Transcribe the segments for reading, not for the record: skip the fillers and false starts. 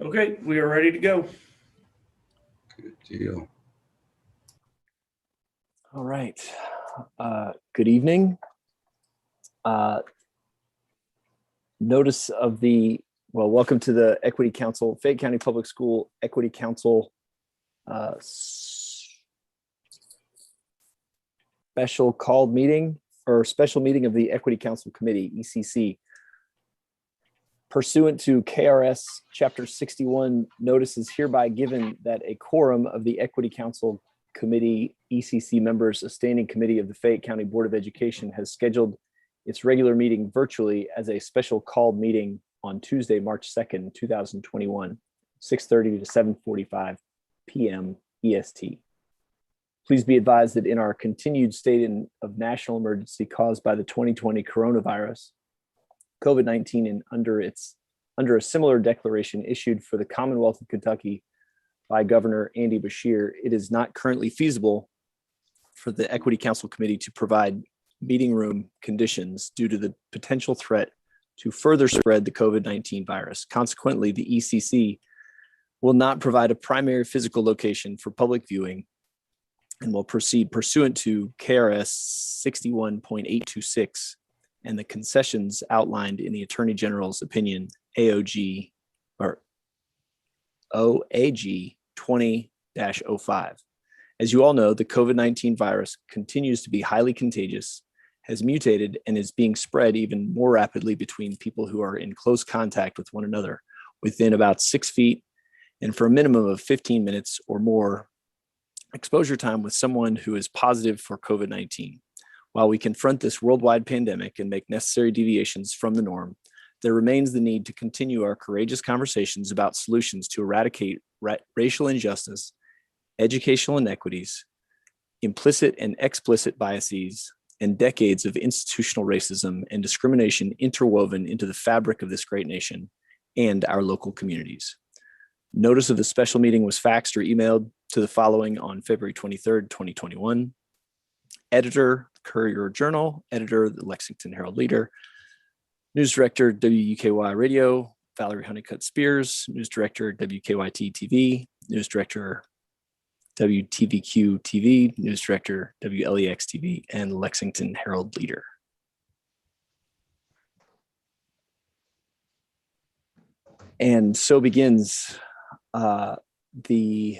Okay, we are ready to go. Good deal. All right. Good evening. Notice of the, welcome to the Equity Council, Fayette County Public School Equity Council special called meeting or special meeting of the Equity Council Committee, ECC. Pursuant to KRS Chapter 61, notice is hereby given that a quorum of the Equity Council Committee ECC members, a standing committee of the Fayette County Board of Education, has scheduled its regular meeting virtually as a special called meeting on Tuesday, March 2nd, 2021, 6:30 to 7:45 p.m. EST. Please be advised that in our continued state of national emergency caused by the 2020 coronavirus, COVID-19, and under a similar declaration issued for the Commonwealth of Kentucky by Governor Andy Beshear, it is not currently feasible for the Equity Council Committee to provide meeting room conditions due to the potential threat to further spread the COVID-19 virus. Consequently, the ECC will not provide a primary physical location for public viewing and will proceed pursuant to KRS 61.826 and the concessions outlined in the Attorney General's opinion, AOG or OAG 20-05. As you all know, the COVID-19 virus continues to be highly contagious, has mutated, and is being spread even more rapidly between people who are in close contact with one another within about 6 feet and for a minimum of 15 minutes or more exposure time with someone who is positive for COVID-19. While we confront this worldwide pandemic and make necessary deviations from the norm, there remains the need to continue our courageous conversations about solutions to eradicate racial injustice, educational inequities, implicit and explicit biases, and decades of institutional racism and discrimination interwoven into the fabric of this great nation and our local communities. Notice of the special meeting was faxed or emailed to the following on February 23rd, 2021. Editor, Courier Journal. Editor, the Lexington Herald Leader. News Director, WUKY Radio, Valerie Honeycutt Spears. News Director, WKYT TV. News Director, WTVQ TV. News Director, WLEX TV, and Lexington Herald Leader. And so begins the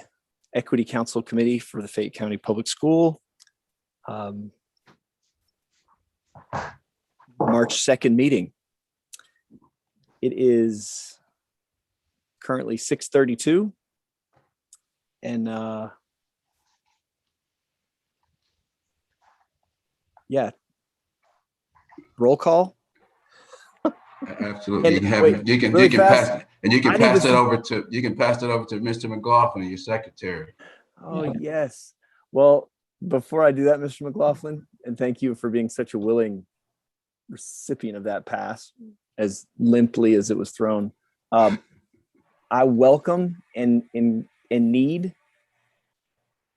Equity Council Committee for the Fayette County Public School. March 2nd meeting. It is currently 6:32 and yeah, roll call. Absolutely. And you can pass it over to Mr. McLaughlin, your secretary. Oh, yes. Well, before I do that, Mr. McLaughlin, and thank you for being such a willing recipient of that pass, as limply as it was thrown. I welcome and need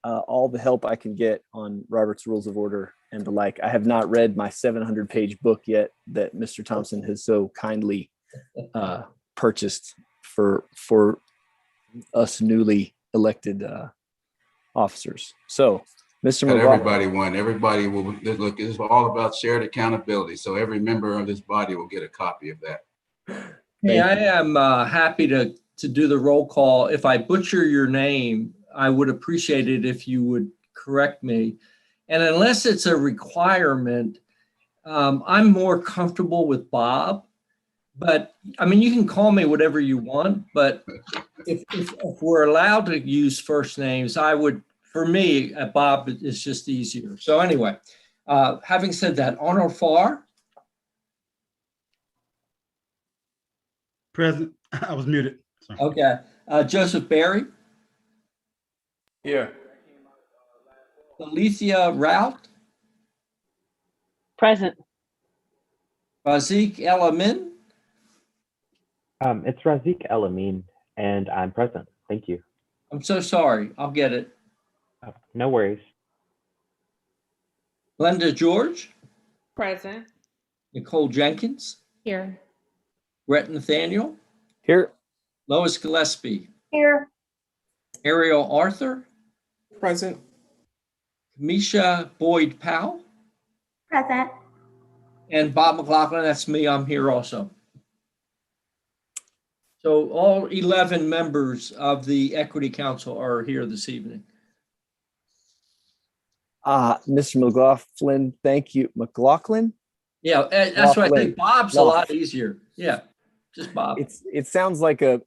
all the help I can get on Robert's Rules of Order and the like. I have not read my 700-page book yet that Mr. Thompson has so kindly purchased for us newly elected officers. So, Mr. McLaughlin. Everybody will look. It's all about shared accountability. So every member of this body will get a copy of that. Hey, I am happy to do the roll call. If I butcher your name, I would appreciate it if you would correct me. And unless it's a requirement, I'm more comfortable with Bob. But I mean, you can call me whatever you want. But if we're allowed to use first names, I would. For me, Bob is just easier. So anyway, having said that, Arnold Farr. Present. I was muted. Sorry. Okay. Joseph Berry. Here. Alicia Rout. Present. Razik El-Amin. It's Razik El-Amin, and I'm present. Thank you. I'm so sorry. I'll get it. No worries. Glenda George. Present. Nicole Jenkins. Here. Brett Nathaniel. Here. Lois Gillespie, Here. Ariel Arthur, Present. Kamisha Boyd Powell, Present. and Bob McLaughlin. That's me. I'm here also. So all 11 members of the Equity Council are here this evening. Mr. McLaughlin, thank you. McLaughlin? Yeah, that's why I think Bob's a Lough. lot easier. Yeah, just Bob. It sounds like an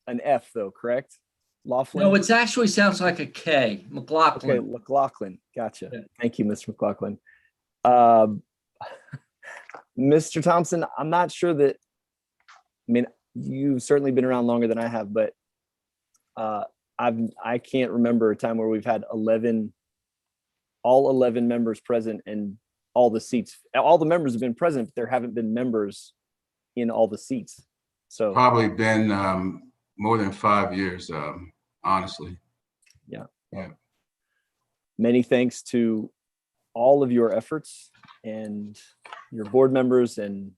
F though, correct? Laughlin? No, it actually sounds like a K. McLaughlin. Okay, McLaughlin. Gotcha. Yeah. Thank you, Mr. McLaughlin. Mr. Thompson, I'm not sure that, I mean, you've certainly been around longer than I have, but I can't remember a time where we've had all 11 members present and all the members have been present, but there haven't been members in all the seats. So Probably been more than 5 years, honestly. many thanks to all of your efforts and your board members and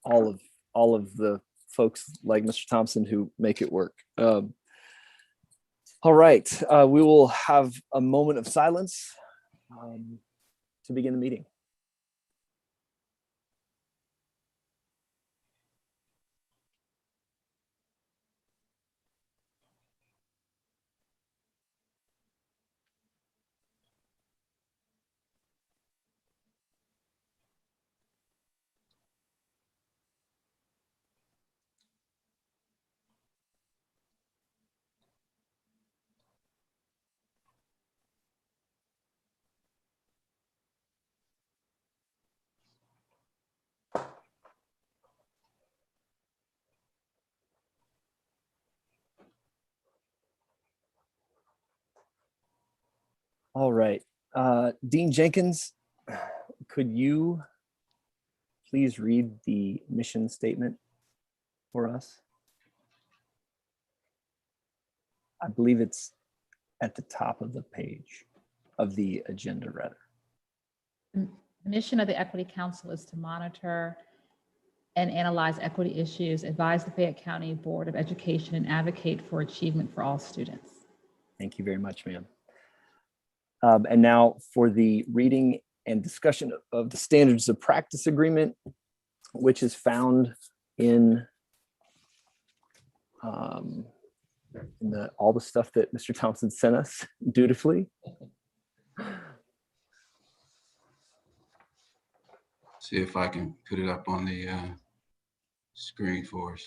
all of the folks like Mr. Thompson who make it work. All right, we will have a moment of silence to begin the meeting. All right, Dean Jenkins, could you please read the mission statement for us? I believe it's at the top of the page of the agenda, rather. The mission of the Equity Council is to monitor and analyze equity issues, advise the Fayette County Board of Education, and advocate for achievement for all students. Thank you very much, ma'am. And now for the reading and discussion of the standards of practice agreement, which is found in all the stuff that Mr. Thompson sent us dutifully. See if I can put it up on the screen for us.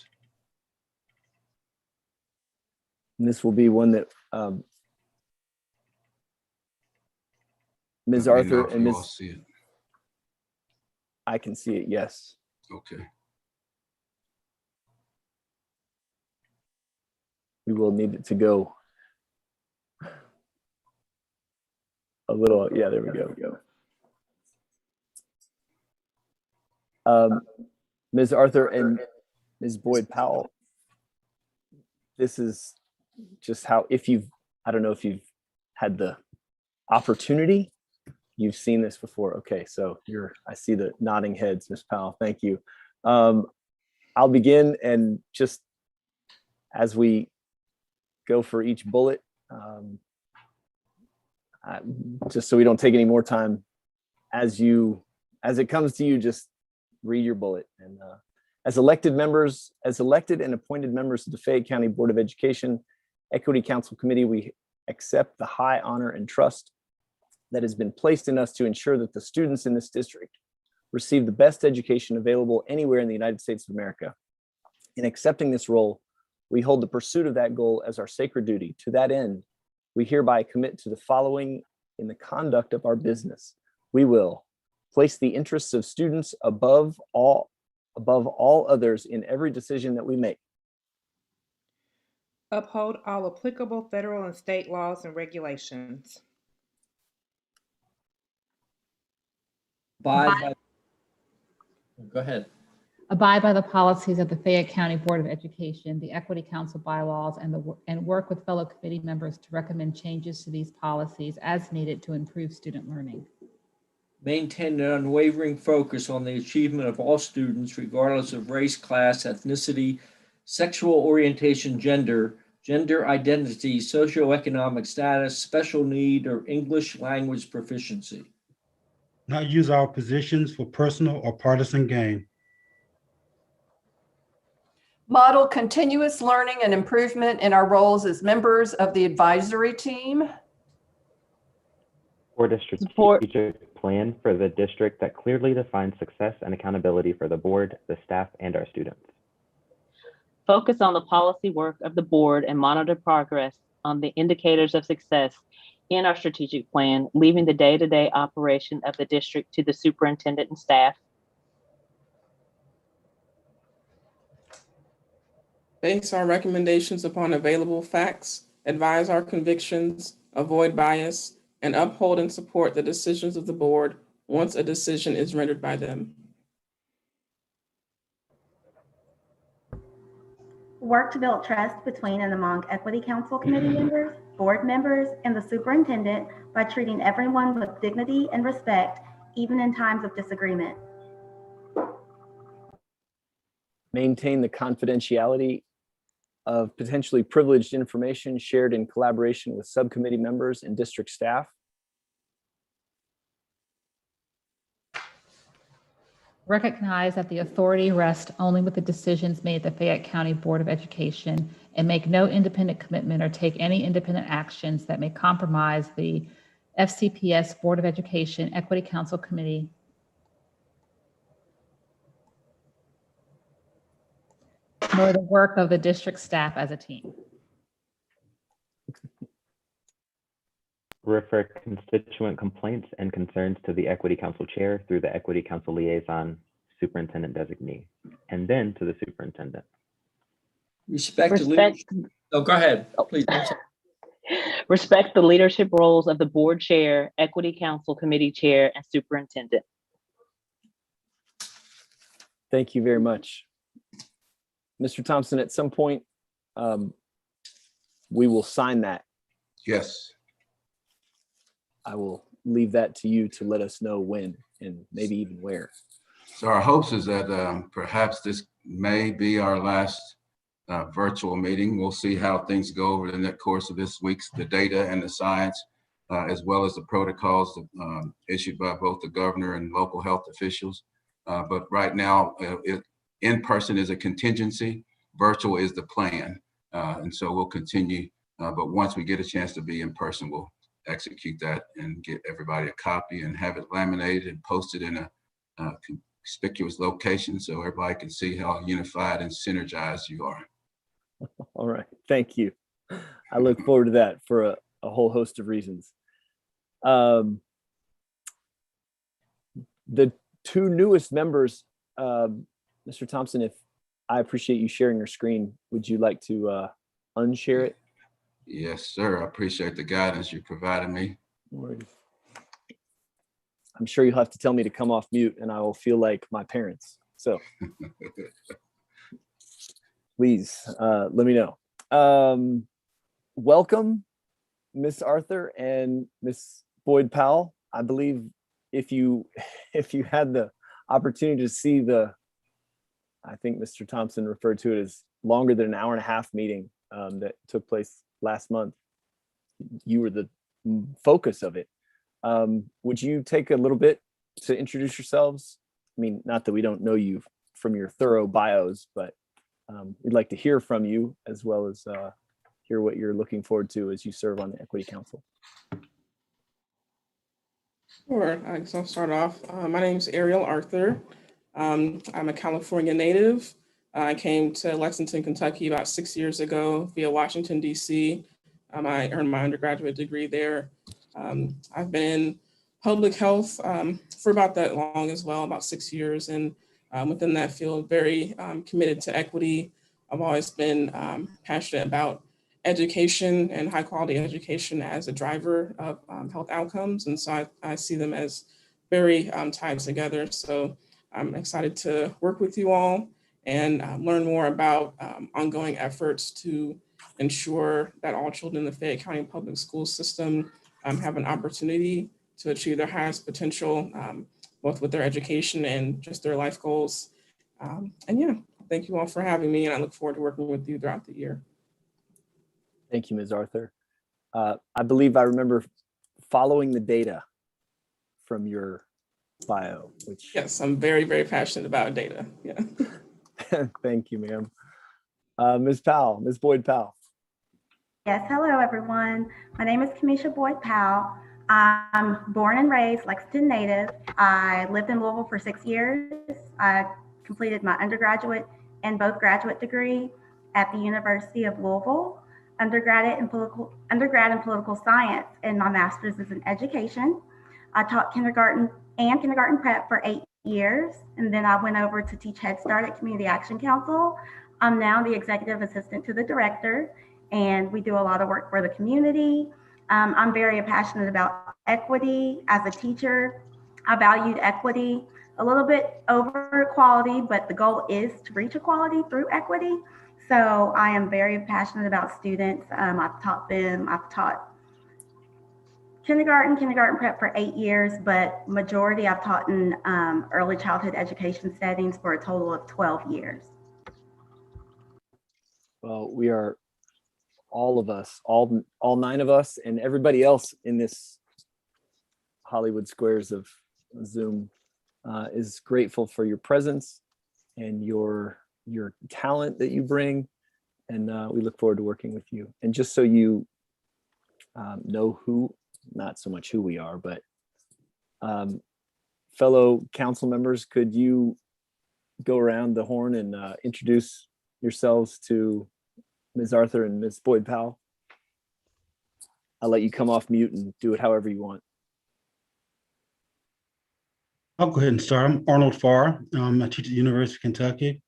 And this will be one that Ms. Let me know Arthur if and you all Ms. see it. I can see it, yes. Okay. We will need it to go a little, yeah, there we go. Ms. Arthur and Ms. Boyd Powell, this is just how, I don't know if you've had the opportunity, you've seen this before. Okay, so I see the nodding heads, Ms. Powell, thank you. I'll begin, and just as we go for each bullet, just so we don't take any more time, as it comes to you, just read your bullet. And as elected and appointed members of the Fayette County Board of Education Equity Council Committee, we accept the high honor and trust that has been placed in us to ensure that the students in this district receive the best education available anywhere in the United States of America. In accepting this role, we hold the pursuit of that goal as our sacred duty. To that end, we hereby commit to the following in the conduct of our business. We will place the interests of students above all others in every decision that we make. Uphold all applicable federal and state laws and regulations. Go ahead. Abide by the policies of the Fayette County Board of Education, the Equity Council bylaws, and work with fellow committee members to recommend changes to these policies as needed to improve student learning. Maintain an unwavering focus on the achievement of all students, regardless of race, class, ethnicity, sexual orientation, gender, gender identity, socioeconomic status, special need, or English language proficiency. Not use our positions for personal or partisan gain. Model continuous learning and improvement in our roles as members of the advisory team. Support a strategic plan for the district that clearly defines success and accountability for the board, the staff, and our students. Focus on the policy work of the board and monitor progress on the indicators of success in our strategic plan, leaving the day-to-day operation of the district to the superintendent and staff. Base our recommendations upon available facts, advise our convictions, avoid bias, and uphold and support the decisions of the board once a decision is rendered by them. Work to build trust between and among Equity Council committee members, board members, and the superintendent by treating everyone with dignity and respect, even in times of disagreement. Maintain the confidentiality of potentially privileged information shared in collaboration with subcommittee members and district staff. Recognize that the authority rests only with the decisions made at the Fayette County Board of Education, and make no independent commitment or take any independent actions that may compromise the FCPS Board of Education Equity Council Committee nor the work of the district staff as a team. Refer constituent complaints and concerns to the Equity Council Chair through the Equity Council Liaison Superintendent Designee, and then to the Superintendent. Respect. Oh, go ahead, please. Respect the leadership roles of the board chair, Equity Council Committee Chair, and Superintendent. Thank you very much. Mr. Thompson, at some point, we will sign that. Yes. I will leave that to you to let us know when and maybe even where. So our hopes is that perhaps this may be our last virtual meeting. We'll see how things go over the course of this week's, the data and the science, as well as the protocols issued by both the governor and local health officials. But right now, in person is a contingency, virtual is the plan. And so we'll continue, but once we get a chance to be in person, we'll execute that and get everybody a copy and have it laminated and posted in a conspicuous location so everybody can see how unified and synergized you are. All right, thank you. I look forward to that for a whole host of reasons. The two newest members, Mr. Thompson, if I appreciate you sharing your screen, would you like to unshare it? Yes, sir. I appreciate the guidance you provided me. No worries. I'm sure you'll have to tell me to come off mute and I will feel like my parents. So please let me know. Welcome, Miss Arthur and Miss Boyd Powell. I believe if you had the opportunity to see I think Mr. Thompson referred to it as longer than an hour and a half meeting that took place last month. You were the focus of it. Would you take a little bit to introduce yourselves? I mean, not that we don't know you from your thorough bios, but we'd like to hear from you as well as hear what you're looking forward to as you serve on the Equity Council. Sure, I guess I'll start off. My name is Ariel Arthur. I'm a California native. I came to Lexington, Kentucky about 6 years ago via Washington, D.C. I earned my undergraduate degree there. I've been in public health for about that long as well, about 6 years. And within that field, very committed to equity. I've always been passionate about education and high quality education as a driver of health outcomes. And so I see them as very tied together. So I'm excited to work with you all and learn more about ongoing efforts to ensure that all children in the Fayette County public school system have an opportunity to achieve their highest potential, both with their education and just their life goals. And yeah, thank you all for having me, and I look forward to working with you throughout the year. Thank you, Ms. Arthur. I believe I remember following the data from your bio, which. Yes, I'm very, very passionate about data. Yeah. Thank you, ma'am. Ms. Powell, Ms. Boyd Powell. Yes, hello, everyone. My name is Kamisha Boyd Powell. I'm born and raised Lexington native. I lived in Louisville for 6 years. I completed my undergraduate and both graduate degree at the University of Louisville, undergrad in political science, and my master's is in education. I taught kindergarten and kindergarten prep for 8 years, and then I went over to teach Head Start at Community Action Council. I'm now the executive assistant to the director, and we do a lot of work for the community. I'm very passionate about equity. As a teacher, I valued equity a little bit over equality, but the goal is to reach equality through equity. So I am very passionate about students. I've taught kindergarten prep for 8 years, but majority I've taught in early childhood education settings for a total of 12 years. Well, we are all of us, all 9 of us, and everybody else in this Hollywood Squares of Zoom is grateful for your presence and your talent that you bring, and we look forward to working with you. And just so you know who, not so much who we are, but fellow council members, could you go around the horn and introduce yourselves to Ms. Arthur and Ms. Boyd Powell? I'll let you come off mute and do it however you want. I'll go ahead and start. I'm Arnold Farr. I teach at the University of Kentucky,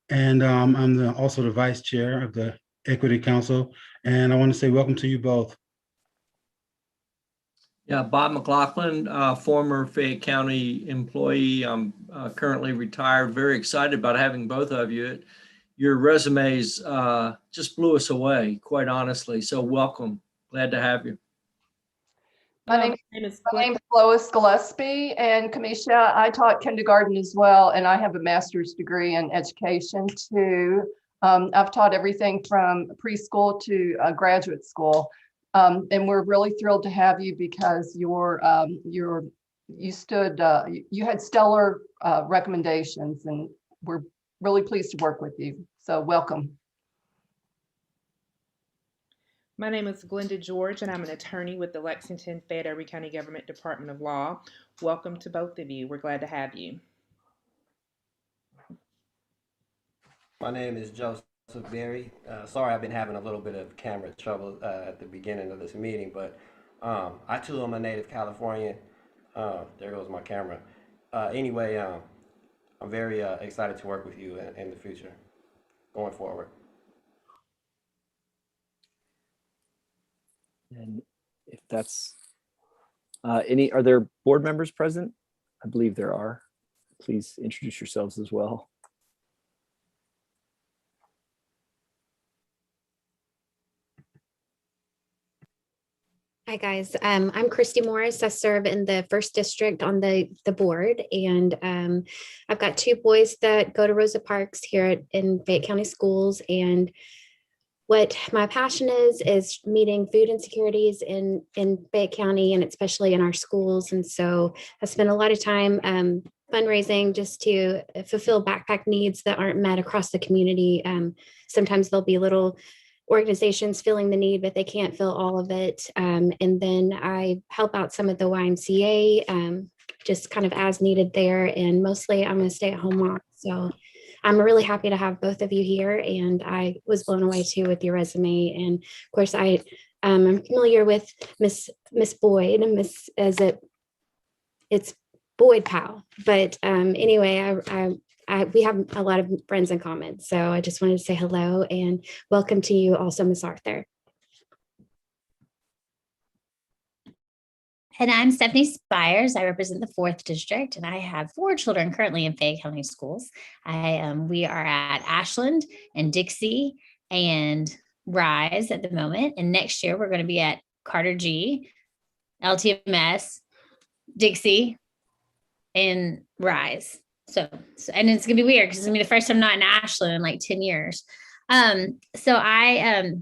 and I'm also the vice chair of the Equity Council. And I want to say welcome to you both. Yeah, Bob McLaughlin, former Fayette County employee. I'm currently retired. Very excited about having both of you. Your resumes just blew us away, quite honestly. So welcome. Glad to have you. My name is Lois Gillespie, and Kamisha, I taught kindergarten as well, and I have a master's degree in education too. I've taught everything from preschool to graduate school, and we're really thrilled to have you because you had stellar recommendations, and we're really pleased to work with you. So welcome. My name is Glenda George, and I'm an attorney with the Lexington Fayette County Government Department of Law. Welcome to both of you. We're glad to have you. My name is Joseph Berry. Sorry, I've been having a little bit of camera trouble at the beginning of this meeting, but I too am a native Californian. There goes my camera. Anyway, I'm very excited to work with you in the future, going forward. And if that's are there board members present? I believe there are. Please introduce yourselves as well. Hi guys, I'm Christy Morris. I serve in the 1st District on the board, and I've got 2 boys that go to Rosa Parks here in Fayette County Schools. And what my passion is meeting food insecurities in Fayette County, and especially in our schools. And so I spend a lot of time fundraising just to fulfill backpack needs that aren't met across the community. Sometimes there'll be little organizations feeling the need, but they can't fill all of it. And then I help out some of the YMCA, just kind of as needed there. And mostly I'm a stay-at-home mom. So I'm really happy to have both of you here. And I was blown away too with your resume. And of course, I'm familiar with Miss Boyd, it's Boyd Powell. But anyway, we have a lot of friends in common. So I just wanted to say hello and welcome to you also, Miss Arthur. And I'm Stephanie Spires. I represent the 4th District, and I have 4 children currently in Fayette County Schools. We are at Ashland and Dixie and Rise at the moment. And next year we're going to be at Carter G, LTMS, Dixie, and Rise. And it's gonna be weird because it's gonna be the first time I'm not in Ashland in like 10 years. So I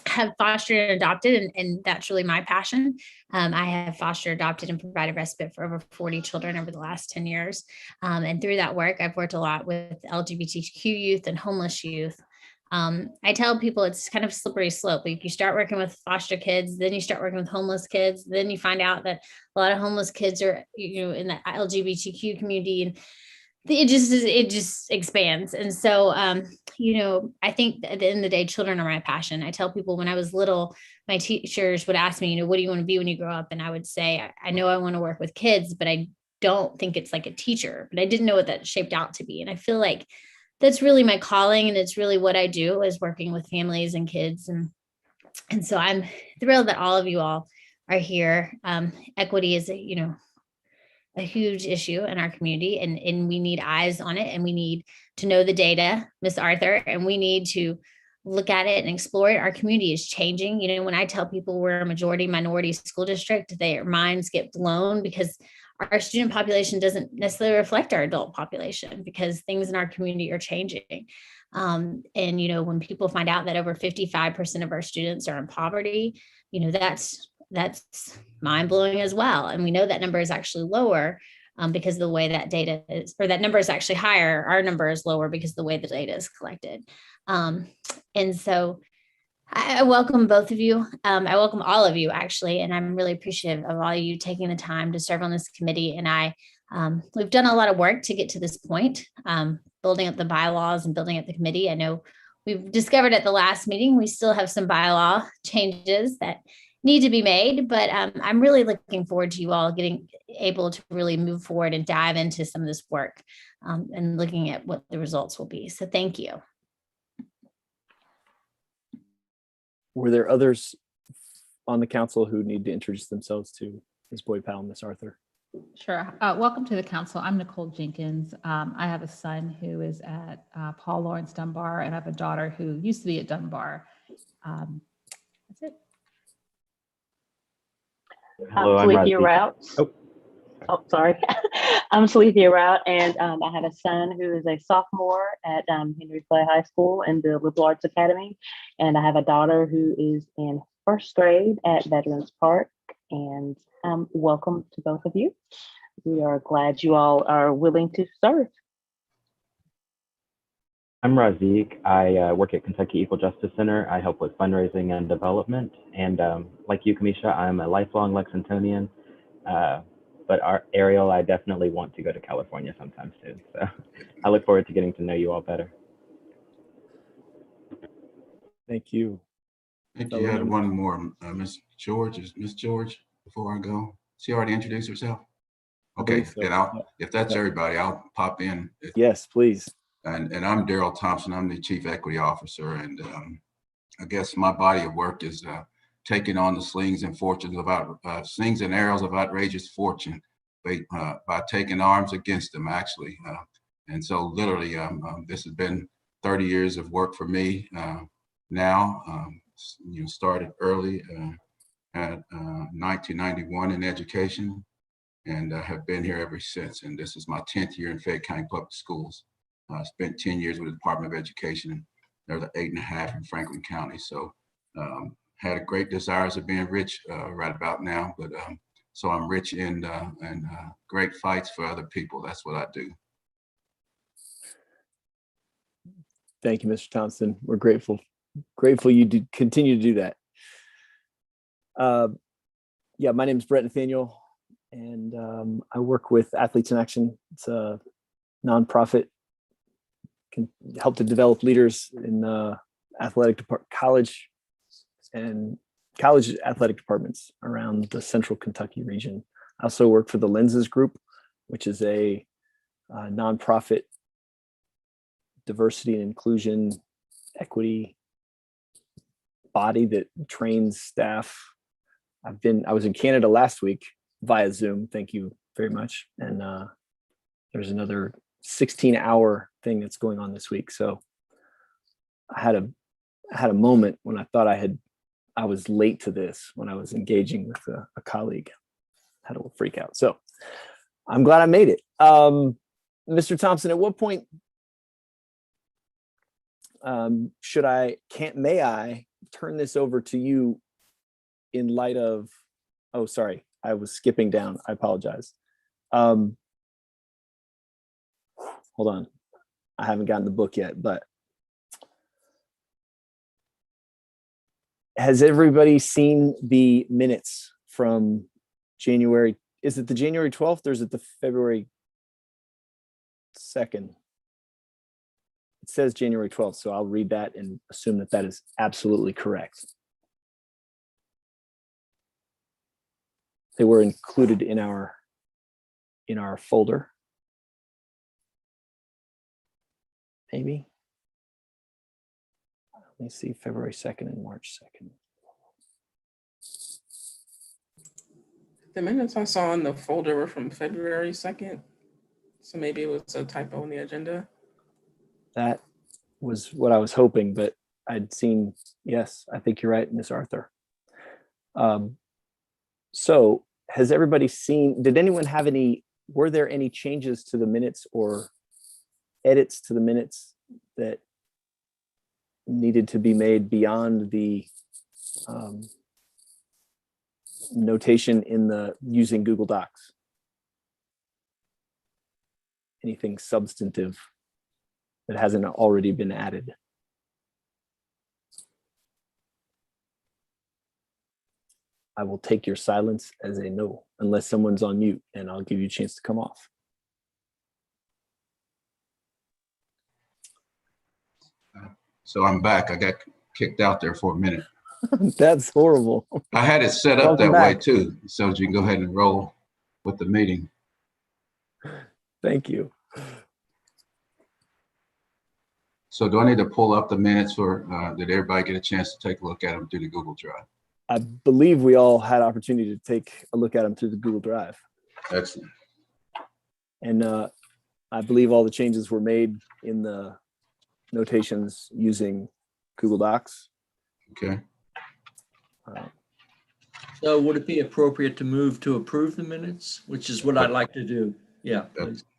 have fostered and adopted, and that's really my passion. I have fostered, adopted, and provided respite for over 40 children over the last 10 years. And through that work, I've worked a lot with LGBTQ youth and homeless youth. I tell people it's kind of a slippery slope. Like you start working with foster kids, then you start working with homeless kids, then you find out that a lot of homeless kids are, in the LGBTQ community, and it just expands. And so, I think at the end of the day, children are my passion. I tell people when I was little, my teachers would ask me, what do you want to be when you grow up? And I would say, I know I want to work with kids, but I don't think it's like a teacher, but I didn't know what that shaped out to be. And I feel like that's really my calling. And it's really what I do, is working with families and kids. And so I'm thrilled that all of you all are here. Equity is a huge issue in our community, and we need eyes on it, and we need to know the data, Ms. Arthur, and we need to look at it and explore it. Our community is changing. When I tell people we're a majority minority school district, their minds get blown because our student population doesn't necessarily reflect our adult population, because things in our community are changing. And when people find out that over 55% of our students are in poverty, that's mind-blowing as well. And we know that number is actually lower because of the way that data is, or that number is actually higher. Our number is lower because of the way the data is collected. And so I welcome both of you. I welcome all of you, actually, and I'm really appreciative of all of you taking the time to serve on this committee. And we've done a lot of work to get to this point, building up the bylaws and building up the committee. I know we've discovered at the last meeting, we still have some bylaw changes that need to be made, but I'm really looking forward to you all getting able to really move forward and dive into some of this work and looking at what the results will be. So thank you. Were there others on the council who need to introduce themselves to Ms. Boyd-Powell, Ms. Arthur? Sure. Welcome to the council. I'm Nicole Jenkins. I have a son who is at Paul Lawrence Dunbar, and I have a daughter who used to be at Dunbar. That's it. Hello, I'm Salithia Routes. Oh, sorry. I'm Salithia Route, and I have a son who is a sophomore at Henry Clay High School in the Liberal Arts Academy, and I have a daughter who is in first grade at Veterans Park. And welcome to both of you. We are glad you all are willing to serve. I'm Razik. I work at Kentucky Equal Justice Center. I help with fundraising and development. And like you, Kamisha, I'm a lifelong Lexingtonian. But Ariel, I definitely want to go to California sometime soon. So I look forward to getting to know you all better. Thank you. I think you had one more, Ms. George. Is Ms. George, before I go? She already introduced herself? Okay, so. Then if that's everybody, I'll pop in. Yes, please. And I'm Daryl Thompson. I'm the Chief Equity Officer. And I guess my body of work is taking on the slings and arrows of outrageous fortune by taking arms against them, actually. And so literally, this has been 30 years of work for me now. Started early at 1991 in education, and have been here ever since. And this is my 10th year in Fayette County Public Schools. I spent 10 years with the Department of Education. There's 8.5 in Franklin County. So had a great desires of being rich right about now, but so I'm rich in great fights for other people. That's what I do. Thank you, Mr. Thompson. We're grateful you do continue to do that. Yeah, my name is Brett Nathaniel, and I work with Athletes in Action. It's a nonprofit, can help to develop leaders in college athletic departments around the Central Kentucky region. I also work for the Lenses Group, which is a nonprofit diversity and inclusion equity body that trains staff. I was in Canada last week via Zoom. Thank you very much. And there's another 16-hour thing that's going on this week. So I had a moment when I thought I was late to this when I was engaging with a colleague. I had a little freak out. So I'm glad I made it. Mr. Thompson, at what point may I turn this over to you in light of, oh, sorry, I was skipping down. I apologize. Hold on. I haven't gotten the book yet, but has everybody seen the minutes from January? Is it the January 12th or is it the February 2nd? It says January 12th, so I'll read that and assume that that is absolutely correct. They were included in our folder. Maybe. Let me see, February 2nd and March 2nd. The minutes I saw in the folder were from February 2nd. So maybe it was a typo in the agenda. That was what I was hoping, but I'd seen, yes, I think you're right, Ms. Arthur. So has everybody seen, did anyone have any, were there any changes to the minutes or edits to the minutes that needed to be made beyond the notation in the using Google Docs? Anything substantive that hasn't already been added? I will take your silence as a no, unless someone's on mute, and I'll give you a chance to come off. So I'm back. I got kicked out there for a minute. That's horrible. I had it set up Welcome that way back. too, so you can go ahead and roll with the meeting. Thank you. So do I need to pull up the minutes for, did everybody get a chance to take a look at them through the Google Drive? I believe we all had opportunity to take a look at them through the Google Drive. Excellent. And I believe all the changes were made in the notations using Google Docs. Okay. So would it be appropriate to move to approve the minutes, which is what I'd like to do? Yeah.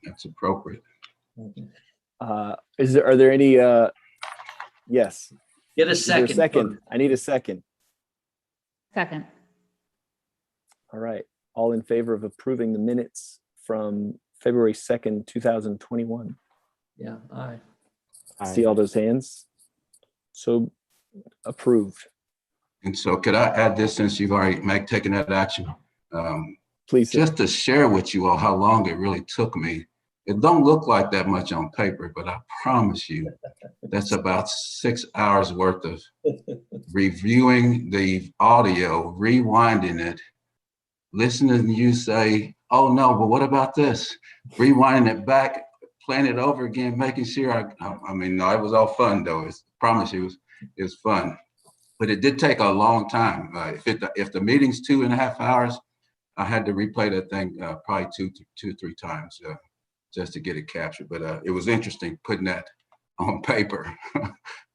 That's appropriate. Are there any, yes. Get a Is there second. second? I need a second. Second. All right. All in favor of approving the minutes from February 2nd, 2021? Yeah, aye. See all those hands? So approved. And so could I add this, since you've already taken that action? Please. Just to share with you all how long it really took me. It don't look like that much on paper, but I promise you, that's about 6 hours worth of reviewing the audio, rewinding it, listening to you say, oh no, but what about this? Rewinding it back, playing it over again, making sure I mean, no, it was all fun though. I promise you, it was fun. But it did take a long time. If the meeting's 2.5 hours, I had to replay that thing probably two or three times just to get it captured. But it was interesting putting that on paper,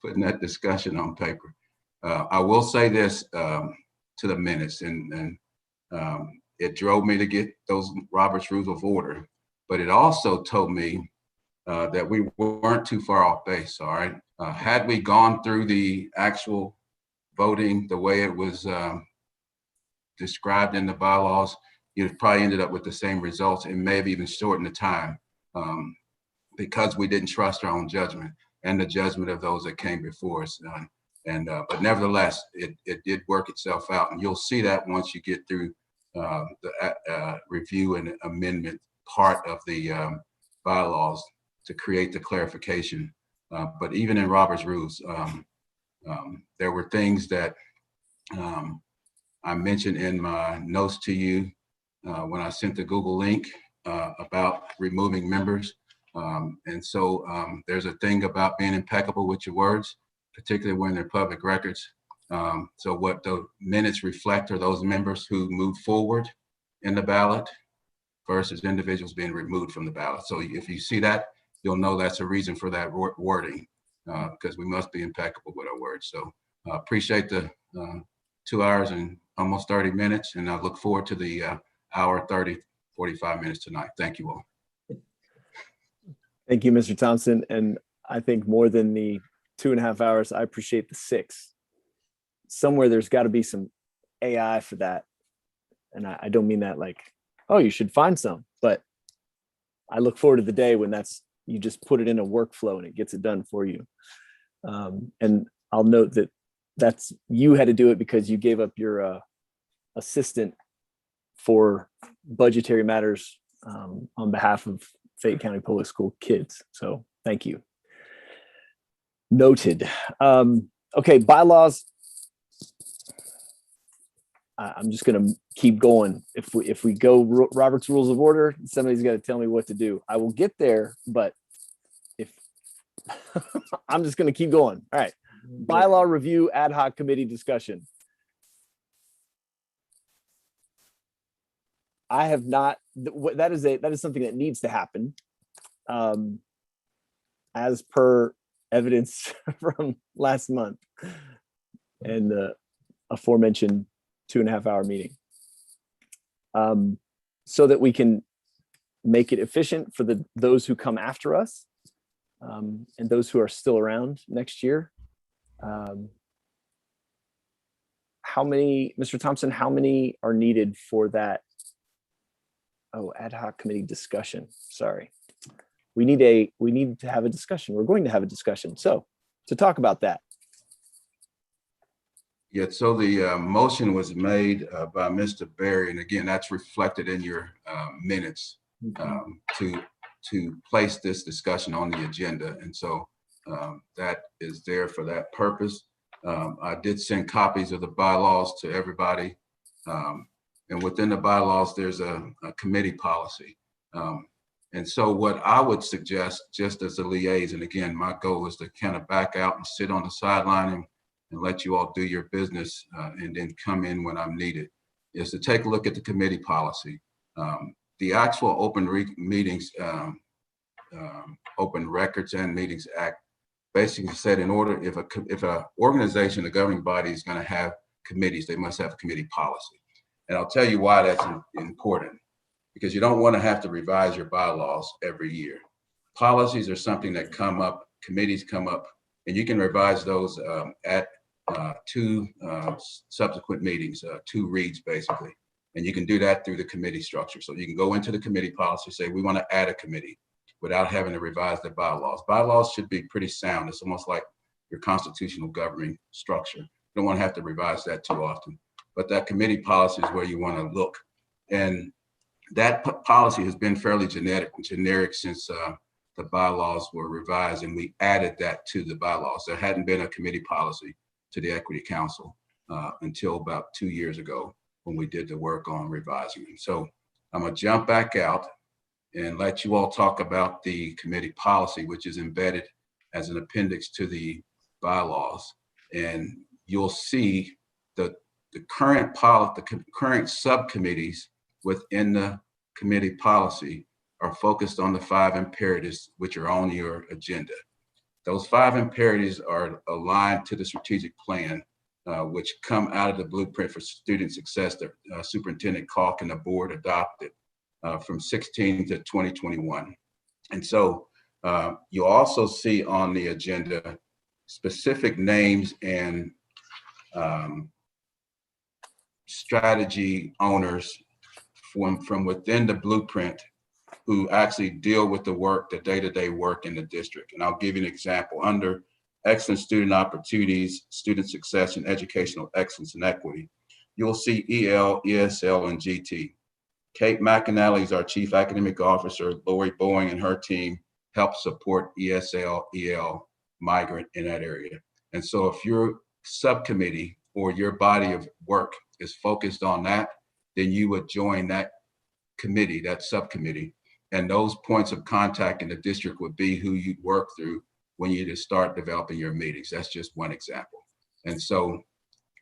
putting that discussion on paper. I will say this to the minutes, and it drove me to get those Robert's Rules of Order, but it also told me that we weren't too far off base, all right? Had we gone through the actual voting the way it was described in the bylaws, you'd probably ended up with the same results and maybe even shortened the time because we didn't trust our own judgment and the judgment of those that came before us. But nevertheless, it did work itself out. And you'll see that once you get through the review and amendment part of the bylaws to create the clarification. But even in Robert's Rules, there were things that I mentioned in my notes to you when I sent the Google link about removing members. And so there's a thing about being impeccable with your words, particularly when they're public records. So what the minutes reflect are those members who moved forward in the ballot versus individuals being removed from the ballot. So if you see that, you'll know that's a reason for that wording, because we must be impeccable with our words. So appreciate the 2 hours and almost 30 minutes, and I look forward to the hour 30, 45 minutes tonight. Thank you all. Thank you, Mr. Thompson. And I think more than the 2.5 hours, I appreciate the 6. Somewhere there's got to be some AI for that. And I don't mean that like, oh, you should find some, but I look forward to the day when you just put it in a workflow and it gets it done for you. And I'll note that you had to do it because you gave up your assistant for budgetary matters on behalf of Fayette County Public School kids. So thank you. Noted. Okay, bylaws. I'm just going to keep going. If we go Robert's Rules of Order, somebody's got to tell me what to do. I will get there, but if I'm just going to keep going. All right. Bylaw review ad hoc committee discussion. I have not. That is something that needs to happen, as per evidence from last month and the aforementioned 2.5 hour meeting, so that we can make it efficient for those who come after us, and those who are still around next year. How many, Mr. Thompson, how many are needed for that? Oh, ad hoc committee discussion. Sorry. We need to have a discussion. We're going to have a discussion. So to talk about that. Yeah, so the motion was made by Mr. Berry, and again, that's reflected in your minutes, to place this discussion on the agenda. And so that is there for that purpose. I did send copies of the bylaws to everybody. And within the bylaws, there's a committee policy. And so what I would suggest, just as a liaison, again, my goal is to kind of back out and sit on the sideline and let you all do your business, and then come in when I'm needed, is to take a look at the committee policy. The actual open meetings, Open Records and Meetings Act basically said in order, if a organization, a governing body is going to have committees, they must have a committee policy. And I'll tell you why that's important, because you don't want to have to revise your bylaws every year. Policies are something that come up, committees come up, and you can revise those at 2 subsequent meetings, 2 reads basically. And you can do that through the committee structure. So you can go into the committee policy, say, we want to add a committee without having to revise the bylaws. Bylaws should be pretty sound. It's almost like your constitutional governing structure. You don't want to have to revise that too often. But that committee policy is where you want to look. And that policy has been fairly generic since the bylaws were revised, and we added that to the bylaws. There hadn't been a committee policy to the Equity Council until about 2 years ago when we did the work on revising them. So I'm gonna jump back out and let you all talk about the committee policy, which is embedded as an appendix to the bylaws. And you'll see the current subcommittees within the committee policy are focused on the 5 imperatives which are on your agenda. Those 5 imperatives are aligned to the strategic plan, which come out of the blueprint for student success that Superintendent Calk and the board adopted from 16 to 2021. And so you also see on the agenda specific names and strategy owners from within the blueprint who actually deal with the work, the day-to-day work in the district. And I'll give you an example. Under excellent student opportunities, student success, and educational excellence and equity, you'll see EL, ESL, and GT. Kate McAnally is our Chief Academic Officer. Lori Boeing and her team help support ESL, EL, migrant in that area. And so if your subcommittee or your body of work is focused on that, then you would join that committee, that subcommittee. And those points of contact in the district would be who you'd work through when you just start developing your meetings. That's just one example. And so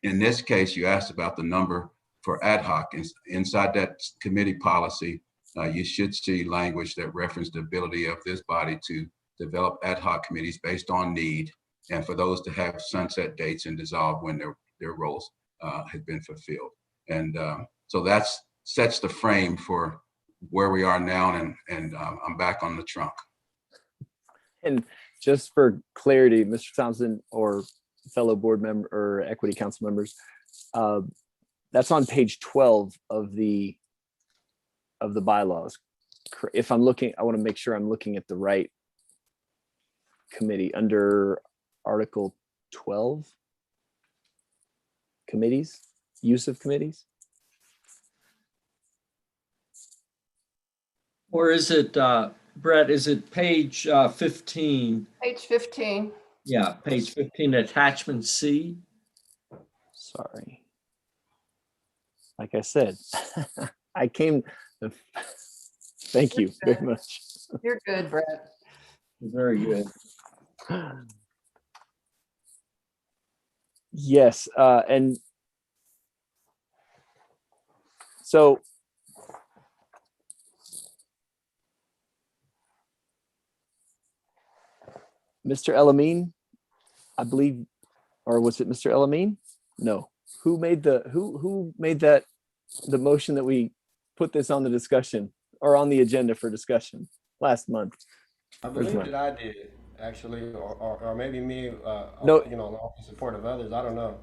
in this case, you asked about the number for ad hoc. Inside that committee policy, you should see language that references the ability of this body to develop ad hoc committees based on need, and for those to have sunset dates and dissolve when their roles have been fulfilled. And so that sets the frame for where we are now, and I'm back on the trunk. And just for clarity, Mr. Thompson or fellow board member or equity council members, that's on page 12 of the bylaws. If I'm looking, I want to make sure I'm looking at the right committee under Article 12, committees, use of committees. Or is it, Brett, is it page 15? Page 15. Yeah, page 15, attachment C. Sorry. Like I said, I came, thank you very much. You're good, Brett. Very good. Yes, and so Mr. Elamine, I believe, or was it Mr. Elamine? No. Who made that the motion that we put this on the discussion or on the agenda for discussion last month? I believe that I did, actually, or maybe me, No. you know, along with support of others. I don't know.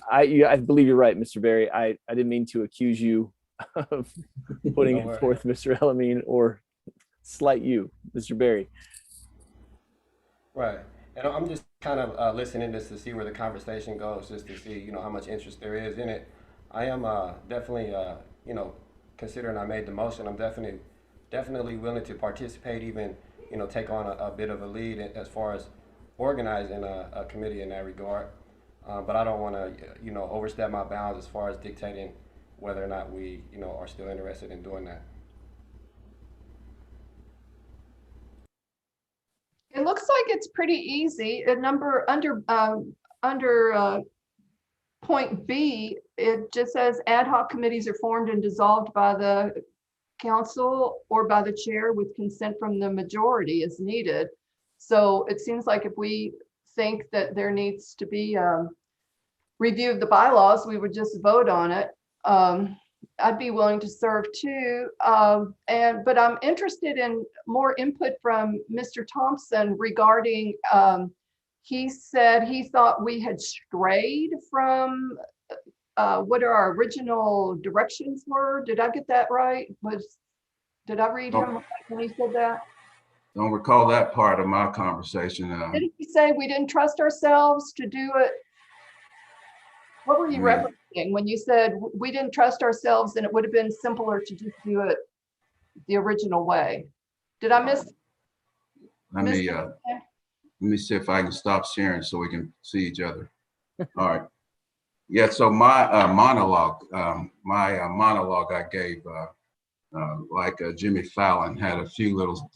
I believe you're right, Mr. Berry. I didn't mean to accuse you of putting it forth, Mr. Elamine, or slight you, Mr. Berry. Right. And I'm just kind of listening just to see where the conversation goes, just to see, you know, how much interest there is in it. I am definitely, you know, considering I made the motion, I'm definitely willing to participate, even, you know, take on a bit of a lead as far as organizing a committee in that regard. But I don't want to, you know, overstep my bounds as far as dictating whether or not we, you know, are still interested in doing that. It looks like it's pretty easy. Under point B, it just says ad hoc committees are formed and dissolved by the council or by the chair with consent from the majority as needed. So it seems like if we think that there needs to be review of the bylaws, we would just vote on it. I'd be willing to serve too. But I'm interested in more input from Mr. Thompson regarding, he said he thought we had strayed from what our original directions were. Did I get that right? Did I read him right when he said that? Don't recall that part of my conversation. Didn't he say we didn't trust ourselves to do it? What were you referencing when you said we didn't trust ourselves and it would have been simpler to just do it the original way? Did I miss? Let me see if I can stop sharing so we can see each other. All right. Yeah, so my monologue I gave, like Jimmy Fallon, had a few little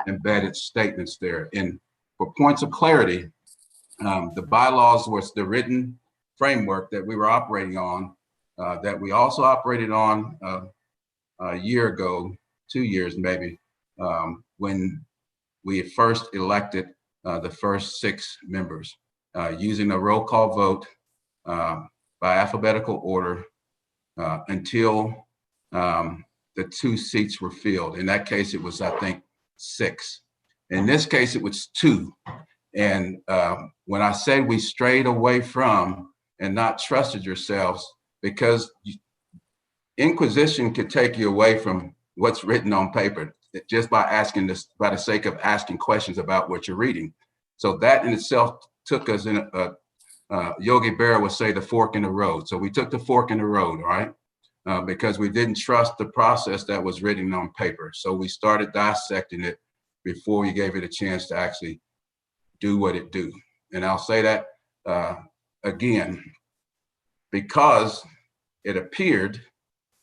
embedded statements there. And for points of clarity, the bylaws was the written framework that we were operating on, that we also operated on a year ago, 2 years maybe, when we had first elected the first 6 members, using a roll call vote by alphabetical order until the 2 seats were filled. In that case, it was, I think, 6. In this case, it was 2. And when I said we strayed away from and not trusted yourselves, because inquisition could take you away from what's written on paper just by asking this, by the sake of asking questions about what you're reading. So that in itself took us in Yogi Berra would say the fork in the road. So we took the fork in the road, right? Because we didn't trust the process that was written on paper. So we started dissecting it before we gave it a chance to actually do what it do. And I'll say that again, because it appeared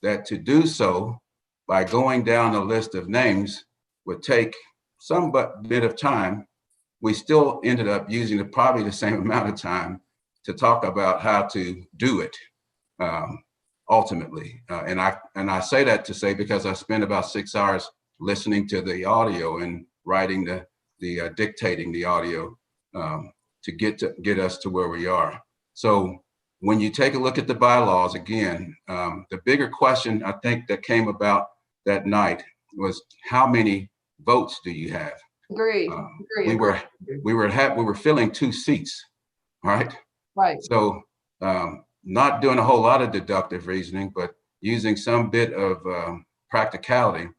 that to do so by going down a list of names would take some bit of time, we still ended up using probably the same amount of time to talk about how to do it ultimately. And I say that to say, because I spent about 6 hours listening to the audio and writing the dictating the audio to get us to where we are. So when you take a look at the bylaws again, the bigger question I think that came about that night was, how many votes do you have? Agree. We were filling 2 seats, right? Right. So not doing a whole lot of deductive reasoning, but using some bit of practicality,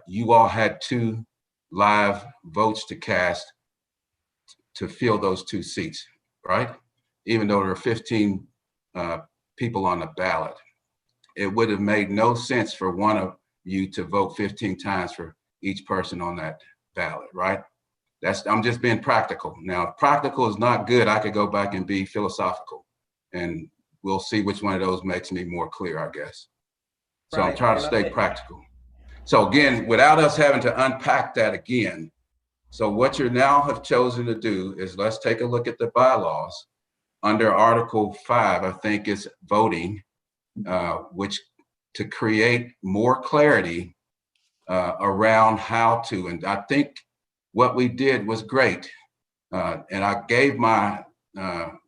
you all had 2 live votes to cast to fill those 2 seats, right? Even though there are 15 people on the ballot. It would have made no sense for one of you to vote 15 times for each person on that ballot, right? I'm just being practical. Now, if practical is not good, I could go back and be philosophical, and we'll see which one of those makes me more clear, I guess. So I'm trying to stay practical. So again, without us having to unpack that again, so what you now have chosen to do is let's take a look at the bylaws. Under Article 5, I think it's voting, which to create more clarity around how to, and I think what we did was great. And I gave my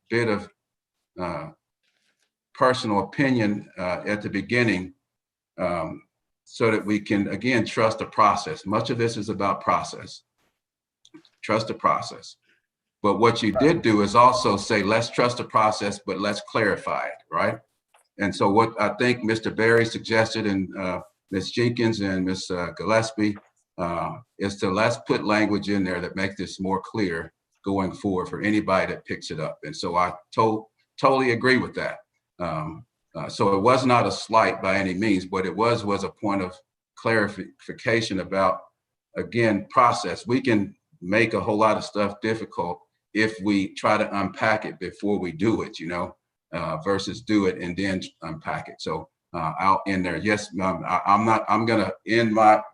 bit of personal opinion at the beginning so that we can, again, trust the process. Much of this is about process. Trust the process. But what you did do is also say, let's trust the process, but let's clarify it, right? And so what I think Mr. Berry suggested, and Ms. Jenkins and Ms. Gillespie, is to let's put language in there that makes this more clear going forward for anybody that picks it up. And so I totally agree with that. So it was not a slight by any means, but it was a point of clarification about, again, process. We can make a whole lot of stuff difficult if we try to unpack it before we do it, you know, versus do it and then unpack it. So I'll end there. Yes, I'm gonna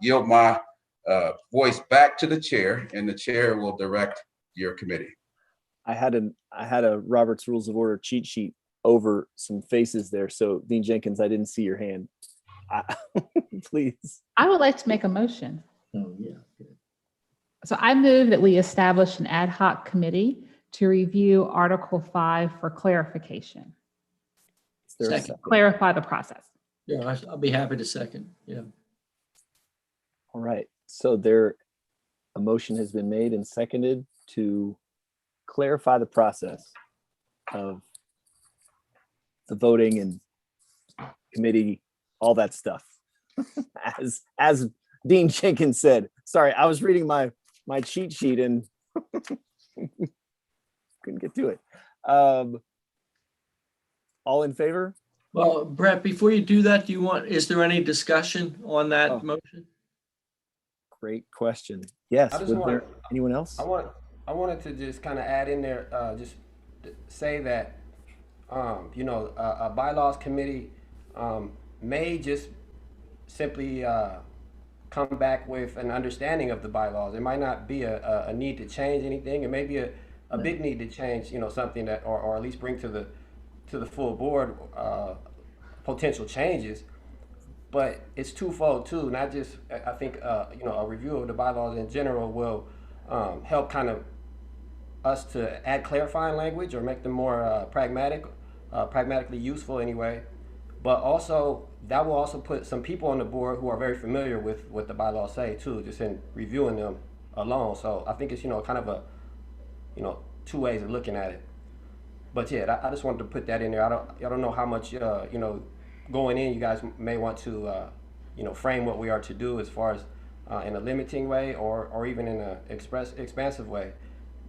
yield my voice back to the chair, and the chair will direct your committee. I had a Robert's Rules of Order cheat sheet over some faces there. So Dean Jenkins, I didn't see your hand. Please. I would like to make a motion. Oh, yeah. So I move that we establish an ad hoc committee to review Article 5 for clarification. Second. Clarify the process. Yeah, I'll be happy to second. Yeah. All right. So a motion has been made and seconded to clarify the process of the voting and committee, all that stuff. As Dean Jenkins said, sorry, I was reading my cheat sheet and couldn't get to it. All in favor? Well, Brett, before you do that, is there any discussion on that motion? Great question. Yes. Anyone else? I wanted to just kind of add in there, just say that, you know, a bylaws committee may just simply come back with an understanding of the bylaws. It might not be a need to change anything. It may be a big need to change, you know, something that, or at least bring to the full board potential changes. But it's twofold too. Not just, I think, you know, a review of the bylaws in general will help kind of us to add clarifying language or make them more pragmatically useful anyway. But also, that will also put some people on the board who are very familiar with what the bylaws say too, just in reviewing them alone. So I think it's, you know, kind of a, you know, 2 ways of looking at it. But yeah, I just wanted to put that in there. I don't know how much, you know, going in, you guys may want to, you know, frame what we are to do as far as in a limiting way or even in an expansive way.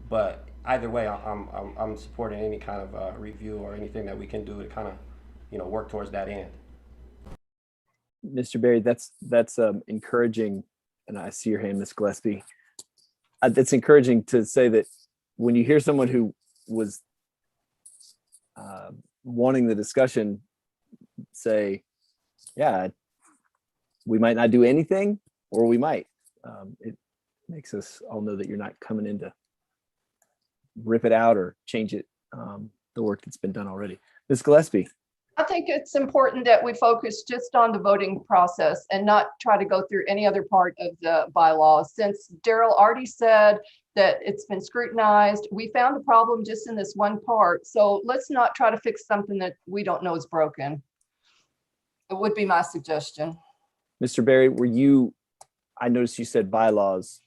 But either way, I'm supporting any kind of review or anything that we can do to kind of, you know, work towards that end. Mr. Berry, that's encouraging, and I see your hand, Ms. Gillespie. That's encouraging to say that when you hear someone who was wanting the discussion say, yeah, we might not do anything, or we might. It makes us all know that you're not coming in to rip it out or change it, the work that's been done already. Ms. Gillespie. I think it's important that we focus just on the voting process and not try to go through any other part of the bylaws. Since Daryl already said that it's been scrutinized, we found the problem just in this one part. So let's not try to fix something that we don't know is broken. It would be my suggestion. Mr. Berry, I noticed you said bylaws.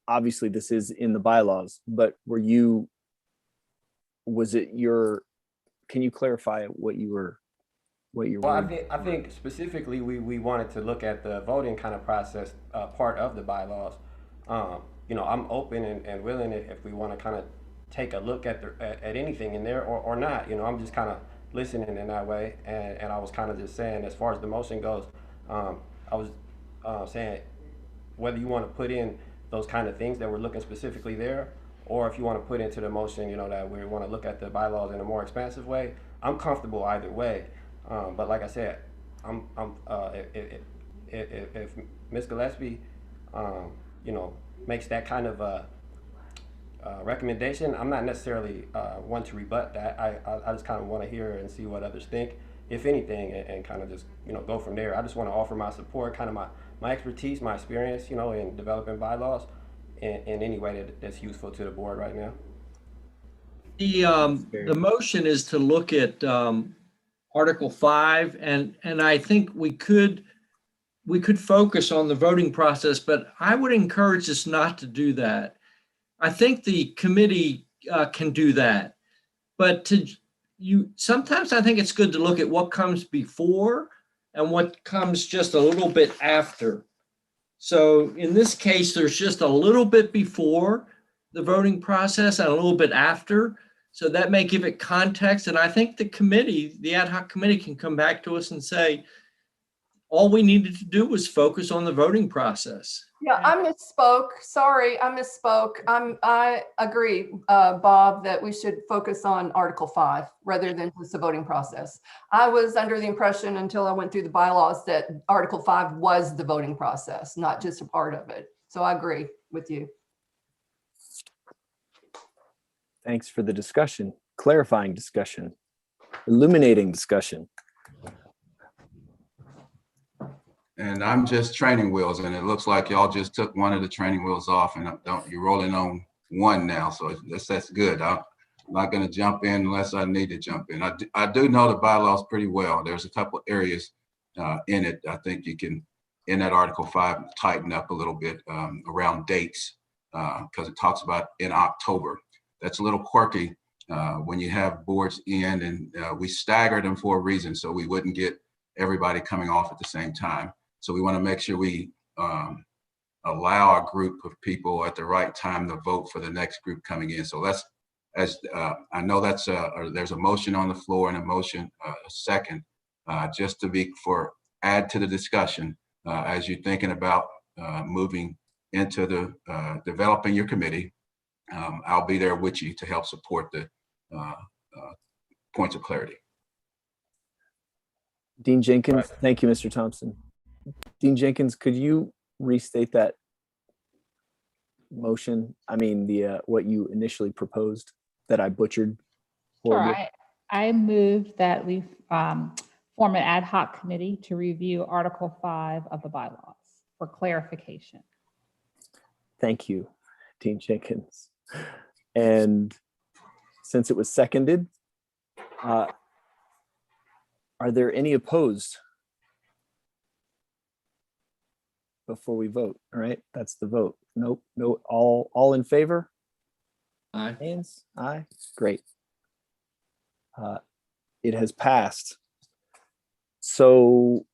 obviously this is in the bylaws, but can you clarify what you were? Well, I think specifically we wanted to look at the voting kind of process part of the bylaws. I'm open and willing if we want to kind of take a look at anything in there or not. I'm just kind of listening in that way. And I was kind of just saying, as far as the motion goes, I was saying whether you want to put in those kind of things that we're looking specifically there, or if you want to put into the motion, that we want to look at the bylaws in a more expansive way. I'm comfortable either way. But like I said, if Ms. Gillespie, makes that kind of recommendation, I'm not necessarily one to rebut that. I just kind of want to hear and see what others think, if anything, and kind of just go from there. I just want to offer my support, kind of my expertise, my experience, in developing bylaws in any way that's useful to the board right now. The motion is to look at Article 5, and I think we could focus on the voting process, but I would encourage us not to do that. I think the committee can do that, but sometimes I think it's good to look at what comes before and what comes just a little bit after. So in this case, there's just a little bit before the voting process and a little bit after. So that may give it context. And I think the ad hoc committee can come back to us and say, all we needed to do was focus on the voting process. Yeah, I misspoke. Sorry, I misspoke. I agree, Bob, that we should focus on Article 5 rather than just the voting process. I was under the impression until I went through the bylaws that Article 5 was the voting process, not just a part of it. So I agree with you. Thanks for the discussion, clarifying discussion, illuminating discussion. And I'm just training wheels, and it looks like y'all just took one of the training wheels off, and you're rolling on one now. So that's good. I'm not going to jump in unless I need to jump in. I do know the bylaws pretty well. There's a couple areas in it. I think you can, in that Article 5, tighten up a little bit around dates, because it talks about in October. That's a little quirky when you have boards in, and we staggered them for a reason, so we wouldn't get everybody coming off at the same time. So we want to make sure we allow a group of people at the right time to vote for the next group coming in. So I know there's a motion on the floor and a motion a second, just to add to the discussion as you're thinking about moving into the developing your committee. I'll be there with you to help support the points of clarity. Dean Jenkins, thank you, Mr. Thompson. Dean Jenkins, could you restate that motion? I mean, what you initially proposed that I butchered? Sure. I moved that we form an ad hoc committee to review Article 5 of the bylaws for clarification. Thank you, Dean Jenkins. And since it was seconded, are there any opposed? Before we vote, all right, that's the vote. Nope, no, all in favor? Aye. Hands? Aye, great. It has passed. So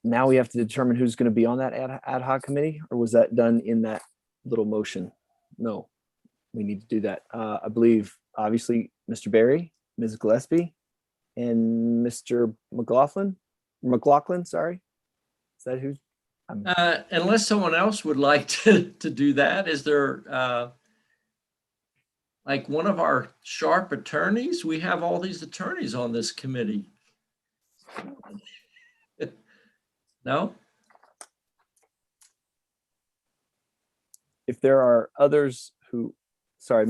now we have to determine who's going to be on that ad hoc committee, or was that done in that little motion? No, we need to do that. I believe, obviously, Mr. Berry, Ms. Gillespie, and Mr. McLaughlin, sorry. Is that who's? Unless someone else would like to do that, is there like one of our sharp attorneys? We have all these attorneys on this committee. No? If there are others who, sorry,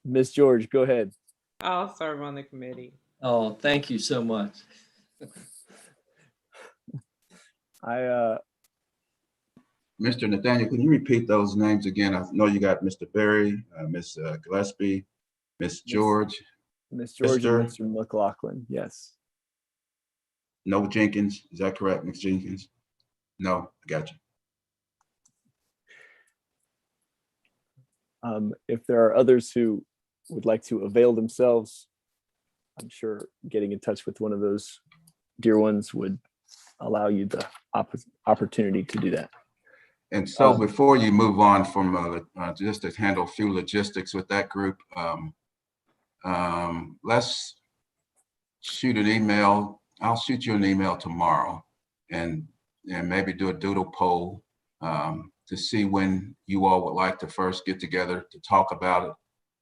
Miss George, go ahead. I'll serve on the committee. Oh, thank you so much. Mr. Nathaniel, can you repeat those names again? I know you got Mr. Berry, Ms. Gillespie, Ms. George. Ms. George and Mr. McLaughlin, yes. No Jenkins, is that correct, Ms. Jenkins? No, I got you. If there are others who would like to avail themselves, I'm sure getting in touch with one of those dear ones would allow you the opportunity to do that. And so before you move on from just to handle a few logistics with that group, let's shoot an email. I'll shoot you an email tomorrow and maybe do a doodle poll to see when you all would like to first get together to talk about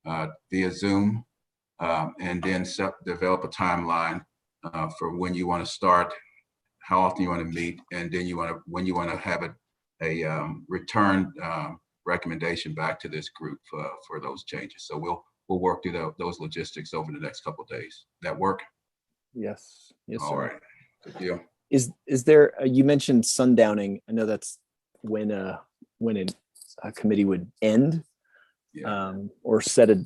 it via Zoom, and then develop a timeline for when you want to start, how often you want to meet, and then when you want to have a return recommendation back to this group for those changes. So we'll work through those logistics over the next couple of days. That work? Yes. Yes, all sir. Right. Good deal. Is there? You mentioned sundowning. I know that's when a committee would end, or set a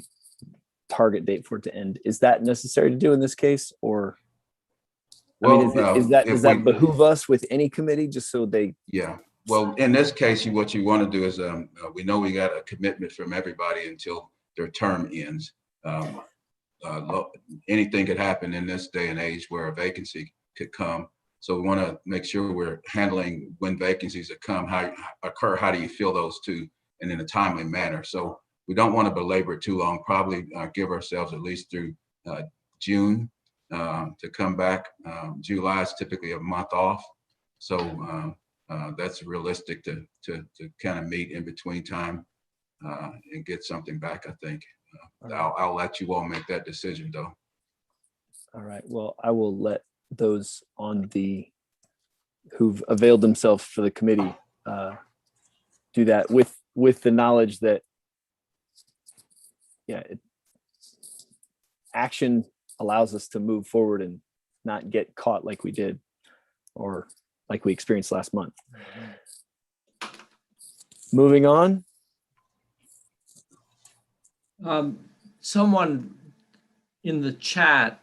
target date for it to end. Is that necessary to do in this case, or? Well, I mean, does that behoove us with any committee, just so they? Yeah. Well, in this case, what you want to do is, we know we got a commitment from everybody until their term ends. Anything could happen in this day and age where a vacancy could come. So we want to make sure we're handling when vacancies occur, how do you fill those two, and in a timely manner. So we don't want to belabor it too long, probably give ourselves at least through June to come back. July is typically a month off. So that's realistic to kind of meet in between time and get something back, I think. I'll let you all make that decision though. All right, well, I will let those who've availed themselves for the committee do that with the knowledge that action allows us to move forward and not get caught like we did or like we experienced last month. Moving on. Someone in the chat,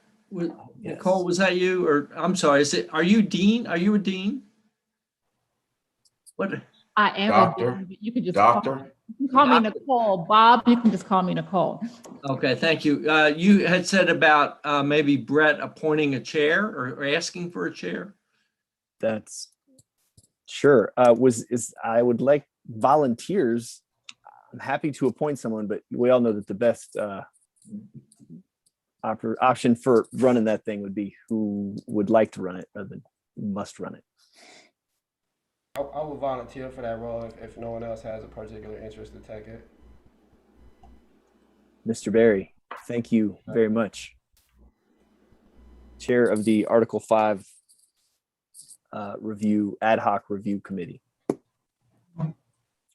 Nicole, was that you? Or I'm sorry, are you Dean? Are you a Dean? What? I am Doctor. a Dean, but you can just Doctor. call me Nicole. Bob, you can just call me Nicole. Okay, thank you. You had said about maybe Brett appointing a chair or asking for a chair. That's sure. I would like volunteers. I'm happy to appoint someone, but we all know that the best option for running that thing would be who would like to run it rather than who must run it. I will volunteer for that role if no one else has a particular interest to take it. Mr. Berry, thank you very much. Chair of the Article 5 ad hoc review committee,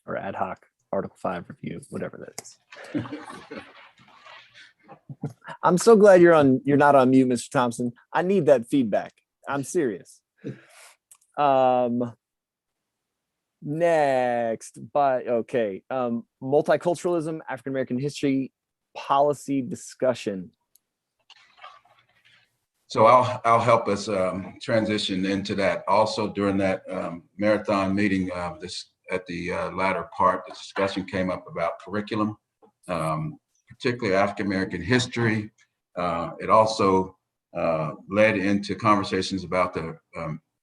or ad hoc Article 5 review, whatever that is. I'm so glad you're not on mute, Mr. Thompson. I need that feedback. I'm serious. Next, multiculturalism, African American history policy discussion. So I'll help us transition into that. Also during that marathon meeting, at the latter part, the discussion came up about curriculum, particularly African American history. It also led into conversations about the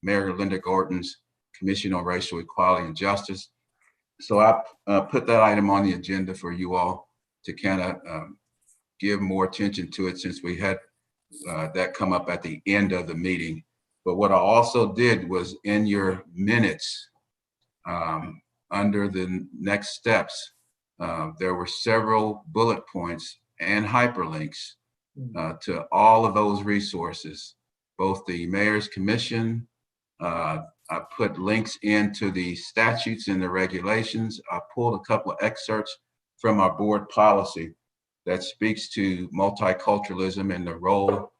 Mayor Linda Gordon's Commission on Racial Equality and Justice. So I put that item on the agenda for you all to kind of give more attention to it, since we had that come up at the end of the meeting. But what I also did was, in your minutes, under the next steps, there were several bullet points and hyperlinks to all of those resources, both the Mayor's Commission. I put links into the statutes and the regulations. I pulled a couple of excerpts from our board policy that speaks to multiculturalism and the role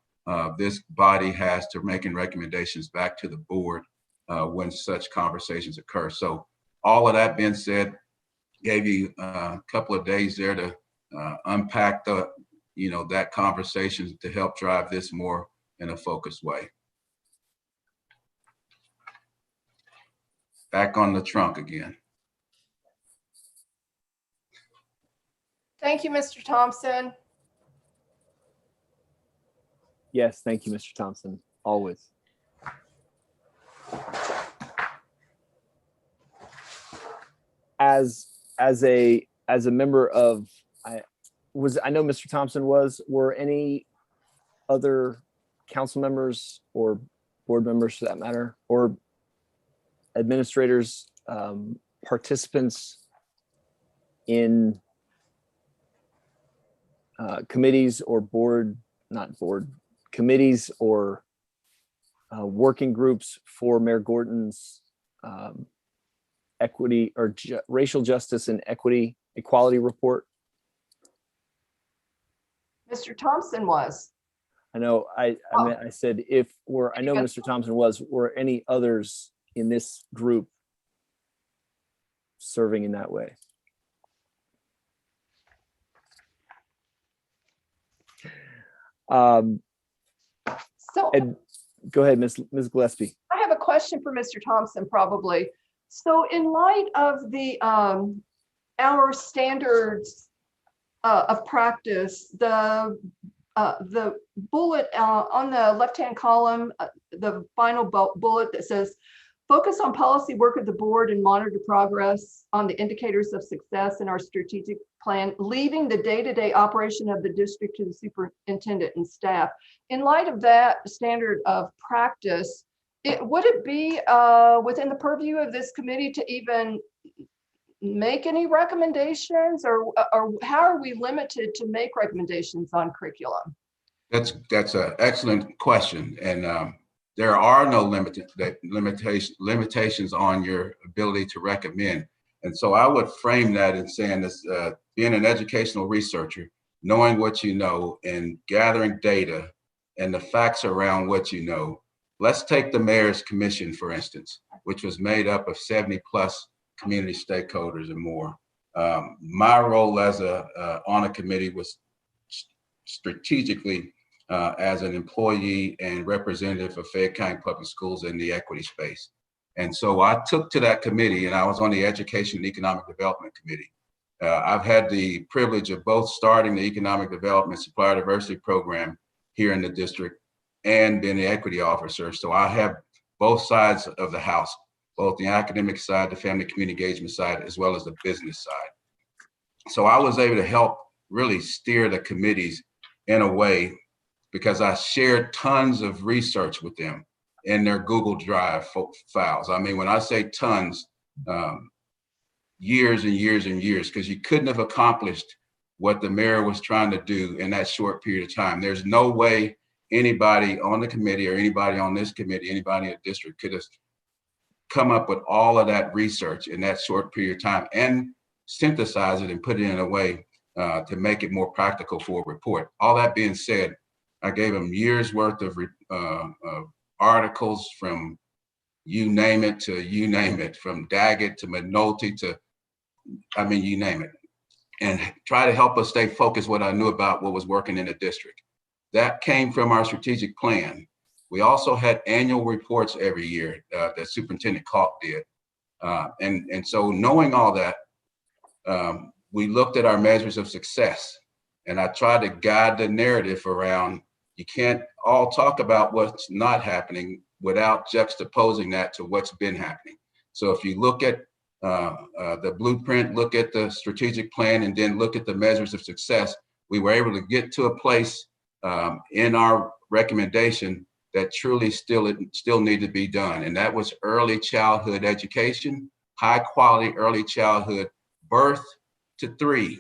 this body has to making recommendations back to the board when such conversations occur. So all of that being said, gave you a couple of days there to unpack that conversation to help drive this more in a focused way. Back on the trunk again. Thank you, Mr. Thompson. Yes, thank you, Mr. Thompson, always. As a member of, I know Mr. Thompson were any other council members or board members for that matter, or administrators, participants in committees or committees or working groups for Mayor Gordon's equity or racial justice and equality report? Mr. Thompson was. I know, I said I know Mr. Thompson were any others in this group serving in that way? So go ahead, Ms. Gillespie. I have a question for Mr. Thompson, probably. So in light of the our standards of practice, the bullet on the left-hand column, the final bullet that says, focus on policy work of the board and monitor progress on the indicators of success in our strategic plan, leaving the day-to-day operation of the district to the superintendent and staff. In light of that standard of practice, would it be within the purview of this committee to even make any recommendations, or how are we limited to make recommendations on curriculum? That's an excellent question. And there are no limitations on your ability to recommend. And so I would frame that in saying this, being an educational researcher, knowing what you know and gathering data and the facts around what you know. Let's take the Mayor's Commission, for instance, which was made up of 70+ community stakeholders and more. My role as on a committee was strategically as an employee and representative of Fayette County Public Schools in the equity space. And so I took to that committee, and I was on the Education and Economic Development Committee. I've had the privilege of both starting the Economic Development Supplier Diversity Program here in the district and being the equity officer. So I have both sides of the house, both the academic side, the family community engagement side, as well as the business side. So I was able to help really steer the committees in a way, because I shared tons of research with them in their Google Drive files. I mean, when I say tons, years and years and years, because you couldn't have accomplished what the mayor was trying to do in that short period of time. There's no way anybody on the committee or anybody on this committee, anybody in the district could have come up with all of that research in that short period of time and synthesize it and put it in a way to make it more practical for a report. All that being said, I gave them years worth of articles from you name it to you name it, from Daggett to McNulty to, I mean, you name it, and try to help us stay focused what I knew about what was working in the district. That came from our strategic plan. We also had annual reports every year that Superintendent Kalk did. And so knowing all that, we looked at our measures of success, and I tried to guide the narrative around, you can't all talk about what's not happening without juxtaposing that to what's been happening. So if you look at the blueprint, look at the strategic plan, and then look at the measures of success, we were able to get to a place in our recommendation that truly still need to be done. And that was early childhood education, high quality early childhood, birth to 3.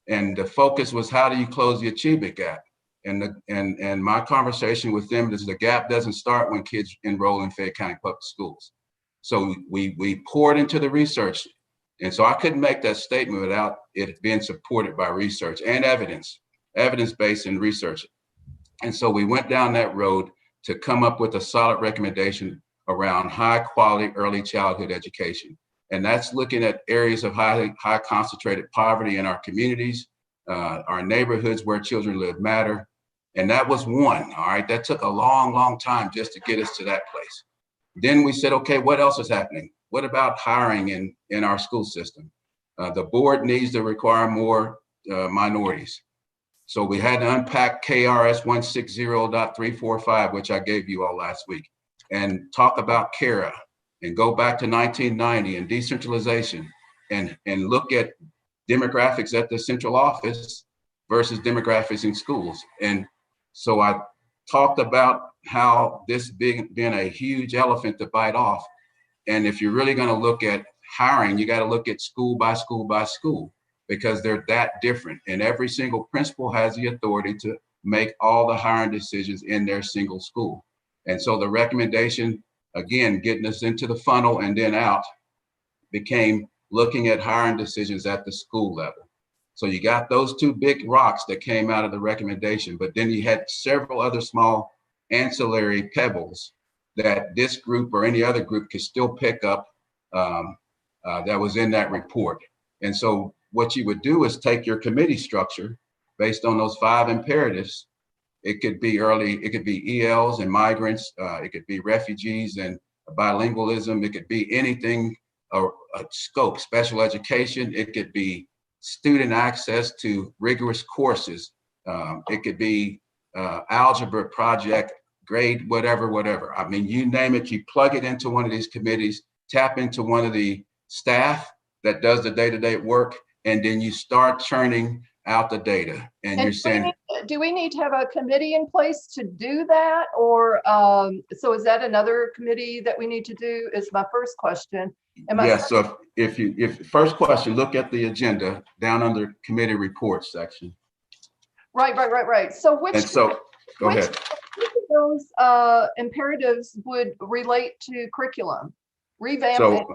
And the focus was, how do you close the achievement gap? And my conversation with them is, the gap doesn't start when kids enroll in Fayette County Public Schools. So we poured into the research. And so I couldn't make that statement without it being supported by research and evidence-based and research. And so we went down that road to come up with a solid recommendation around high quality early childhood education. And that's looking at areas of high concentrated poverty in our communities, our neighborhoods where children live matter. And that was one, all right? That took a long, long time just to get us to that place. Then we said, okay, what else is happening? What about hiring in our school system? The board needs to require more minorities. So we had to unpack KRS 160.345, which I gave you all last week, and talk about CARA and go back to 1990 and decentralization and look at demographics at the central office versus demographics in schools. And so I talked about how this being a huge elephant to bite off. And if you're really going to look at hiring, you got to look at school by school by school, because they're that different. And every single principal has the authority to make all the hiring decisions in their single school. And so the recommendation, again, getting us into the funnel and then out, became looking at hiring decisions at the school level. So you got those two big rocks that came out of the recommendation, but then you had several other small ancillary pebbles that this group or any other group could still pick up that was in that report. And so what you would do is take your committee structure based on those 5 imperatives. It could be ELs and migrants, it could be refugees and bilingualism, it could be anything, or a scope, special education, it could be student access to rigorous courses, it could be algebra project, grade, whatever. I mean, you name it, you plug it into one of these committees, tap into one of the staff that does the day-to-day work, and then you start churning out the data. And you're saying, do we need to have a committee in place to do that? Or so is that another committee that we need to do, is my first question. Yes, so if first question, look at the agenda down under committee reports section. Right. So Go ahead. Which of those imperatives would relate to curriculum? Revamping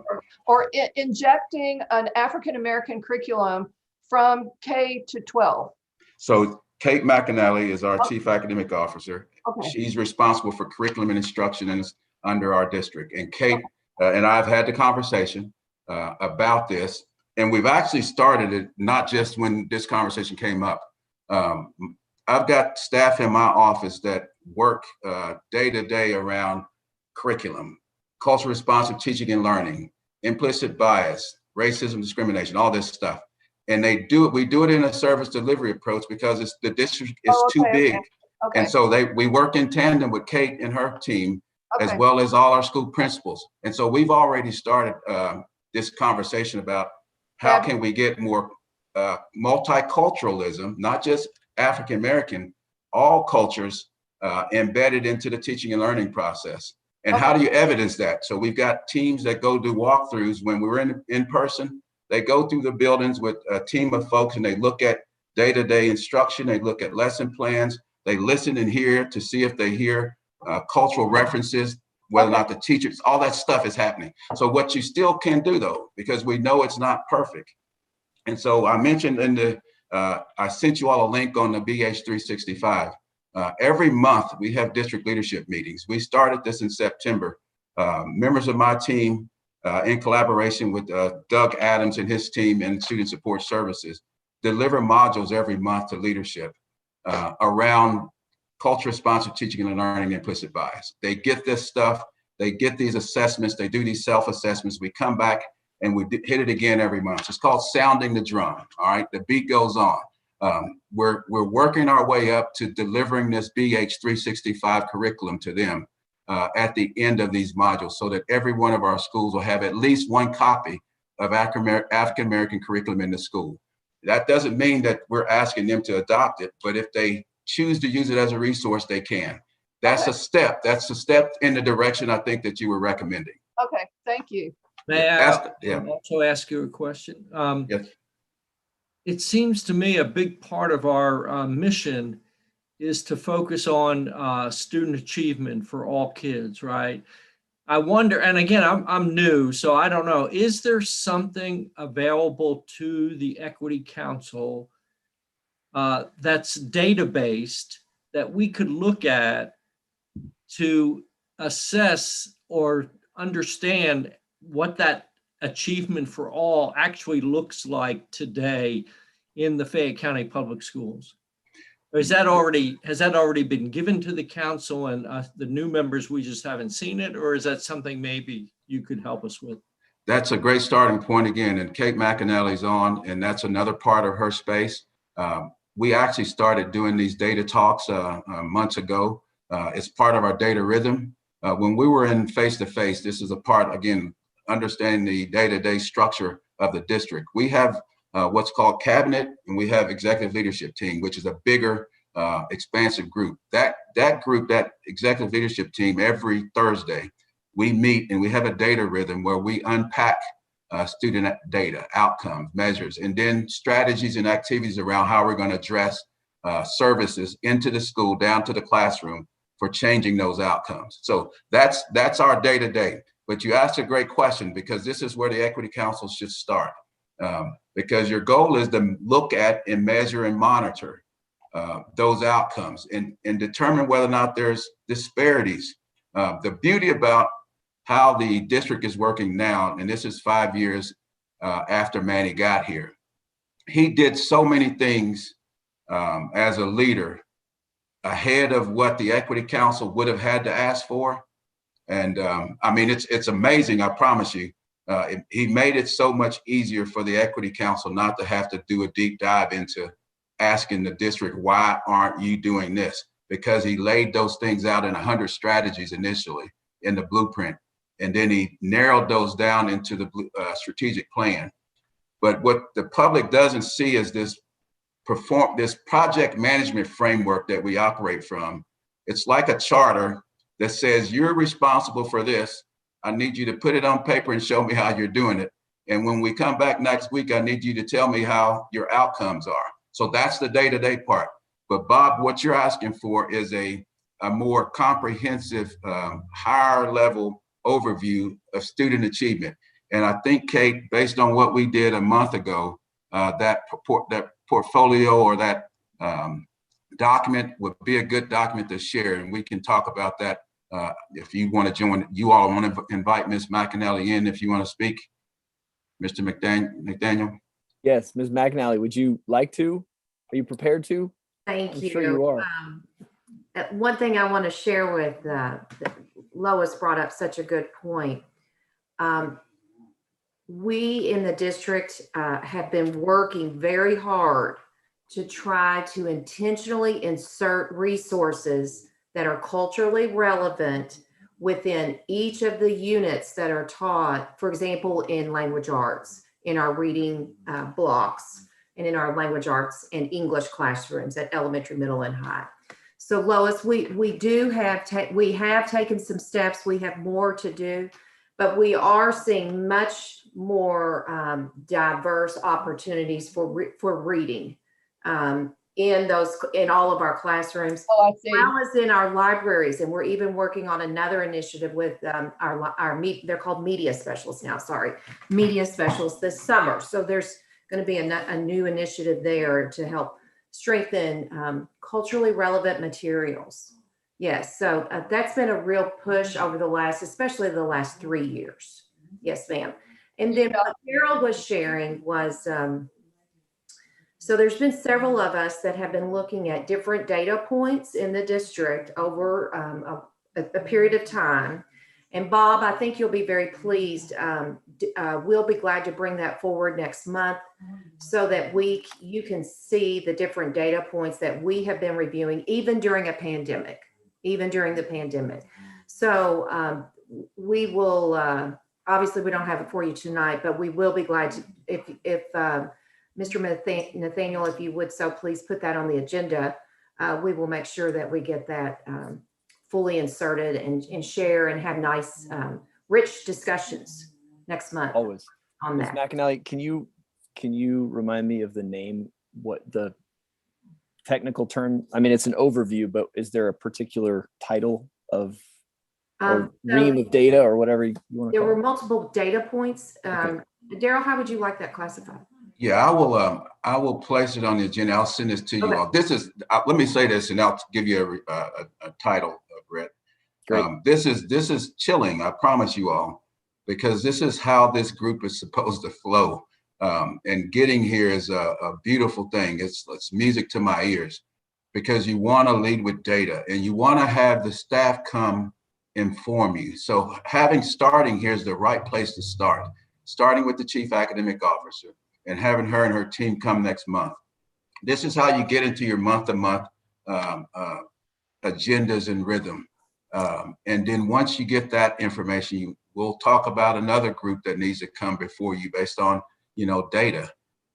or injecting an African-American curriculum from K to 12? So Kate McAnally is our Chief Academic Officer. Okay. She's responsible for curriculum and instruction and is under our district. And Kate and I've had the conversation about this, and we've actually started it not just when this conversation came up. I've got staff in my office that work day to day around curriculum, culturally responsive teaching and learning, implicit bias, racism, discrimination, all this stuff. And we do it in a service delivery approach because the district is too big. Okay. And so we work in tandem with Kate and her team, as well as all our school principals. And so we've already started this conversation about how can we get more multiculturalism, not just African-American, all cultures embedded into the teaching and learning process. And how do you evidence that? So we've got teams that go do walkthroughs when we're in person. They go through the buildings with a team of folks and they look at day-to-day instruction. They look at lesson plans. They listen and hear to see if they hear cultural references, whether or not the teachers, all that stuff is happening. So what you still can do though, because we know it's not perfect. And so I mentioned I sent you all a link on the BH365. Every month we have district leadership meetings. We started this in September. Members of my team in collaboration with Doug Adams and his team and Student Support Services deliver modules every month to leadership around culture responsive teaching and learning, implicit bias. They get this stuff, they get these assessments, they do these self-assessments. We come back and we hit it again every month. It's called sounding the drum, all right? The beat goes on. We're working our way up to delivering this BH365 curriculum to them at the end of these modules so that every one of our schools will have at least one copy of African-American curriculum in the school. That doesn't mean that we're asking them to adopt it, but if they choose to use it as a resource, they can. That's a step. That's a step in the direction I think that you were recommending. Okay, thank you. May I also ask you a question? Yes. It seems to me a big part of our mission is to focus on student achievement for all kids, right? I wonder, and again, I'm new, so I don't know, is there something available to the Equity Council that's data-based that we could look at to assess or understand what that achievement for all actually looks like today in the Fayette County Public Schools? Or has that already been given to the council and the new members, we just haven't seen it? Or is that something maybe you could help us with? That's a great starting point again. And Kate McAnally's on, and that's another part of her space. We actually started doing these data talks months ago. It's part of our data rhythm. When we were in face-to-face, this is a part, again, understanding the day-to-day structure of the district. We have what's called cabinet, and we have executive leadership team, which is a bigger, expansive group. That group, that executive leadership team, every Thursday, we meet and we have a data rhythm where we unpack student data, outcomes, measures, and then strategies and activities around how we're going to address services into the school, down to the classroom for changing those outcomes. So that's our day-to-day. But you asked a great question, because this is where the Equity Council should start. Because your goal is to look at and measure and monitor those outcomes and determine whether or not there's disparities. The beauty about how the district is working now, and this is 5 years after Manny got here, he did so many things as a leader ahead of what the Equity Council would have had to ask for. And I mean, it's amazing, I promise you. He made it so much easier for the Equity Council not to have to do a deep dive into asking the district, why aren't you doing this? Because he laid those things out in 100 strategies initially in the blueprint. And then he narrowed those down into the strategic plan. But what the public doesn't see is this project management framework that we operate from. It's like a charter that says, you're responsible for this. I need you to put it on paper and show me how you're doing it. And when we come back next week, I need you to tell me how your outcomes are. So that's the day-to-day part. But Bob, what you're asking for is a more comprehensive, higher level overview of student achievement. And I think, Kate, based on what we did a month ago, that portfolio or that document would be a good document to share. And we can talk about that if you want to join. You all want to invite Ms. McAnally in if you want to speak. Mr. McDaniel? Yes, Ms. McAnally, would you like to? Are you prepared to? Thank you. I'm sure you are. One thing I want to share with Lois brought up such a good point. We in the district have been working very hard to try to intentionally insert resources that are culturally relevant within each of the units that are taught, for example, in language arts, in our reading blocks, and in our language arts and English classrooms at elementary, middle, and high. So Lois, we have taken some steps. We have more to do, but we are seeing much more diverse opportunities for reading in all of our classrooms, Oh, I see. as well as in our libraries. And we're even working on another initiative with they're called media specialists now. Sorry, media specialists this summer. So there's going to be a new initiative there to help strengthen culturally relevant materials. Yes, so that's been a real push over especially the last 3 years. Yes, ma'am. And then what Carol was sharing was, so there's been several of us that have been looking at different data points in the district over a period of time. And Bob, I think you'll be very pleased. We'll be glad to bring that forward next month so that you can see the different data points that we have been reviewing, even during the pandemic. So we will, obviously we don't have it for you tonight, but we will be glad to, if Mr. Nathaniel, if you would so please put that on the agenda, we will make sure that we get that fully inserted and share and have nice, rich discussions next month. Always. On Ms. that. McAnally, can you remind me of the name, what the technical term? I mean, it's an overview, but is there a particular title of or ream of data or whatever you want to There call were it? multiple data points. Okay. Daryl, how would you like that classified? Yeah, I will place it on the agenda. I'll send this to you Okay. all. This is, let me say this and I'll give you a title, Brett. Great. This is chilling, I promise you all, because this is how this group is supposed to flow. And getting here is a beautiful thing. It's music to my ears, because you want to lead with data and you want to have the staff come inform you. So starting here is the right place to start, starting with the chief academic officer and having her and her team come next month. This is how you get into your month-to-month agendas and rhythm. And then once you get that information, we'll talk about another group that needs to come before you based on, data.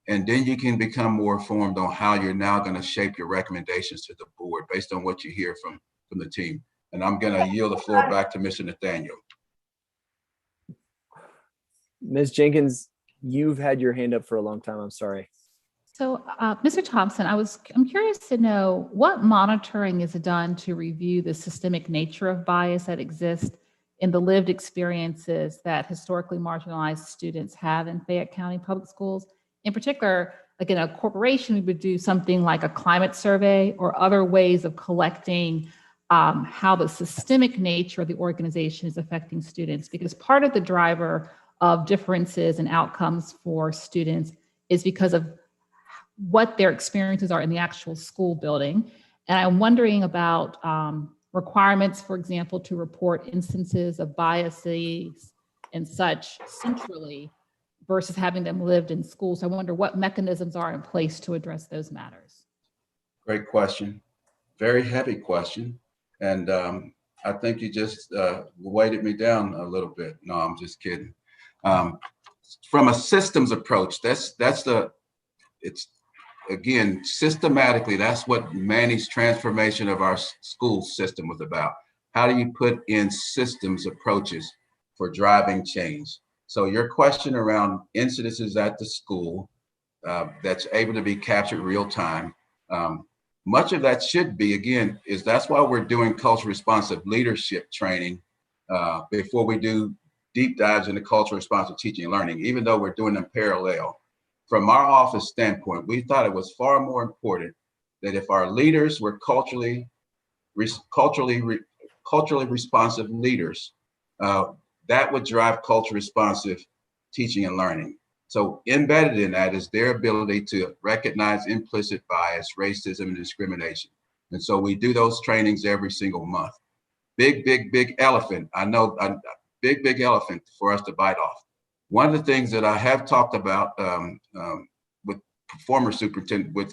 And then you can become more informed on how you're now going to shape your recommendations to the board based on what you hear from the team. And I'm going to yield the floor back to Mr. Nathaniel. Ms. Jenkins, you've had your hand up for a long time. I'm sorry. So, Mr. Thompson, I'm curious to know what monitoring is done to review the systemic nature of bias that exists in the lived experiences that historically marginalized students have in Fayette County Public Schools. In particular, like in a corporation, we would do something like a climate survey or other ways of collecting how the systemic nature of the organization is affecting students, because part of the driver of differences and outcomes for students is because of what their experiences are in the actual school building. And I'm wondering about requirements, for example, to report instances of biases and such centrally versus having them lived in schools. So I wonder what mechanisms are in place to address those matters. Great question. Very heavy question. And I think you just weighted me down a little bit. No, I'm just kidding. From a systems approach, it's again, systematically, that's what Manny's transformation of our school system was about. How do you put in systems approaches for driving change? So your question around incidences at the school that's able to be captured real time, much of that should be, again, that's why we're doing culture responsive leadership training before we do deep dives into culture responsive teaching and learning, even though we're doing them parallel. From our office standpoint, we thought it was far more important that if our leaders were culturally responsive leaders, that would drive culture responsive teaching and learning. So embedded in that is their ability to recognize implicit bias, racism, and discrimination. And so we do those trainings every single month. Big elephant. I know a big elephant for us to bite off. One of the things that I have talked about with former superintendent, with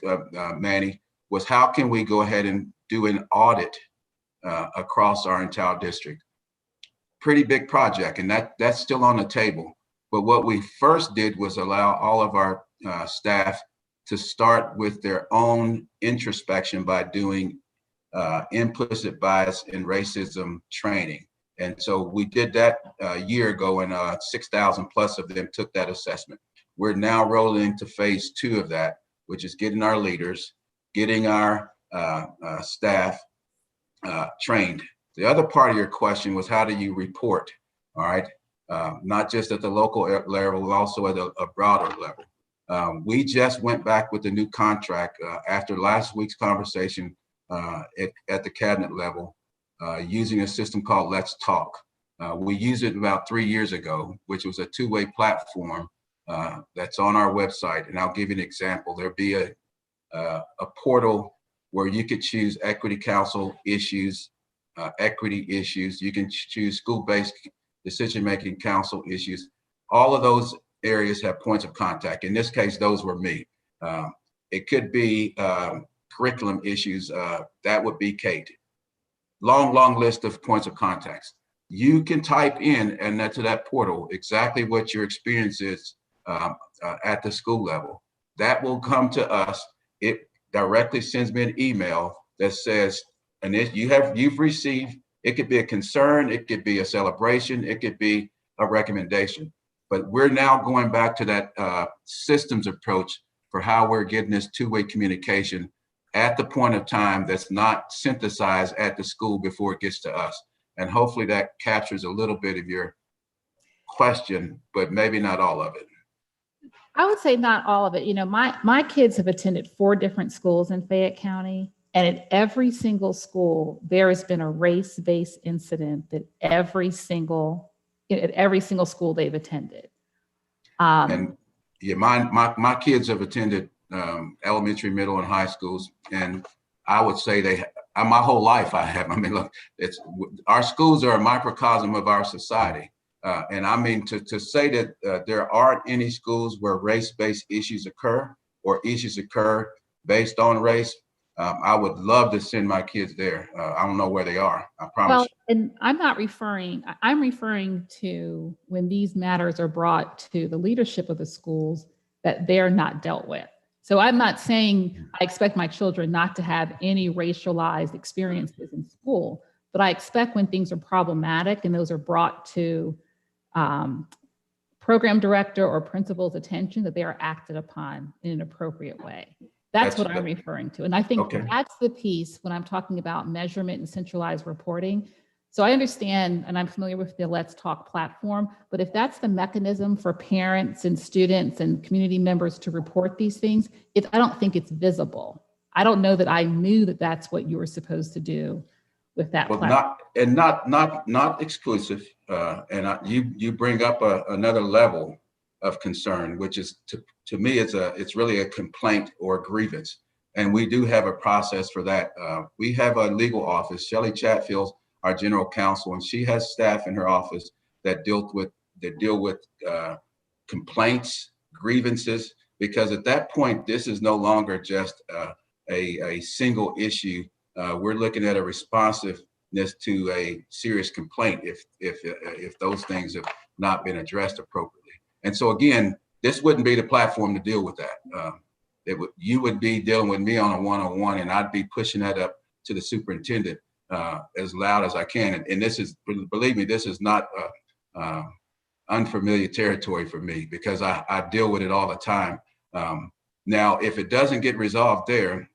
Manny, was how can we go ahead and do an audit across our entire district? Pretty big project, and that's still on the table. But what we first did was allow all of our staff to start with their own introspection by doing implicit bias and racism training. And so we did that a year ago, and 6,000 plus of them took that assessment. We're now rolling into phase 2 of that, which is getting our leaders, getting our staff trained. The other part of your question was, how do you report? All right, not just at the local level, but also at a broader level. We just went back with the new contract after last week's conversation at the cabinet level, using a system called Let's Talk. We used it about 3 years ago, which was a two-way platform that's on our website. And I'll give you an example. There'll be a portal where you could choose equity council issues, equity issues. You can choose school-based decision-making council issues. All of those areas have points of contact. In this case, those were me. It could be curriculum issues. That would be Kate. Long list of points of contacts. You can type in and to that portal exactly what your experience is at the school level. That will come to us. It directly sends me an email that says, and you've received, it could be a concern, it could be a celebration, it could be a recommendation. But we're now going back to that systems approach for how we're getting this two-way communication at the point of time that's not synthesized at the school before it gets to us. And hopefully that captures a little bit of your question, but maybe not all of it. I would say not all of it. You know, my kids have attended 4 different schools in Fayette County, and at every single school, there has been a race-based incident that at every single school they've attended. And yeah, my kids have attended elementary, middle, and high schools, and I would say my whole life I have. I mean, look, our schools are a microcosm of our society, and I mean to say that there aren't any schools where race-based issues occur or issues occur based on race, I would love to send my kids there. I don't know where they are, I promise. Well, and I'm referring to when these matters are brought to the leadership of the schools that they're not dealt with. So I'm not saying I expect my children not to have any racialized experiences in school, but I expect when things are problematic and those are brought to program director or principal's attention, that they are acted upon in an appropriate way. That's what I'm referring to. And I think that's the piece when I'm talking about measurement and centralized reporting. So I understand, and I'm familiar with the Let's Talk platform, but if that's the mechanism for parents and students and community members to report these things, I don't think it's visible. I don't know that I knew that that's what you were supposed to do with that platform. Not exclusive. You bring up another level of concern, which is to me, it's really a complaint or a grievance. And we do have a process for that. We have a legal office, Shelley Chatfield, our general counsel, and she has staff in her office that deal with complaints, grievances, because at that point, this is no longer just a single issue. We're looking at a responsiveness to a serious complaint if those things have not been addressed appropriately. And so again, this wouldn't be the platform to deal with that. You would be dealing with me on a one-on-one, and I'd be pushing that up to the superintendent as loud as I can. And this is, believe me, this is not unfamiliar territory for me, because I deal with it all the time. Now, if it doesn't get resolved there,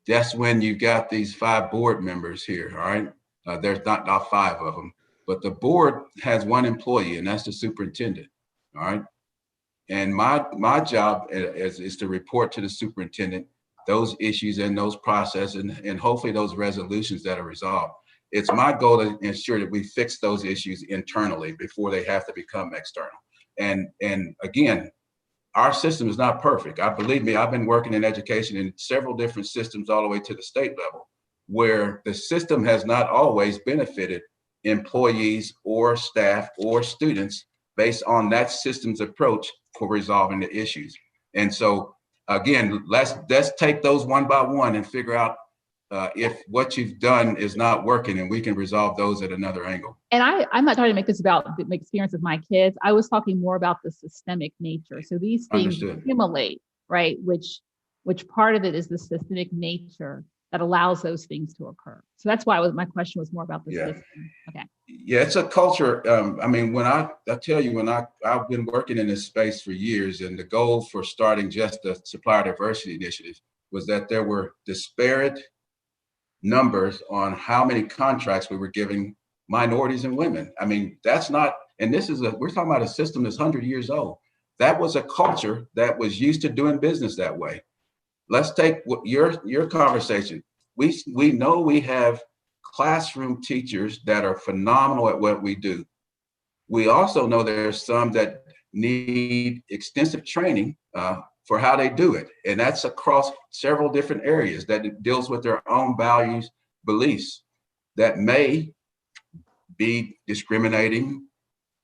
that's when you got these 5 board members here, all right? There's not 5 of them, but the board has 1 employee, and that's the superintendent, all right? And my job is to report to the superintendent those issues and those processes and hopefully those resolutions that are resolved. It's my goal to ensure that we fix those issues internally before they have to become external. And again, our system is not perfect. Believe me, I've been working in education in several different systems all the way to the state level, where the system has not always benefited employees or staff or students based on that system's approach for resolving the issues. And so again, let's take those one by one and figure out if what you've done is not working, and we can resolve those at another angle. And I'm not trying to make this about the experience of my kids. I was talking more about the systemic nature. So these things accumulate, right? Which part of it is the systemic nature that allows those things to occur. So that's why my question was more about the system. Okay. Yeah, it's a culture. I mean, when I tell you, I've been working in this space for years, and the goal for starting just the supplier diversity initiative was that there were disparate numbers on how many contracts we were giving minorities and women. I mean, that's not, and we're talking about a system that's 100 years old. That was a culture that was used to doing business that way. Let's take your conversation. We know we have classroom teachers that are phenomenal at what we do. We also know there's some that need extensive training for how they do it. And that's across several different areas that it deals with their own values, beliefs that may be discriminating.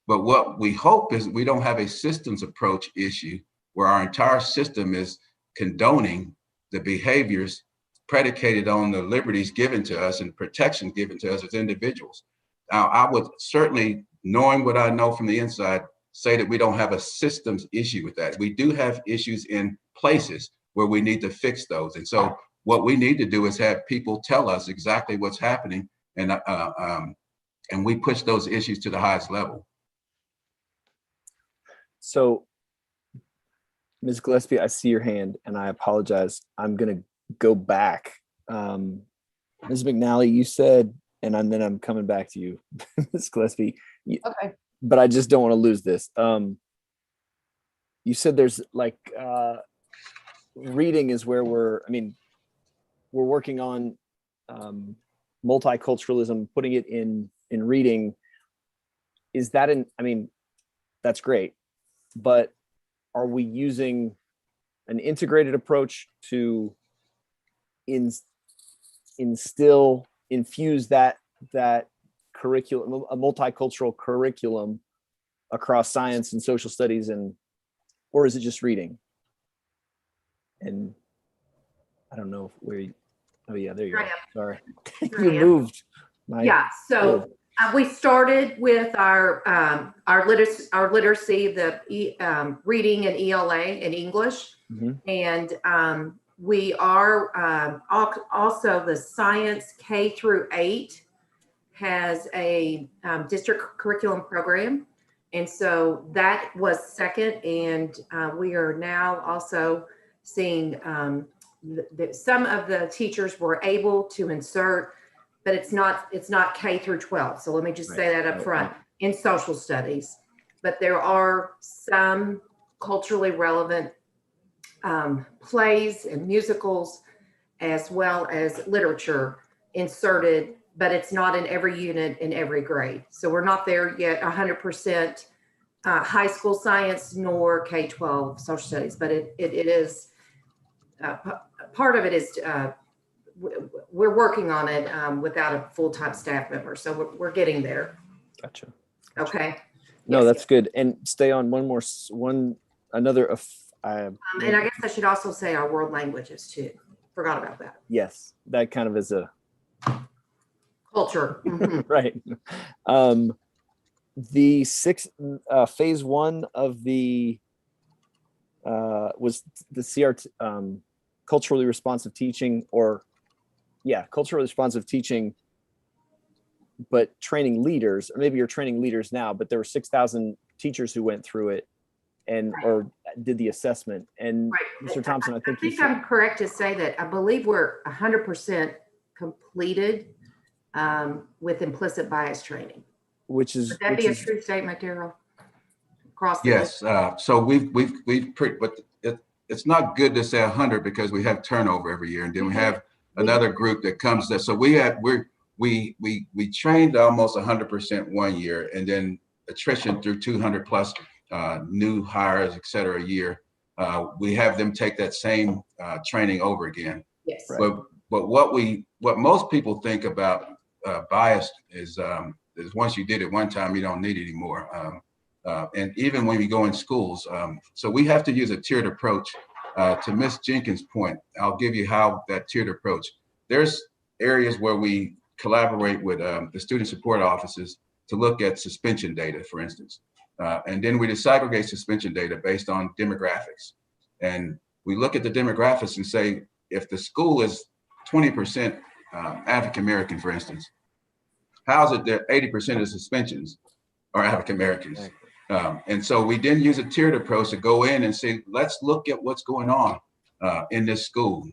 But what we hope is we don't have a systems approach issue where our entire system is condoning the behaviors predicated on the liberties given to us and protections given to us as individuals. Now, I would certainly, knowing what I know from the inside, say that we don't have a systems issue with that. We do have issues in places where we need to fix those. And so what we need to do is have people tell us exactly what's happening, and we push those issues to the highest level. So, Ms. Gillespie, I see your hand, and I apologize. I'm going to go back. Ms. McNally, you said, and then I'm coming back to you, Ms. Gillespie. Okay. But I just don't want to lose this. You said there's reading is where we're working on multiculturalism, putting it in reading. Is that that's great, but are we using an integrated approach to infuse that curriculum, a multicultural curriculum across science and social studies, or is it just reading? And I don't know where you, oh yeah, there you go. Right. Sorry. Right. You moved. Yeah, so we started with our literacy, the reading and ELA in English. And we are also the science K through 8 has a district curriculum program. And so that was second. And we are now also seeing some of the teachers were able to insert, but it's not K through 12. So let me just say that up front in social studies. But there are some culturally relevant plays and musicals, as well as literature inserted, but it's not in every unit in every grade. So we're not there yet 100% high school science nor K-12 social studies, but it is part of it is we're working on it without a full-time staff member. So we're getting there. Gotcha. Okay. No, that's good. And stay on another. And I guess I should also say our world languages too. Forgot about that. Yes, that kind of is a culture. Right. The phase 1 of the was the CRT, culturally responsive teaching, culturally responsive teaching, but training leaders, or maybe you're training leaders now, but there were 6,000 teachers who went through it or did the assessment. And Mr. Thompson, I think I'm correct to say that I believe we're 100% completed with implicit bias training. Would that be a true statement, Daryl? Yes. So but it's not good to say 100 because we have turnover every year, and then we have another group that comes there. So we trained almost 100% one year, and then attrition through 200 plus new hires, et cetera, a year. We have them take that same training over again. Yes. But what most people think about bias is once you did it one time, you don't need it anymore. And even when we go in schools, so we have to use a tiered approach. To Ms. Jenkins' point, I'll give you how that tiered approach. There's areas where we collaborate with the student support offices to look at suspension data, for instance. And then we disaggregate suspension data based on demographics. And we look at the demographics and say, if the school is 20% African-American, for instance, how is it that 80% of suspensions are African-Americans? And so we then use a tiered approach to go in and say, let's look at what's going on in this school,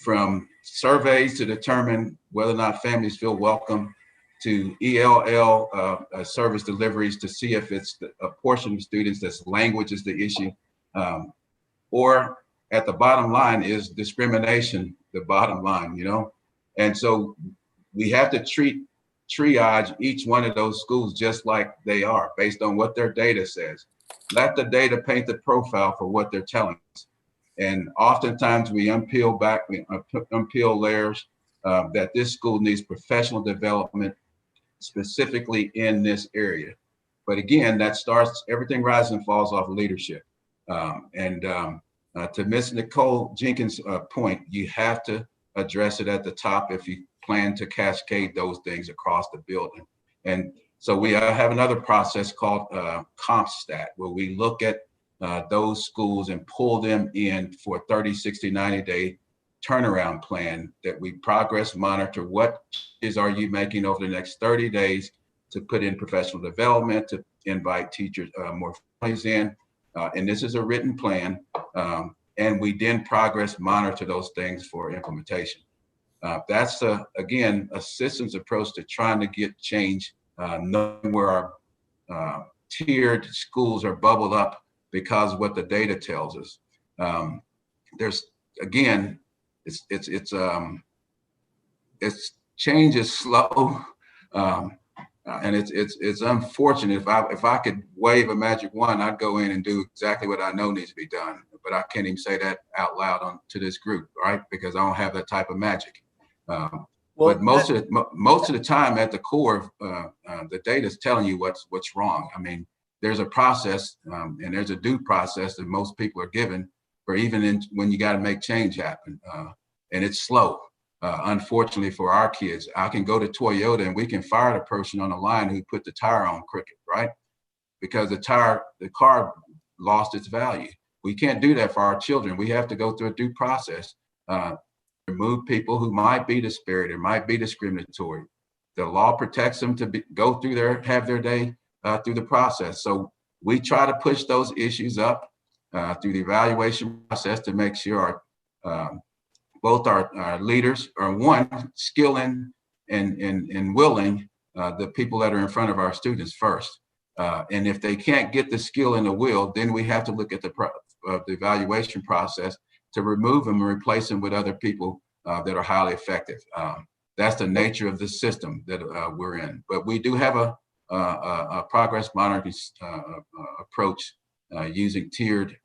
from surveys to determine whether or not families feel welcome, to ELL service deliveries to see if it's a portion of students that's language is the issue, or at the bottom line is discrimination, the bottom line, you know? And so we have to triage each one of those schools just like they are based on what their data says. Let the data paint the profile for what they're telling us. And oftentimes we unpeel layers that this school needs professional development specifically in this area. But again, everything rises and falls off leadership. To Ms. Nicole Jenkins' point, you have to address it at the top if you plan to cascade those things across the building. And so we have another process called CompStat, where we look at those schools and pull them in for a 30, 60, 90-day turnaround plan that we progress monitor. What are you making over the next 30 days to put in professional development, to invite teachers, more families in. And this is a written plan. And we then progress monitor those things for implementation. That's, again, a systems approach to trying to get change, knowing where our tiered schools are bubbled up because of what the data tells us. There's, again, it's change is slow, and it's unfortunate. If I could wave a magic wand, I'd go in and do exactly what I know needs to be done. But I can't even say that out loud to this group, right? Because I don't have that type of magic. But most of the time, at the core, the data is telling you what's wrong. I mean, there's a process and there's a due process that most people are given for even when you got to make change happen. And it's slow. Unfortunately for our kids, I can go to Toyota and we can fire the person on the line who put the tire on crooked, right? Because the car lost its value. We can't do that for our children. We have to go through a due process, remove people who might be disparate or might be discriminatory. The law protects them to go through have their day through the process. So we try to push those issues up through the evaluation process to make sure both our leaders are one, skilling and willing the people that are in front of our students first. And if they can't get the skill and the will, then we have to look at the evaluation process to remove them and replace them with other people that are highly effective. That's the nature of the system that we're in. But we do have a progress monitoring approach using tiered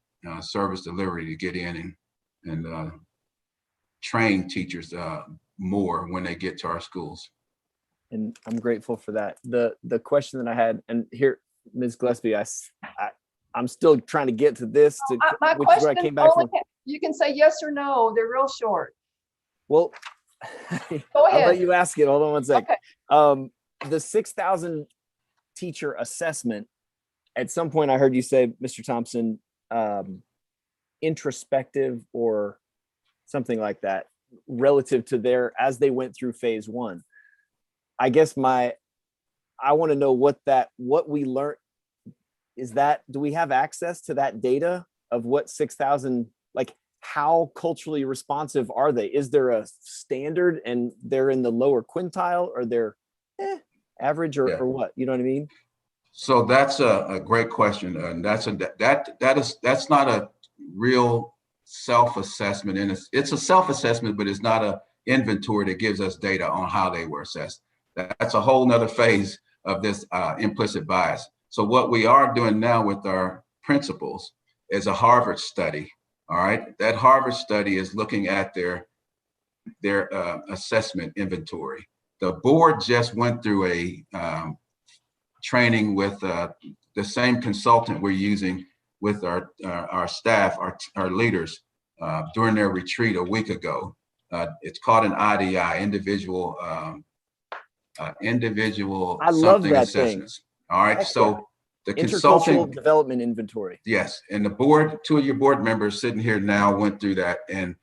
service delivery to get in and train teachers more when they get to our schools. And I'm grateful for that. The question that I had, and here, Ms. Gillespie, I'm still trying to get to this, my which is where I question came back from. You can say yes or no. They're real short. Well, Go I'll ahead. let you ask it. Hold on one second. Okay. The 6,000 teacher assessment, at some point I heard you say, Mr. Thompson, introspective or something like that, relative to as they went through phase one. I guess I want to know what we learned. Do we have access to that data of what 6,000, like how culturally responsive are they? Is there a standard and they're in the lower quintile, or they're average or what? You know what I mean? So that's a great question. And that's not a real self-assessment. And it's a self-assessment, but it's not an inventory that gives us data on how they were assessed. That's a whole nother phase of this implicit bias. So what we are doing now with our principals is a Harvard study. All right, that Harvard study is looking at their assessment inventory. The board just went through a training with the same consultant we're using with our staff, our leaders during their retreat a week ago. It's called an IDI, individual something assessments. All right, so the consulting development inventory. Yes, and the board, 2 of your board members sitting here now went through that, and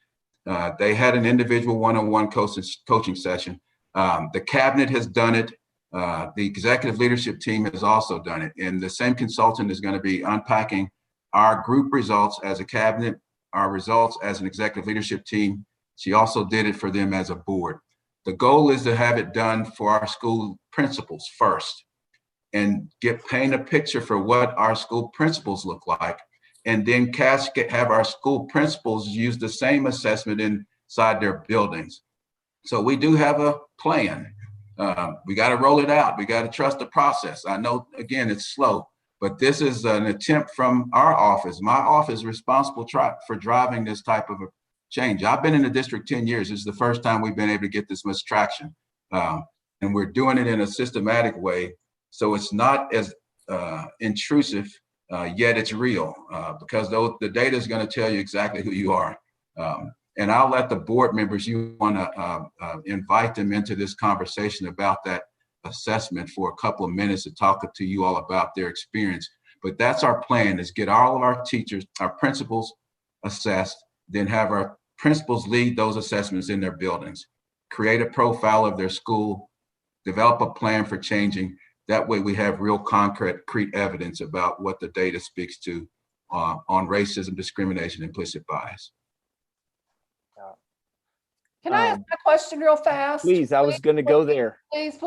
they had an individual one-on-one coaching session. The cabinet has done it. The executive leadership team has also done it, and the same consultant is going to be unpacking our group results as a cabinet, our results as an executive leadership team. She also did it for them as a board. The goal is to have it done for our school principals first, and paint a picture for what our school principals look like, and then have our school principals use the same assessment inside their buildings. So we do have a plan. We got to roll it out. We got to trust the process. I know, again, it's slow, but this is an attempt from our office. My office is responsible for driving this type of a change. I've been in the district 10 years. This is the first time we've been able to get this much traction. And we're doing it in a systematic way. So it's not as intrusive, yet it's real, because the data is going to tell you exactly who you are. And I'll let the board members, you want to invite them into this conversation about that assessment for a couple of minutes to talk to you all about their experience. But that's our plan, is get all of our teachers, our principals assessed, then have our principals lead those assessments in their buildings, create a profile of their school, develop a plan for changing. That way we have real concrete evidence about what the data speaks to on racism, discrimination, implicit bias. Can I ask a question real fast? Please, I was going to go there. Please.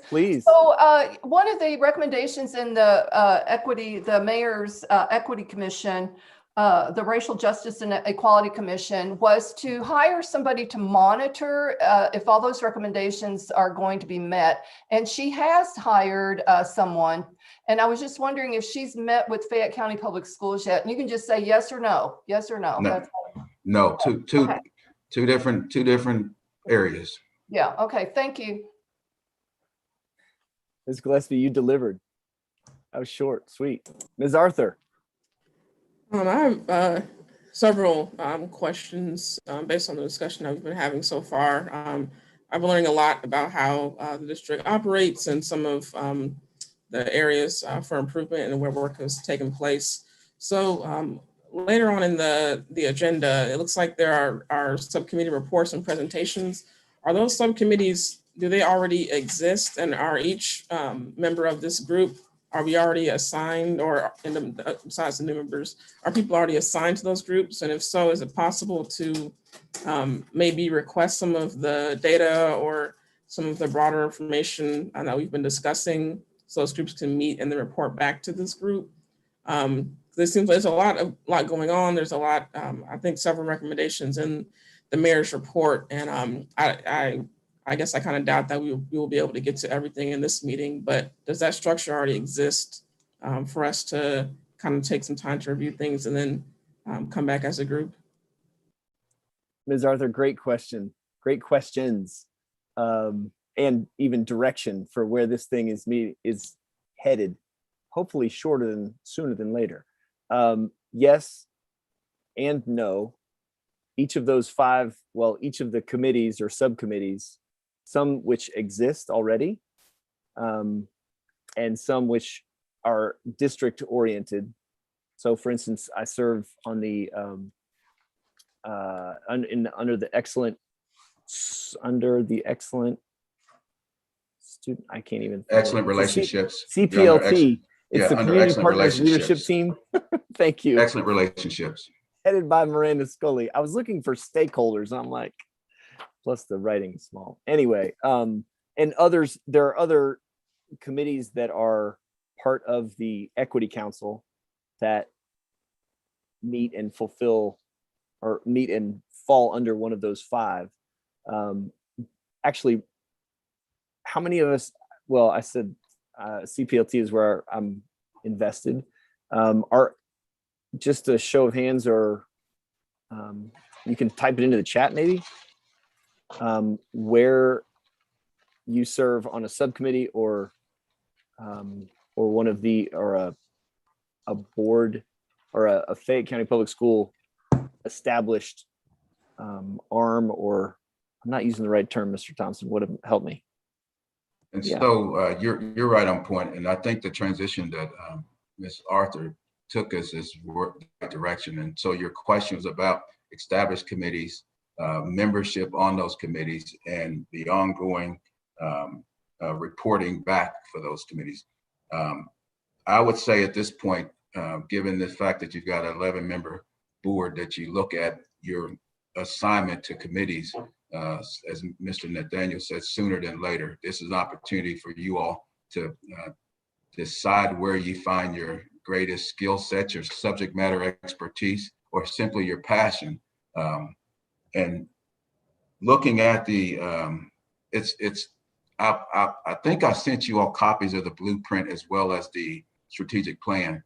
Please. So one of the recommendations in the mayor's equity commission, the Racial Justice and Equality Commission, was to hire somebody to monitor if all those recommendations are going to be met. And she has hired someone. And I was just wondering if she's met with Fayette County Public Schools yet. And you can just say yes or no. Yes or no. No, two different areas. Yeah. Okay. Thank you. Ms. Gillespie, you delivered. That was short, sweet. Ms. Arthur. I several questions based on the discussion that we've been having so far. I've been learning a lot about how the district operates and some of the areas for improvement and where work has taken place. So later on in the agenda, it looks like there are subcommittee reports and presentations. Are those subcommittees, do they already exist, and are each member of this group, are we already assigned, or besides the new members, are people already assigned to those groups? And if so, is it possible to maybe request some of the data or some of the broader information that we've been discussing so those groups can meet and then report back to this group? It seems like there's a lot going on. There's a lot, I think several recommendations in the mayor's report. And I guess I kind of doubt that we will be able to get to everything in this meeting, but does that structure already exist for us to kind of take some time to review things and then come back as a group? Ms. Arthur, great question. Great questions. And even direction for where this thing is headed, hopefully sooner than later. Yes and no. Each of those five, well, each of the committees or subcommittees, some which exist already, and some which are district oriented. So for instance, I serve on the under the excellent student, I can't even. Excellent relationships. CPLT. It's the under Community excellent Partners Leadership relationships. Team. Thank you. Excellent relationships. Headed by Miranda Scully. I was looking for stakeholders. And I'm like, plus the writing is small. Anyway, and others, there are other committees that are part of the Equity Council that meet and fulfill or meet and fall under one of those five. Actually, how many of us, well, I said CPLT is where I'm invested. Are just a show of hands, or you can type it into the chat maybe, where you serve on a subcommittee or one of the, or a board or a Fayette County Public School established arm, or I'm not using the right term, Mr. Thompson would have helped me. And Yeah. so you're right on point. And I think the transition that Ms. Arthur took us is the right direction. And so your question was about established committees, membership on those committees, and the ongoing reporting back for those committees. I would say at this point, given the fact that you've got an 11-member board, that you look at your assignment to committees, as Mr. Nathaniel said, sooner than later. This is an opportunity for you all to decide where you find your greatest skill set, your subject matter expertise, or simply your passion. And looking at the, I think I sent you all copies of the blueprint as well as the strategic plan.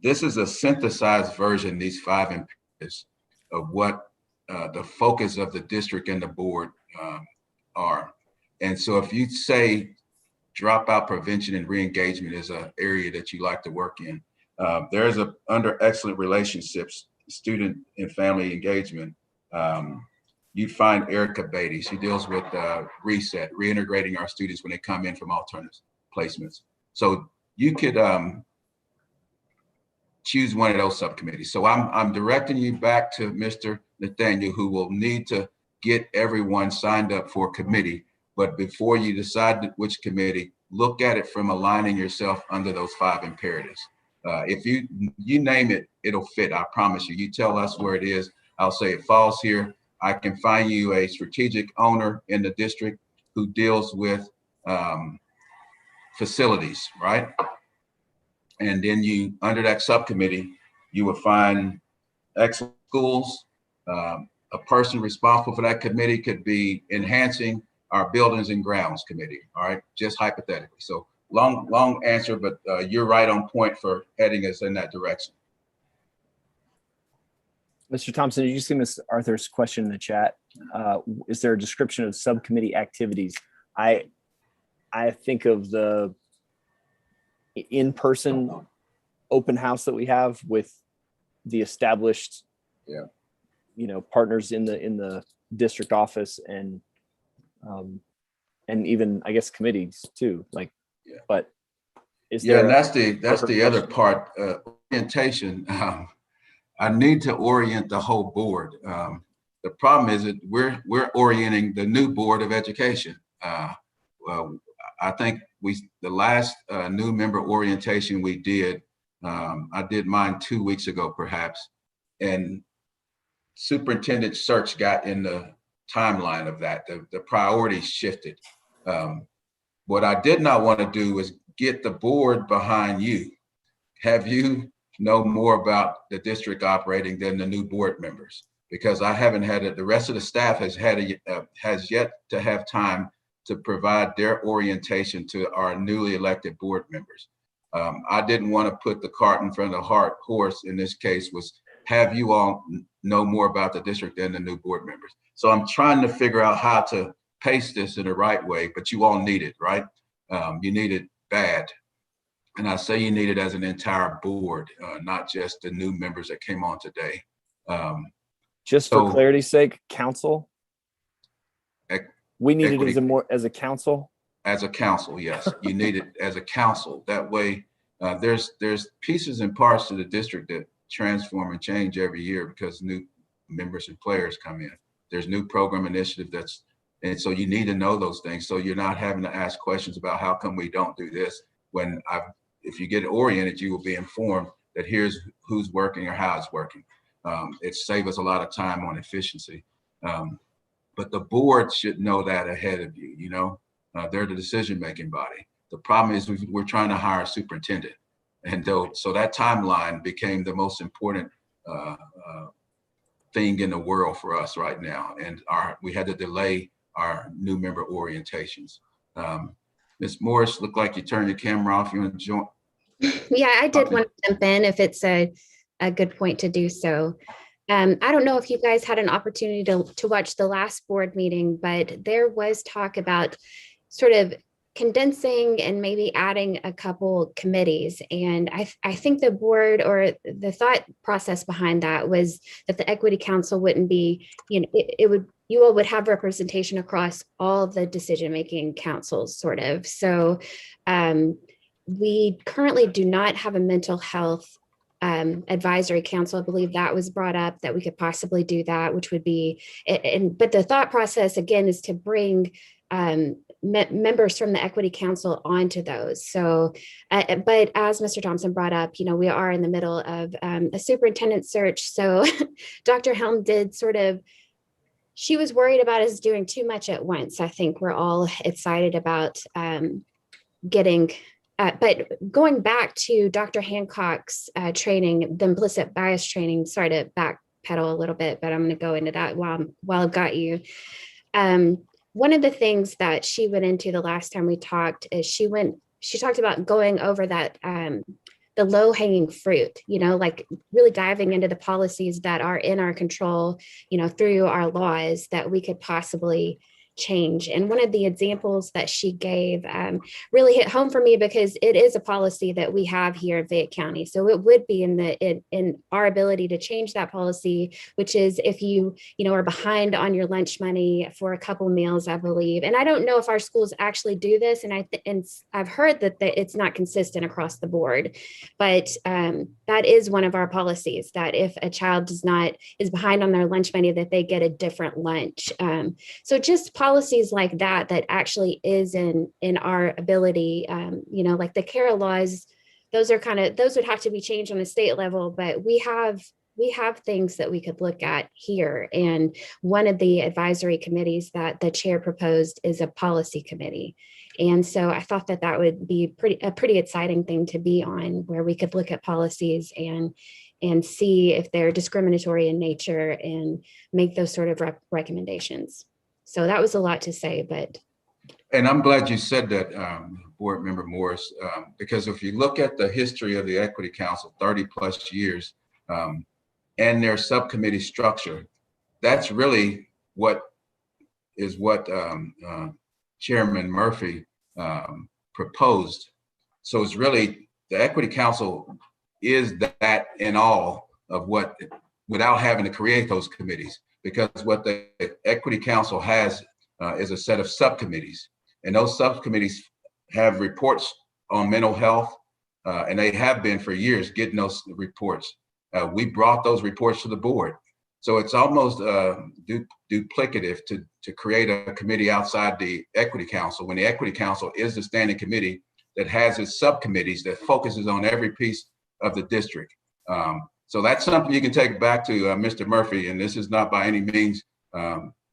This is a synthesized version, these 5 imperatives of what the focus of the district and the board are. And so if you say dropout prevention and re-engagement is an area that you like to work in, there's under excellent relationships, student and family engagement, you find Erica Beatty. She deals with reset, reintegrating our students when they come in from alternative placements. So you could choose one of those subcommittees. So I'm directing you back to Mr. Nathaniel, who will need to get everyone signed up for a committee. But before you decide which committee, look at it from aligning yourself under those 5 imperatives. If you name it, it'll fit, I promise you. You tell us where it is, I'll say it falls here. I can find you a strategic owner in the district who deals with facilities, right? And then you, under that subcommittee, you will find excellent schools. A person responsible for that committee could be enhancing our buildings and grounds committee, all right? Just hypothetically. So long answer, but you're right on point for heading us in that direction. Mr. Thompson, did you see Ms. Arthur's question in the chat? Is there a description of subcommittee activities? I think of the in-person open house that we have with the established, Yeah. partners in the district office and even I guess committees too. Like, Yeah. but is Yeah, there? and that's the other question? part. Orientation. I need to orient the whole board. The problem is that we're orienting the new Board of Education. Well, I think the last new member orientation we did, I did mine 2 weeks ago, perhaps, and superintendent search got in the timeline of that. The priorities shifted. What I did not want to do is get the board behind you, have you know more about the district operating than the new board members, because I haven't had it. The rest of the staff has yet to have time to provide their orientation to our newly elected board members. I didn't want to put the cart in front of the horse. In this case, was have you all know more about the district than the new board members. So I'm trying to figure out how to pace this in the right way, but you all need it, right? You need it bad. And I say you need it as an entire board, not just the new members that came on today. Just for clarity's sake, council. We need it as a council. As a council, yes, you need it as a council. That way, there's pieces and parts to the district that transform and change every year because new members and players come in. There's new program initiative and so you need to know those things. So you're not having to ask questions about how come we don't do this. If you get oriented, you will be informed that here's who's working or how it's working. It saves us a lot of time on efficiency. But the board should know that ahead of you, they're the decision-making body. The problem is we're trying to hire a superintendent. And so that timeline became the most important thing in the world for us right now. And we had to delay our new member orientations. Ms. Morris, look like you turned your camera off. You want to join? Yeah, I did want to jump in if it's a good point to do so. I don't know if you guys had an opportunity to watch the last board meeting, but there was talk about sort of condensing and maybe adding a couple committees. And I think the board or the thought process behind that was that the Equity Council wouldn't be, you all would have representation across all the decision-making councils, sort of. So we currently do not have a mental health advisory council. I believe that was brought up that we could possibly do that, which would be, but the thought process again is to bring members from the Equity Council onto those. So, but as Mr. Thompson brought up, we are in the middle of a superintendent search. So Dr. Helm did she was worried about us doing too much at once. I think we're all excited about getting, but going back to Dr. Hancock's training, the implicit bias training, sorry to backpedal a little bit, but I'm going to go into that while I've got you. One of the things that she went into the last time we talked is she talked about going over that, the low hanging fruit, like really diving into the policies that are in our control, through our laws that we could possibly change. And one of the examples that she gave really hit home for me because it is a policy that we have here in Fayette County. So it would be in our ability to change that policy, which is if you are behind on your lunch money for a couple meals, I believe. And I don't know if our schools actually do this. And I've heard that it's not consistent across the board, but that is one of our policies, that if a child is behind on their lunch money, that they get a different lunch. So just policies like that actually is in our ability, like the CARA laws, those would have to be changed on a state level, but we have things that we could look at here. And one of the advisory committees that the chair proposed is a policy committee. And so I thought that would be a pretty exciting thing to be on, where we could look at policies and see if they're discriminatory in nature and make those sort of recommendations. So that was a lot to say, but. And I'm glad you said that, Board Member Morris, because if you look at the history of the Equity Council, 30 plus years, and their subcommittee structure, that's really what Chairman Murphy proposed. So it's really, the Equity Council is that in all of what, without having to create those committees. Because what the Equity Council has is a set of subcommittees, and those subcommittees have reports on mental health, and they have been for years getting those reports. We brought those reports to the board. So it's almost duplicative to create a committee outside the Equity Council, when the Equity Council is the standing committee that has its subcommittees that focuses on every piece of the district. So that's something you can take back to Mr. Murphy, and this is not by any means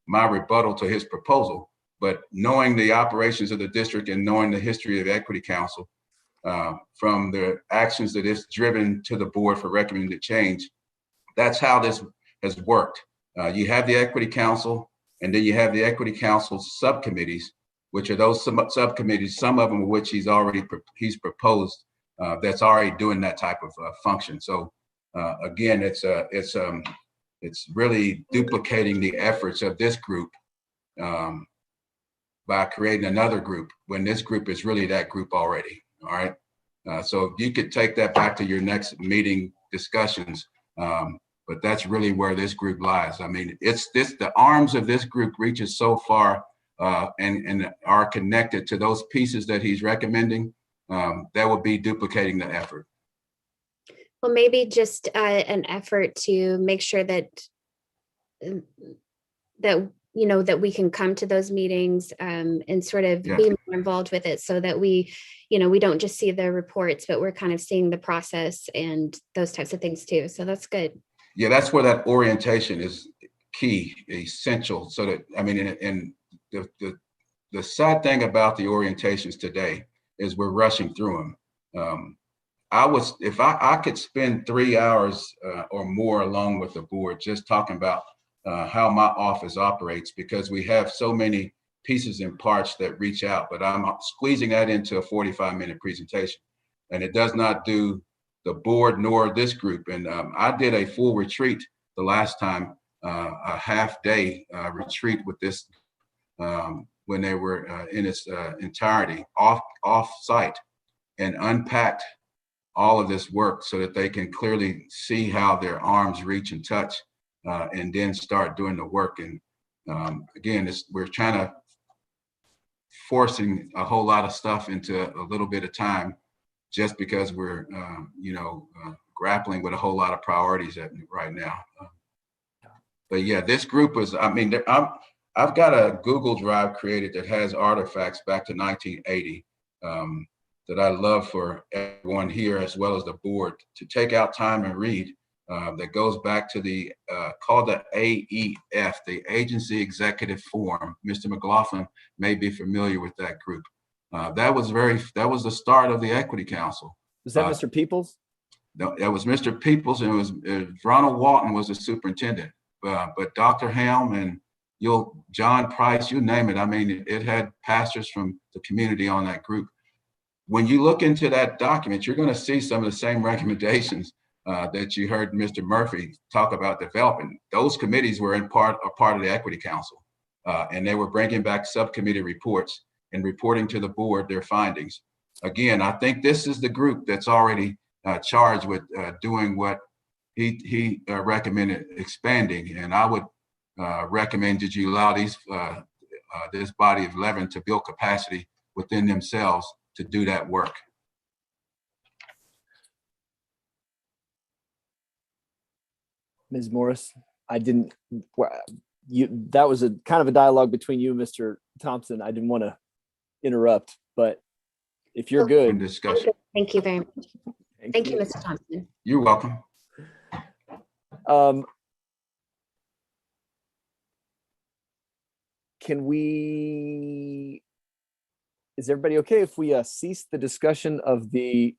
my rebuttal to his proposal, but knowing the operations of the district and knowing the history of the Equity Council, from the actions that it's driven to the board for recommended change, that's how this has worked. You have the Equity Council, and then you have the Equity Council's subcommittees, which are those subcommittees, some of them which he's proposed that's already doing that type of function. So again, it's really duplicating the efforts of this group by creating another group when this group is really that group already. All right. So you could take that back to your next meeting discussions. But that's really where this group lies. I mean, the arms of this group reaches so far and are connected to those pieces that he's recommending. That would be duplicating the effort. Well, maybe just an effort to make sure that that we can come to those meetings and sort of be more involved with it, so that we don't just see the reports, but we're kind of seeing the process and those types of things too. So that's good. Yeah, that's where that orientation is key, essential. So that, I mean, and the sad thing about the orientations today is we're rushing through them. If I could spend 3 hours or more along with the board just talking about how my office operates, because we have so many pieces and parts that reach out, but I'm squeezing that into a 45-minute presentation, and it does not do the board nor this group. And I did a full retreat the last time, a half-day retreat with this when they were in its entirety off-site, and unpacked all of this work so that they can clearly see how their arms reach and touch, and then start doing the work. And again, we're trying to forcing a whole lot of stuff into a little bit of time, just because we're grappling with a whole lot of priorities right now. But yeah, this group was, I mean, I've got a Google Drive created that has artifacts back to 1980 that I love for everyone here, as well as the board, to take out time and read. That goes back to the called the AEF, the Agency Executive Forum. Mr. McLaughlin may be familiar with that group. That was the start of the Equity Council. Was that Mr. Peoples? No, that was Mr. Peoples, and it was Ronald Walton was the superintendent. But Dr. Helm and John Price, you name it. I mean, it had pastors from the community on that group. When you look into that document, you're going to see some of the same recommendations that you heard Mr. Murphy talk about developing. Those committees were a part of the Equity Council, and they were bringing back subcommittee reports and reporting to the board their findings. Again, I think this is the group that's already charged with doing what he recommended expanding, and I would recommend that you allow this body of 11 to build capacity within themselves to do that work. Ms. Morris, that was a kind of a dialogue between you and Mr. Thompson. I didn't want to interrupt, but if you're good. Discussion. Thank you very much. Thank you, Mr. Thompson. You're welcome. Is everybody okay if we cease the discussion of the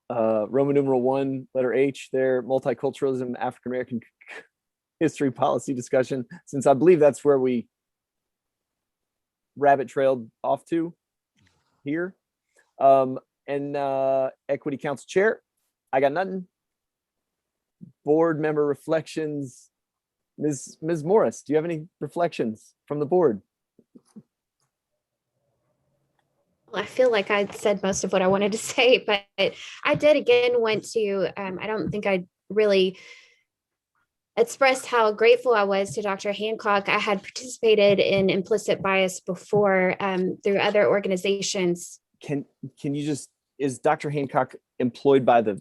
Roman numeral 1, letter H there, multiculturalism, African-American history policy discussion, since I believe that's where we rabbit trailed off to here. And Equity Council Chair, I got nothing. Board member reflections. Ms. Morris, do you have any reflections from the board? Well, I feel like I said most of what I wanted to say, but I did again want to, I don't think I really expressed how grateful I was to Dr. Hancock. I had participated in implicit bias before through other organizations. Can you just, is Dr. Hancock employed by FCPS?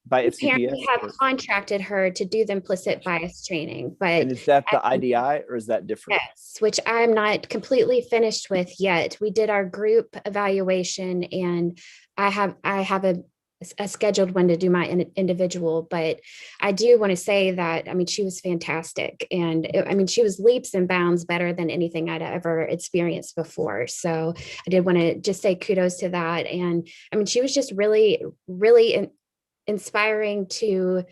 Apparently have contracted her to do the implicit bias training, but and is that the IDI or is that different? Yes, which I'm not completely finished with yet. We did our group evaluation, and I have a scheduled one to do my individual, but I do want to say that, I mean, she was fantastic. And I mean, she was leaps and bounds better than anything I'd ever experienced before. So I did want to just say kudos to that. And I mean, she was just really, really inspiring to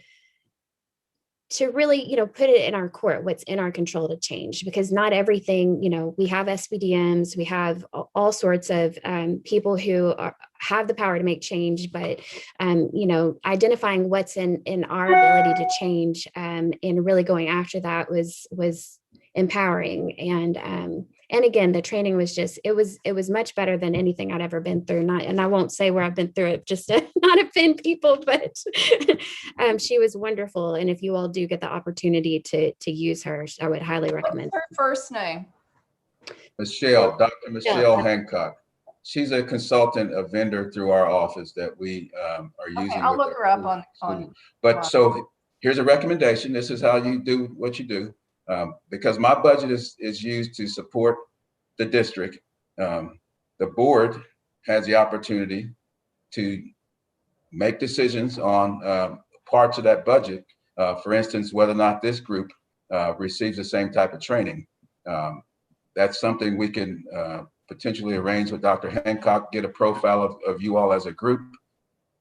really, put it in our court, what's in our control to change, because not everything, we have SPDMs, we have all sorts of people who have the power to make change, but, identifying what's in our ability to change and really going after that was empowering. And again, the training was just, it was much better than anything I'd ever been through. And I won't say where I've been through it just to not offend people, but she was wonderful. And if you all do get the opportunity to use her, I would highly recommend. What's her first name? Michelle, Dr. Michelle Hancock. She's a consultant, a vendor through our office that we are using. I'll look her up on. But so here's a recommendation. This is how you do what you do. Because my budget is used to support the district. The board has the opportunity to make decisions on parts of that budget. For instance, whether or not this group receives the same type of training. That's something we can potentially arrange with Dr. Hancock, get a profile of you all as a group.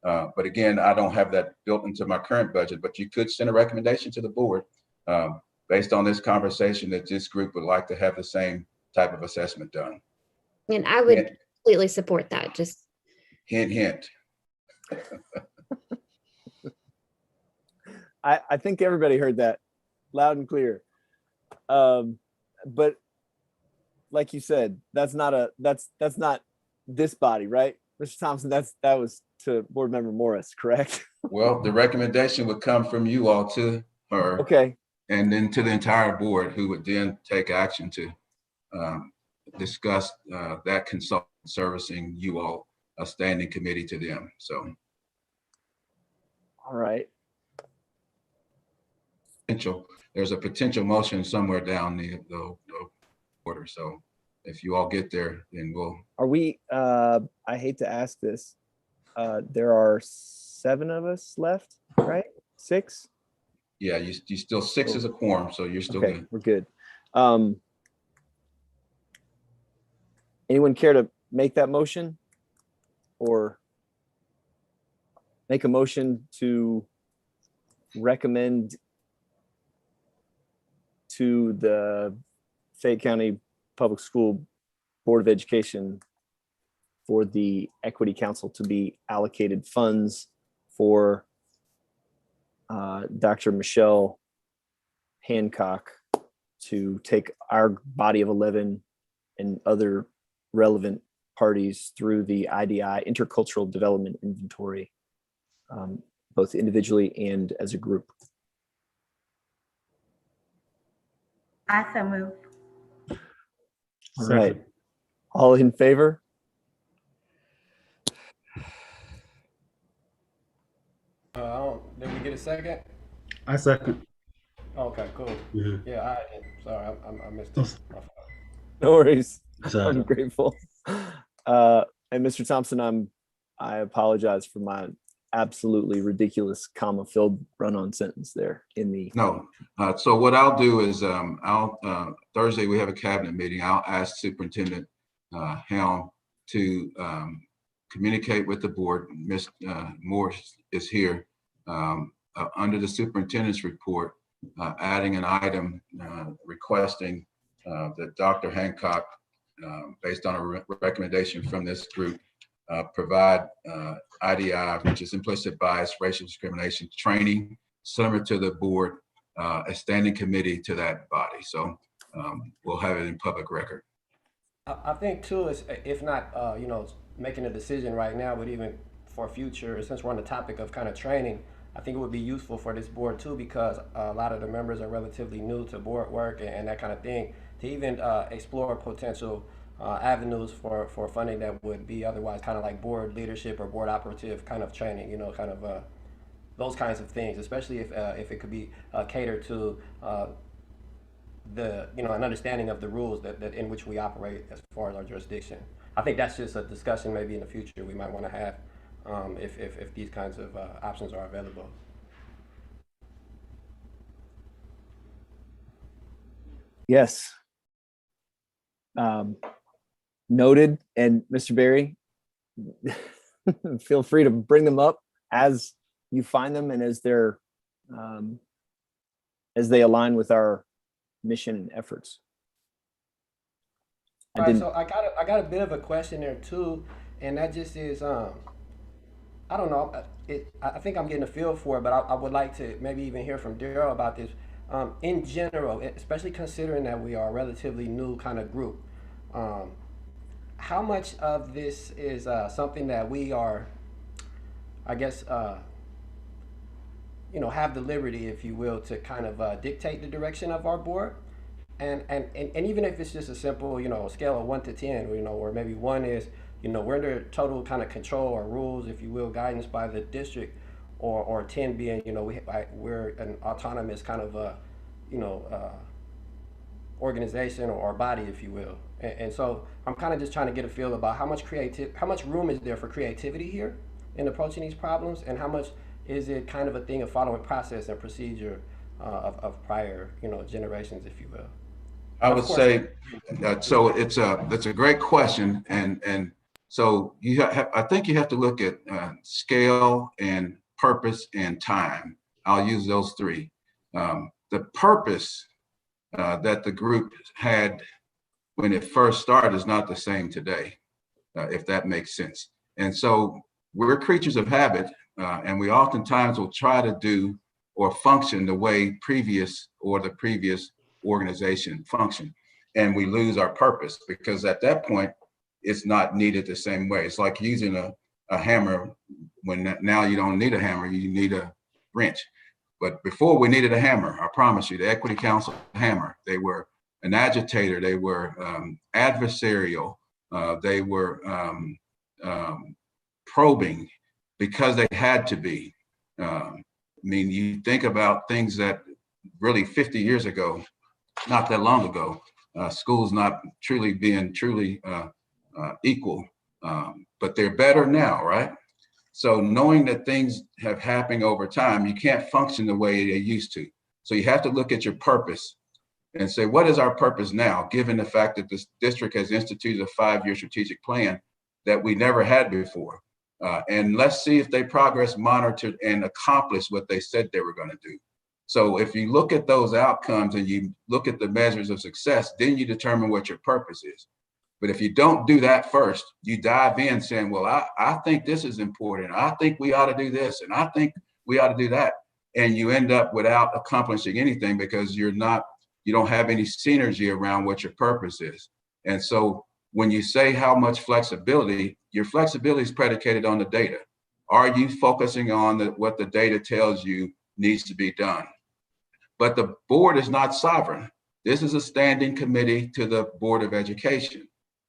But again, I don't have that built into my current budget, but you could send a recommendation to the board based on this conversation that this group would like to have the same type of assessment done. And I would completely support that. Just hint, hint. I think everybody heard that loud and clear. But like you said, that's not this body, right? Mr. Thompson, that was to Board Member Morris, correct? Well, the recommendation would come from you all to her. Okay. And then to the entire board, who would then take action to discuss that consultant servicing you all, a standing committee to them. So. All right. There's a potential motion somewhere down the order. So if you all get there, then we'll. Are we, I hate to ask this, there are 7 of us left, right? 6? Yeah, you still 6 is a quorum, so you're still good. We're good. Anyone care to make that motion or make a motion to recommend to the Fayette County Public School Board of Education for the Equity Council to be allocated funds for Dr. Michelle Hancock to take our body of 11 and other relevant parties through the IDI Intercultural Development Inventory, both individually and as a group. I so move. All right. All in favor? Did we get a second? I second. Okay, cool. Yeah, sorry, I missed it. No worries. So, I'm grateful. And Mr. Thompson, I apologize for my absolutely ridiculous comma-filled run-on sentence there in the. No. So what I'll do is Thursday we have a cabinet meeting. I'll ask Superintendent Helm to communicate with the board. Ms. Moore is here. Under the superintendent's report, adding an item requesting that Dr. Hancock, based on a recommendation from this group, provide IDI, which is implicit bias, racial discrimination training, similar to the board, a standing committee to that body. So we'll have it in public record. I think too, is if not, making a decision right now, but even for future, since we're on the topic of kind of training, I think it would be useful for this board too, because a lot of the members are relatively new to board work and that kind of thing, to even explore potential avenues for funding that would be otherwise kind of like board leadership or board operative kind of training, kind of those kinds of things, especially if it could be catered to an understanding of the rules that in which we operate as far as our jurisdiction. I think that's just a discussion maybe in the future we might want to have if these kinds of options are available. Yes. Noted. And Mr. Berry, feel free to bring them up as you find them and as they align with our mission and efforts. All right, so I got a bit of a question there too, and that just is I don't know. I think I'm getting a feel for it, but I would like to maybe even hear from Daryl about this. In general, especially considering that we are a relatively new kind of group, how much of this is something that we are, I guess, have the liberty, if you will, to kind of dictate the direction of our board? And even if it's just a simple, scale of 1 to 10, where maybe 1 is, we're under total kind of control or rules, if you will, guidance by the district, or 10 being, we're an autonomous kind of, organization or body, if you will. And so I'm kind of just trying to get a feel about how much room is there for creativity here in approaching these problems, and how much is it kind of a thing of following process and procedure of prior, generations, if you will. I would say, so it's a great question, and so I think you have to look at scale and purpose and time. I'll use those 3. The purpose that the group had when it first started is not the same today, if that makes sense. And so we're creatures of habit, and we oftentimes will try to do or function the way the previous organization functioned. And we lose our purpose, because at that point, it's not needed the same way. It's like using a hammer when now you don't need a hammer, you need a wrench. But before we needed a hammer, I promise you, the Equity Council hammer. They were an agitator, they were adversarial, they were probing because they had to be. I mean, you think about things that really 50 years ago, not that long ago, schools not being truly equal, but they're better now, right? So knowing that things have happened over time, you can't function the way they used to. So you have to look at your purpose and say, what is our purpose now, given the fact that this district has instituted a 5-year strategic plan that we never had before? And let's see if they progress, monitored, and accomplish what they said they were going to do. So if you look at those outcomes and you look at the measures of success, then you determine what your purpose is. But if you don't do that first, you dive in saying, well, I think this is important. I think we ought to do this, and I think we ought to do that. And you end up without accomplishing anything, because you don't have any synergy around what your purpose is. And so when you say how much flexibility, your flexibility is predicated on the data. Are you focusing on what the data tells you needs to be done? But the board is not sovereign. This is a standing committee to the Board of Education.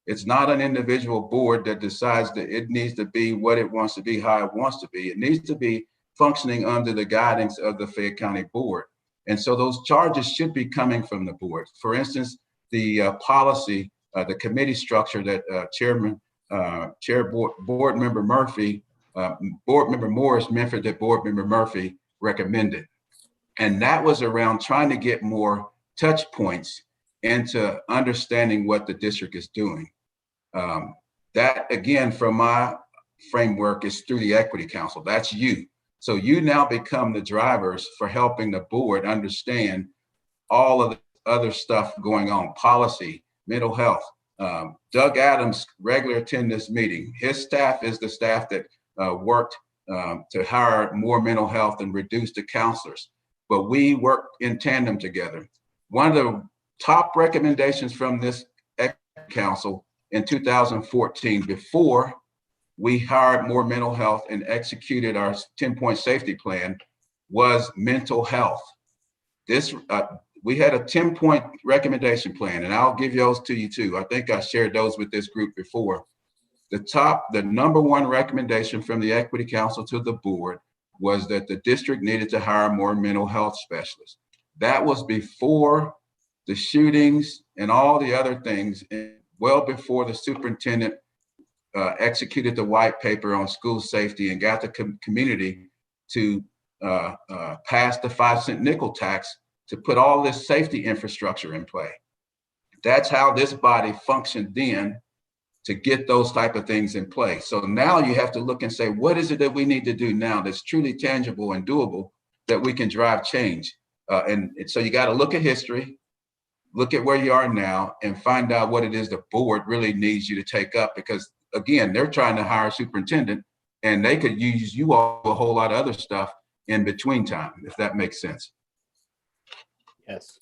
It's not an individual board that decides that it needs to be what it wants to be, how it wants to be. It needs to be functioning under the guidance of the Fayette County Board. And so those charges should be coming from the board. For instance, the policy, the committee structure that Board Member Murphy, Board Member Morris mentored that Board Member Murphy recommended. And that was around trying to get more touch points into understanding what the district is doing. That, again, from my framework, is through the Equity Council. That's you. So you now become the drivers for helping the board understand all of the other stuff going on, policy, mental health. Doug Adams regularly attend this meeting. His staff is the staff that worked to hire more mental health and reduce the counselors. But we work in tandem together. One of the top recommendations from this council in 2014, before we hired more mental health and executed our 10-point safety plan, was mental health. This, we had a 10-point recommendation plan, and I'll give those to you too. I think I shared those with this group before. The number one recommendation from the Equity Council to the board was that the district needed to hire more mental health specialists. That was before the shootings and all the other things, and well before the superintendent executed the white paper on school safety and got the community to pass the 5-cent nickel tax to put all this safety infrastructure in play. That's how this body functioned then, to get those type of things in place. So now you have to look and say, what is it that we need to do now that's truly tangible and doable that we can drive change? And so you got to look at history, look at where you are now, and find out what it is the board really needs you to take up. Because again, they're trying to hire a superintendent, and they could use you all a whole lot of other stuff in between time, if that makes sense. Yes.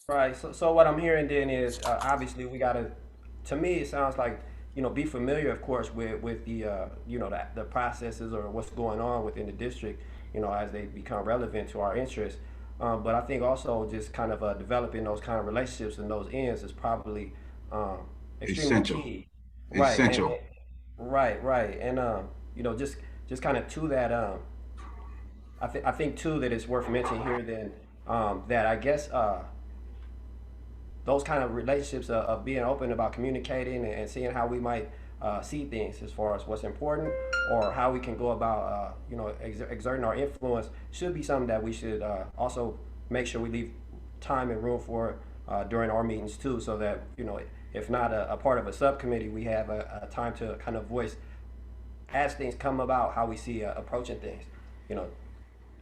Right. So what I'm hearing then is obviously we got to me, it sounds like, be familiar, of course, with the, the processes or what's going on within the district, as they become relevant to our interests. But I think also just kind of developing those kind of relationships and those ends is probably extremely essential. key. Essential. Right. And, just kind of to that, I think too that it's worth mentioning here then that I guess those kind of relationships of being open about communicating and seeing how we might see things as far as what's important or how we can go about, exerting our influence should be something that we should also make sure we leave time and room for during our meetings too, so that, if not a part of a subcommittee, we have a time to kind of voice as things come about, how we see approaching things,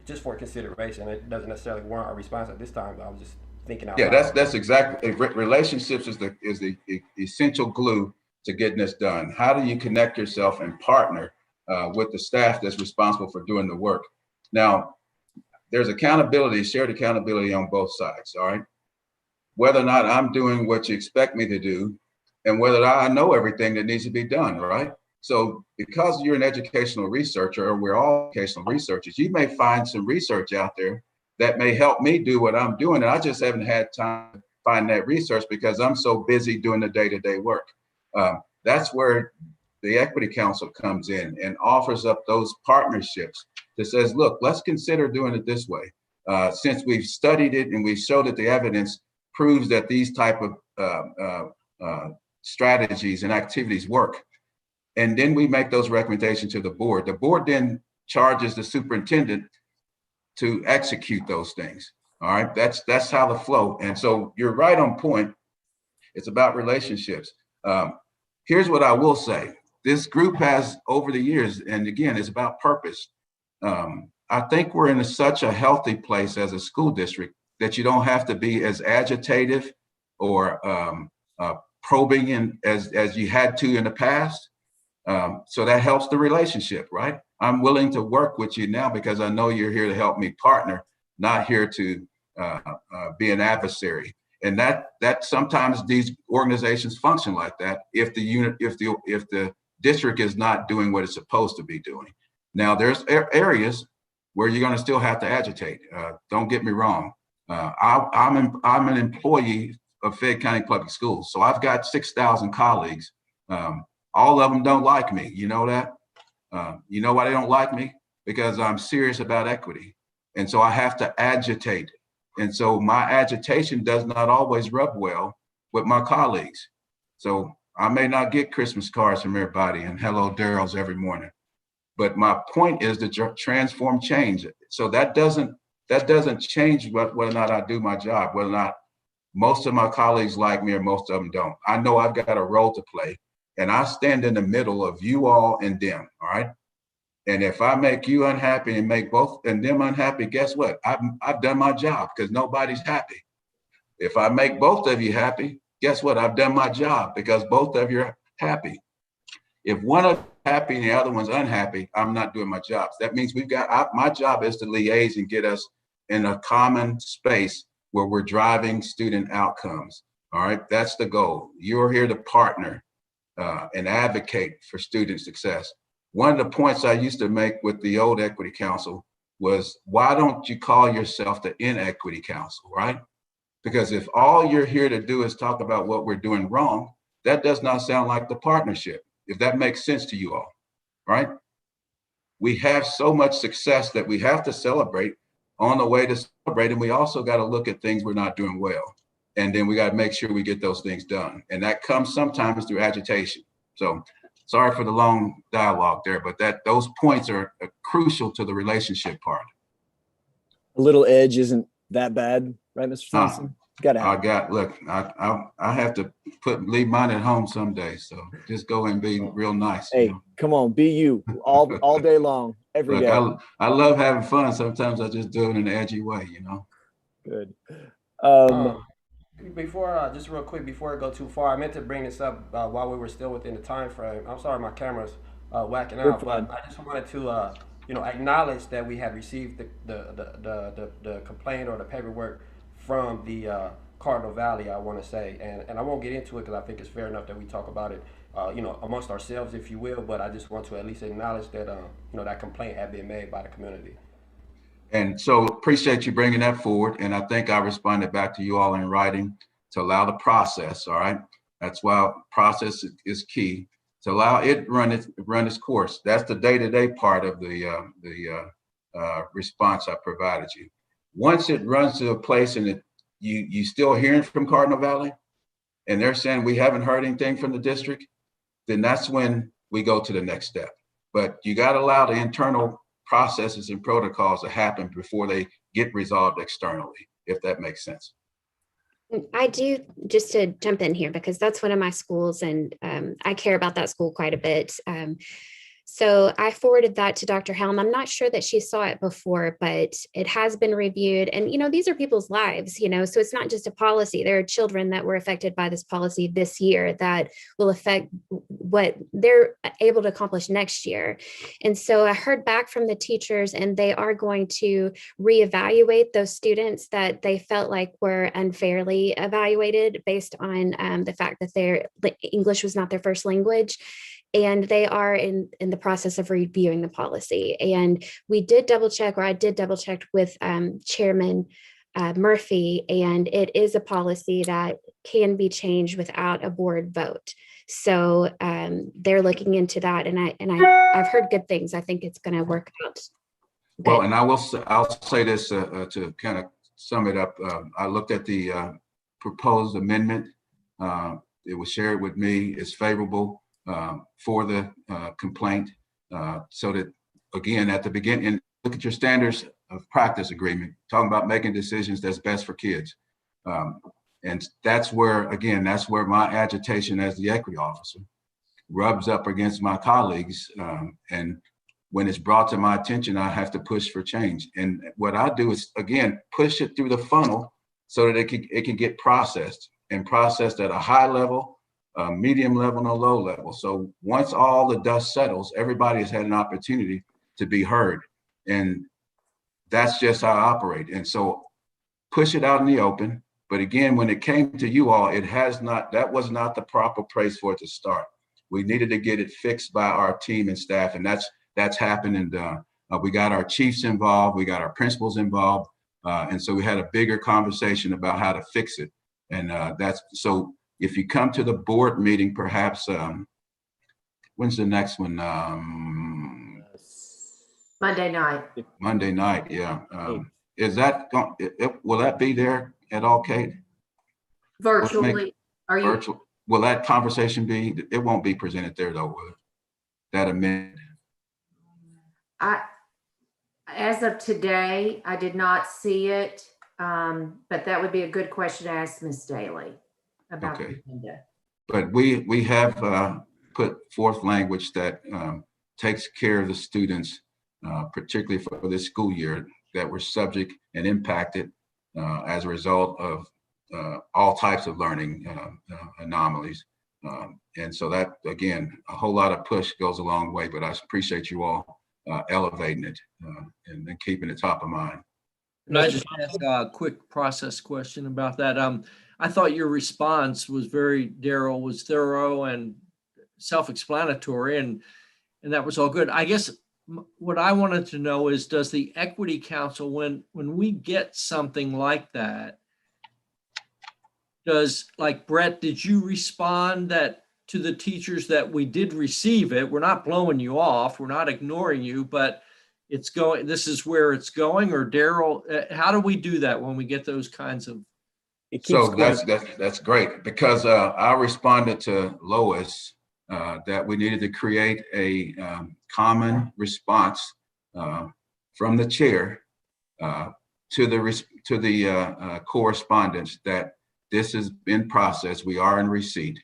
just for consideration. It doesn't necessarily warrant a response at this time, but I was just thinking out loud. That's exactly, relationships is the essential glue to getting this done. How do you connect yourself and partner with the staff that's responsible for doing the work? Now, there's accountability, shared accountability on both sides, all right? Whether or not I'm doing what you expect me to do, and whether or not I know everything that needs to be done, right? So because you're an educational researcher, or we're all educational researchers, you may find some research out there that may help me do what I'm doing. And I just haven't had time to find that research because I'm so busy doing the day-to-day work. That's where the Equity Council comes in and offers up those partnerships that says, look, let's consider doing it this way. Since we've studied it and we've showed that the evidence proves that these type of strategies and activities work. And then we make those recommendations to the board. The board then charges the superintendent to execute those things. All right, that's how the flow. And so you're right on point. It's about relationships. Here's what I will say. This group has, over the years, and again, it's about purpose. I think we're in such a healthy place as a school district that you don't have to be as agitative or probing as you had to in the past. So that helps the relationship, right? I'm willing to work with you now because I know you're here to help me partner, not here to be an adversary. And that sometimes these organizations function like that if the district is not doing what it's supposed to be doing. Now there's areas where you're going to still have to agitate. Don't get me wrong. I'm an employee of Fayette County Public Schools, so I've got 6,000 colleagues. All of them don't like me. You know that? You know why they don't like me? Because I'm serious about equity. And so I have to agitate. And so my agitation does not always rub well with my colleagues. So I may not get Christmas cards from everybody and hello Daryl's every morning. But my point is to transform change. So that doesn't change whether or not I do my job, whether or not most of my colleagues like me or most of them don't. I know I've got a role to play. And I stand in the middle of you all and them, all right? And if I make you unhappy and make both and them unhappy, guess what? I've done my job because nobody's happy. If I make both of you happy, guess what? I've done my job because both of you are happy. If one of you is happy and the other one's unhappy, I'm not doing my job. That means my job is to liaise and get us in a common space where we're driving student outcomes, all right? That's the goal. You're here to partner and advocate for student success. One of the points I used to make with the old Equity Council was, why don't you call yourself the Inequity Council, right? Because if all you're here to do is talk about what we're doing wrong, that does not sound like the partnership, if that makes sense to you all, right? We have so much success that we have to celebrate on the way to celebrate. And we also got to look at things we're not doing well. And then we got to make sure we get those things done. And that comes sometimes through agitation. So sorry for the long dialogue there, but those points are crucial to the relationship part. A little edge isn't that bad, right, Mr. Thompson? Look, I have to leave mine at home someday. So just go and be real nice. Hey, come on, be you all day long, every day. I love having fun. Sometimes I just do it in an edgy way, you know. Good. Before, just real quick, before I go too far, I meant to bring this up while we were still within the time frame. I'm sorry, my camera's whacking out, but I just wanted to, acknowledge that we have received the complaint or the paperwork from the Cardinal Valley, I want to say, and I won't get into it because I think it's fair enough that we talk about it, amongst ourselves, if you will. But I just want to at least acknowledge that, that complaint had been made by the community. And so appreciate you bringing that forward. And I think I responded back to you all in writing to allow the process. All right. That's why process is key, to allow it run its course. That's the day-to-day part of the response I provided you. Once it runs to a place and you still hearing from Cardinal Valley and they're saying we haven't heard anything from the district, then that's when we go to the next step. But you got to allow the internal processes and protocols to happen before they get resolved externally, if that makes sense. I do, just to jump in here, because that's one of my schools and I care about that school quite a bit. So I forwarded that to Dr. Helm. I'm not sure that she saw it before, but it has been reviewed. And, these are people's lives, so it's not just a policy. There are children that were affected by this policy this year that will affect what they're able to accomplish next year. And so I heard back from the teachers, and they are going to reevaluate those students that they felt like were unfairly evaluated based on the fact that their English was not their first language. And they are in the process of reviewing the policy. And I did double check with Chairman Murphy, and it is a policy that can be changed without a board vote. So they're looking into that, and I've heard good things. I think it's going to work out. Well, and I'll say this to kind of sum it up. I looked at the proposed amendment. It was shared with me. It's favorable for the complaint, so that, again, at the beginning, look at your standards of practice agreement, talking about making decisions that's best for kids. And that's where my agitation as the equity officer rubs up against my colleagues. And when it's brought to my attention, I have to push for change. And what I do is, again, push it through the funnel so that it can get processed at a high level, medium level, and a low level. So once all the dust settles, everybody has had an opportunity to be heard. And that's just how I operate. And so push it out in the open. But again, when it came to you all, that was not the proper place for it to start. We needed to get it fixed by our team and staff. And that's happened. And we got our chiefs involved. We got our principals involved. And so we had a bigger conversation about how to fix it. And so if you come to the board meeting, perhaps, when's the next one? Monday night. Monday night, yeah. Will that be there at all, Kate? Virtually. Virtual. Will that conversation be, it won't be presented there though, will it? That amendment? As of today, I did not see it, but that would be a good question to ask Ms. Daly about the agenda. But we have put forth language that takes care of the students, particularly for this school year, that were subject and impacted as a result of all types of learning anomalies. And so that, again, a whole lot of push goes a long way, but I appreciate you all elevating it and keeping it top of mind. Can I just ask a quick process question about that? I thought your response was Daryl was thorough and self-explanatory, and that was all good. I guess what I wanted to know is, does the Equity Council, when we get something like that, does, like Brett, did you respond that to the teachers that we did receive it? We're not blowing you off. We're not ignoring you, but it's going, this is where it's going. Or Daryl, how do we do that when we get those kinds of? So that's great, because I responded to Lois that we needed to create a common response from the chair to the correspondence that this is in process. We are in receipt.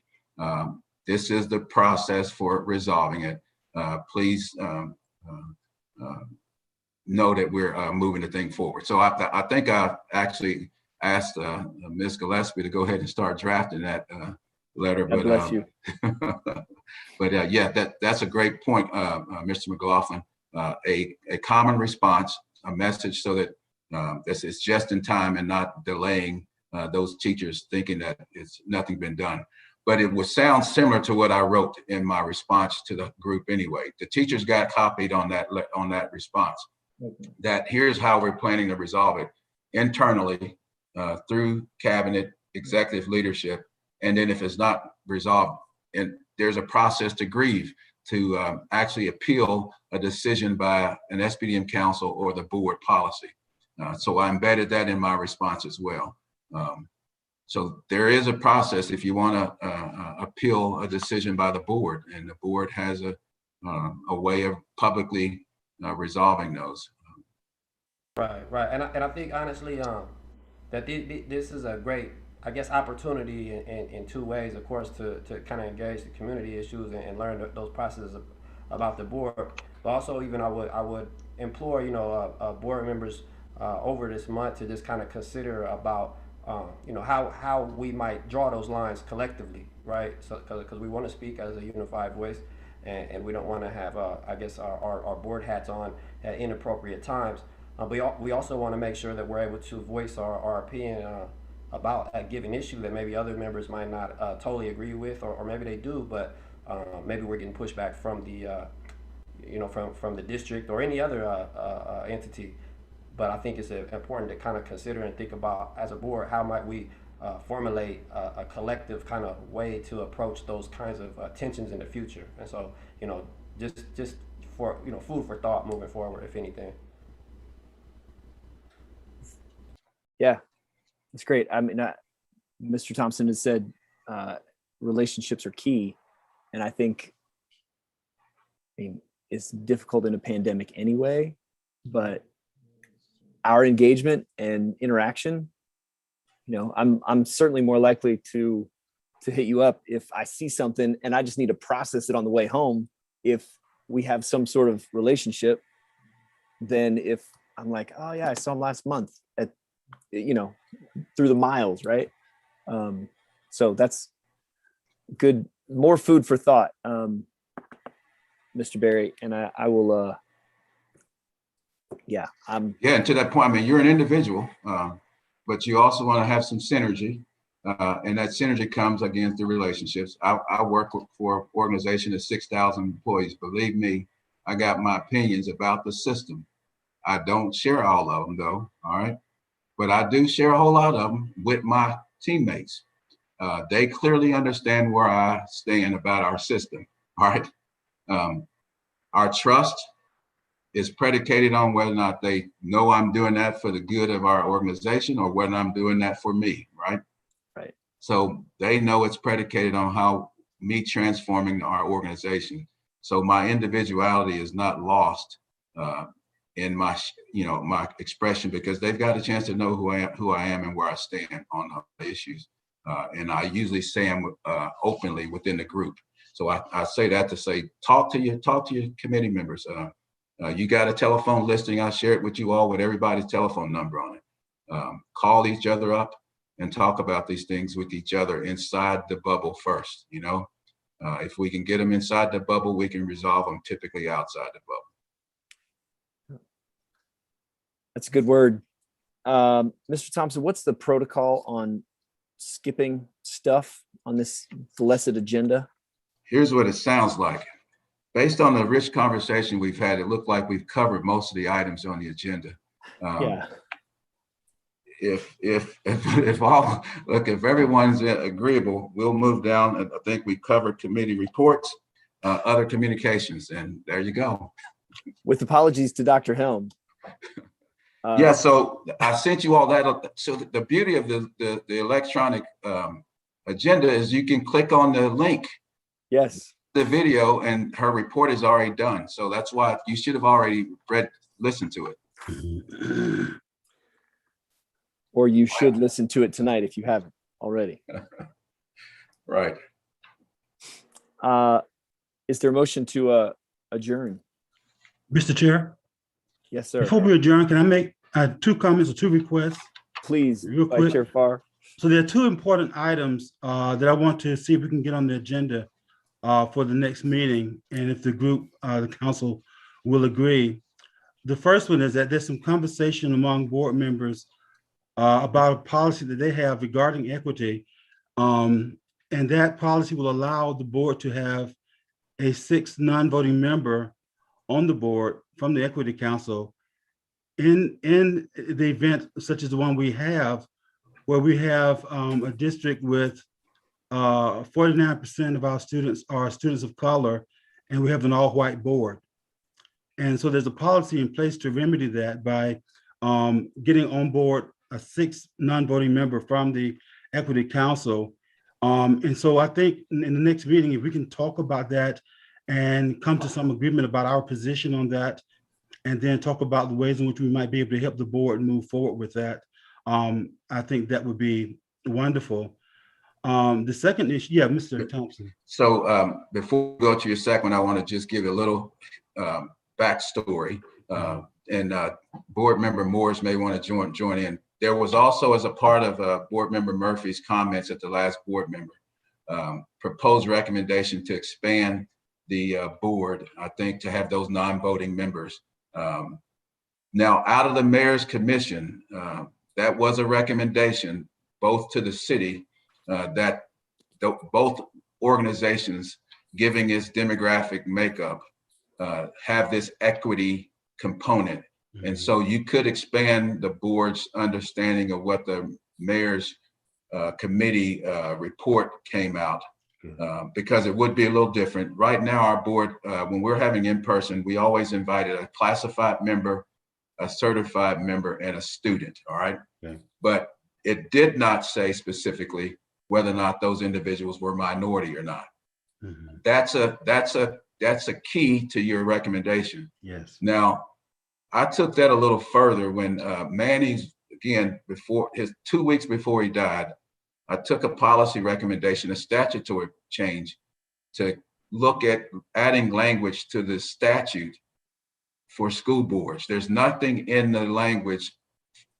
This is the process for resolving it. Please know that we're moving the thing forward. So I think I actually asked Ms. Gillespie to go ahead and start drafting that letter. God bless you. But yeah, that's a great point, Mr. McLaughlin. A common response, a message, so that this is just in time and not delaying those teachers thinking that it's nothing been done. But it would sound similar to what I wrote in my response to the group anyway. The teachers got copied on that response. That here's how we're planning to resolve it internally through cabinet, executive leadership, and then if it's not resolved, and there's a process to grieve, to actually appeal a decision by an SPDM council or the board policy. So I embedded that in my response as well. So there is a process if you want to appeal a decision by the board, and the board has a way of publicly resolving those. Right. And I think honestly that this is a great, I guess, opportunity in two ways. Of course, to kind of engage the community issues and learn those processes about the board. But also, even I would implore board members over this month to just kind of consider about how we might draw those lines collectively, right? So because we want to speak as a unified voice, and we don't want to have I guess our board hats on at inappropriate times. But we also want to make sure that we're able to voice our opinion about a given issue that maybe other members might not totally agree with, or maybe they do, but maybe we're getting pushback from the from the district or any other entity. But I think it's important to kind of consider and think about, as a board, how might we formulate a collective kind of way to approach those kinds of tensions in the future. And so, just for food for thought moving forward, if anything. Yeah, it's great. I mean, Mr. Thompson has said relationships are key. And I think, it's difficult in a pandemic anyway, but our engagement and interaction, I'm certainly more likely to hit you up if I see something and I just need to process it on the way home. If we have some sort of relationship, then if I'm like, oh yeah, I saw him last month at, through the miles, right? So that's good. More food for thought, Mr. Berry, and I will. And to that point, you're an individual, but you also want to have some synergy, and that synergy comes again through relationships. I work for an organization of 6,000 employees. Believe me, I got my opinions about the system. I don't share all of them though, all right? But I do share a whole lot of them with my teammates. They clearly understand where I stand about our system, all right? Our trust is predicated on whether or not they know I'm doing that for the good of our organization or whether I'm doing that for me, right? Right. So they know it's predicated on how me transforming our organization. So my individuality is not lost in my, my expression, because they've got a chance to know who I am and where I stand on the issues. And I usually say them openly within the group. So I say that to say, talk to your committee members. You got a telephone listing. I'll share it with you all with everybody's telephone number on it. Call each other up and talk about these things with each other inside the bubble first. If we can get them inside the bubble, we can resolve them typically outside the bubble. That's a good word. Mr. Thompson, what's the protocol on skipping stuff on this blessed agenda? Here's what it sounds like. based on the rich conversation we've had, it looked like we've covered most of the items on the agenda. Yeah. If all, look, if everyone's agreeable, we'll move down. And I think we covered committee reports, other communications, and there you go. With apologies to Dr. Helm. Yeah, so I sent you all that. So the beauty of the electronic agenda is you can click on the link. Yes. The video, and her report is already done. So that's why you should have already listened to it. Or you should listen to it tonight if you haven't already. Right. Is there a motion to adjourn? Mr. Chair, Yes, sir. before we adjourn, can I make 2 comments or 2 requests? Please, real Vice quick. Chair Farr. So there are 2 important items that I want to see if we can get on the agenda for the next meeting, and if the group, the council will agree. The first one is that there's some conversation among board members about a policy that they have regarding equity. And that policy will allow the board to have a 6th non-voting member on the board from the Equity Council in the event such as the one we have, where we have a district with 49% of our students are students of color, and we have an all-white board. And so there's a policy in place to remedy that by getting on board a 6th non-voting member from the Equity Council. And so I think in the next meeting, if we can talk about that and come to some agreement about our position on that, and then talk about the ways in which we might be able to help the board move forward with that, I think that would be wonderful. The second issue, yeah, Mr. Thompson. So before we go to your second, I want to just give a little backstory, and board member Morris may want to join in. There was also, as a part of board member Murphy's comments at the last board member, proposed recommendation to expand the board, I think, to have those non-voting members. Now, out of the mayor's commission, that was a recommendation both to the city that both organizations, giving its demographic makeup, have this equity component. And so you could expand the board's understanding of what the mayor's committee report came out, because it would be a little different. Right now, our board, when we're having in person, we always invited a classified member, a certified member, and a student, all right? Okay. But it did not say specifically whether or not those individuals were minority or not. Mm-hmm. That's a key to your recommendation. Yes. Now, I took that a little further when Manny's, again, before his 2 weeks before he died, I took a policy recommendation, a statutory change, to look at adding language to the statute for school boards. There's nothing in the language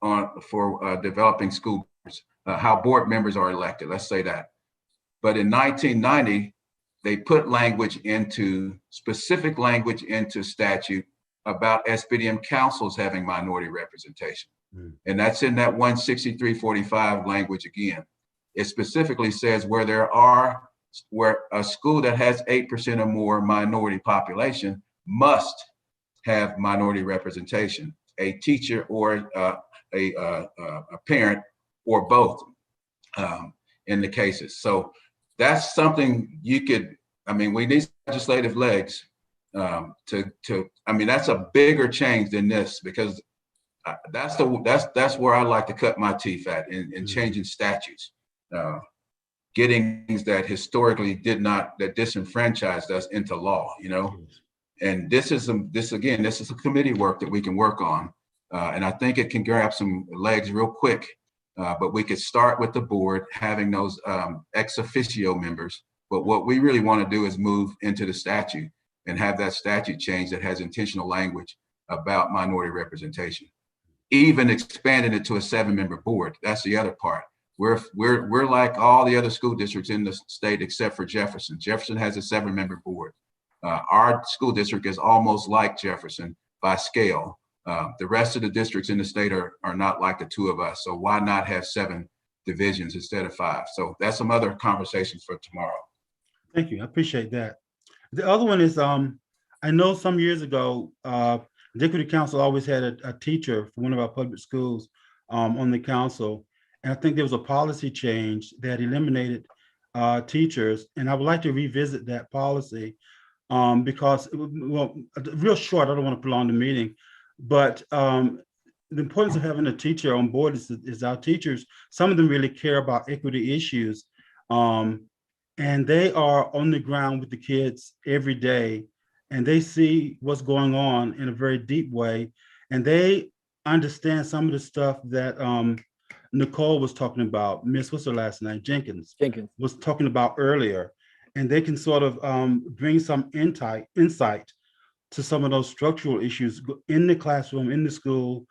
for developing school boards, how board members are elected, let's say that. But in 1990, they put specific language into statute about SBDM councils having minority representation. And that's in that 16345 language again. It specifically says where a school that has 8% or more minority population must have minority representation, a teacher or a parent or both in the cases. So that's something you could, we need legislative legs that's a bigger change than this, because that's where I like to cut my teeth at in changing statutes, getting things that historically that disenfranchised us into law, And this is a committee work that we can work on, and I think it can grab some legs real quick. But we could start with the board having those ex officio members. But what we really want to do is move into the statute and have that statute change that has intentional language about minority representation. Even expanding it to a 7-member board. That's the other part. We're like all the other school districts in the state except for Jefferson. Jefferson has a 7-member board. Our school district is almost like Jefferson by scale. The rest of the districts in the state are not like the 2 of us. So why not have 7 divisions instead of 5? So that's some other conversations for tomorrow. Thank you. I appreciate that. The other one is, I know some years ago, the Equity Council always had a teacher for one of our public schools on the council. And I think there was a policy change that eliminated teachers. And I would like to revisit that policy because, well, real short, I don't want to prolong the meeting, but the importance of having a teacher on board is our teachers. Some of them really care about equity issues. And they are on the ground with the kids every day, and they see what's going on in a very deep way. And they understand some of the stuff that Nicole was talking about, what's her last name? Jenkins was talking about earlier. And they can sort of bring some insight to some of those structural issues in the classroom, in the school,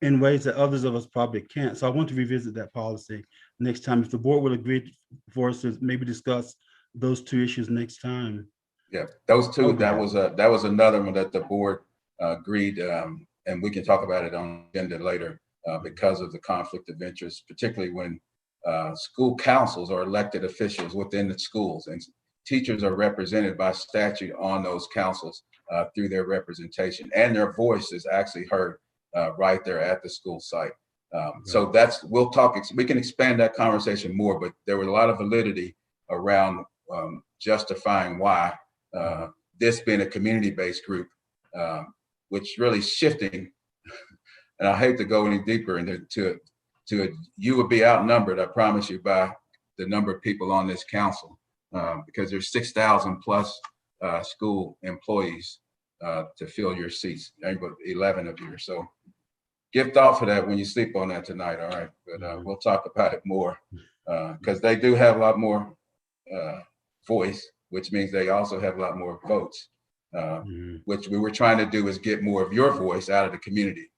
in ways that others of us probably can't. So I want to revisit that policy next time. If the board will agree for us to maybe discuss those two issues next time. Yeah, those two, Okay. that was another one that the board agreed, and we can talk about it on the agenda later because of the conflict of interest, particularly when school councils are elected officials within the schools, and teachers are represented by statute on those councils through their representation, and their voice is actually heard right there at the school site. So we'll talk, we can expand that conversation more, but there was a lot of validity around justifying why this being a community-based group, which really shifting, and I hate to go any deeper into it, you would be outnumbered, I promise you, by the number of people on this council, because there's 6,000 plus school employees to fill your seats, 11 of you. So give thought for that when you sleep on that tonight, all right? But we'll talk about it more because they do have a lot more voice, which means they also have a lot more votes, which we were trying to do is get more of your voice out of the community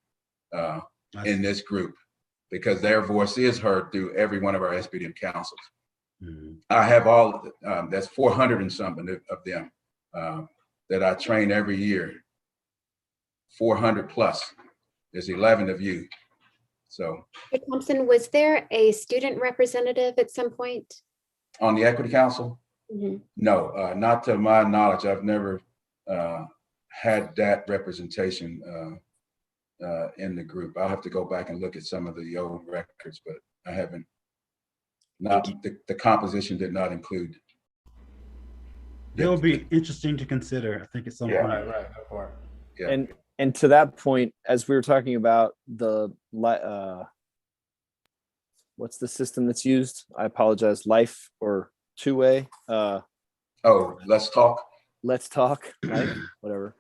in this group, because their voice is heard through every one of our SPDM councils. I have all, that's 400 and something of them that I train every year, 400 plus. There's 11 of you. So. Mr. Thompson, was there a student representative at some point? On the Equity Council? No, not to my knowledge. I've never had that representation in the group. I'll have to go back and look at some of the old records, but I haven't. The composition did not include. It will be interesting to consider, I think, at some point. Right. Yeah. And to that point, as we were talking about the what's the system that's used? I apologize. Life or two-way? Let's talk. Let's talk. Right? Whatever.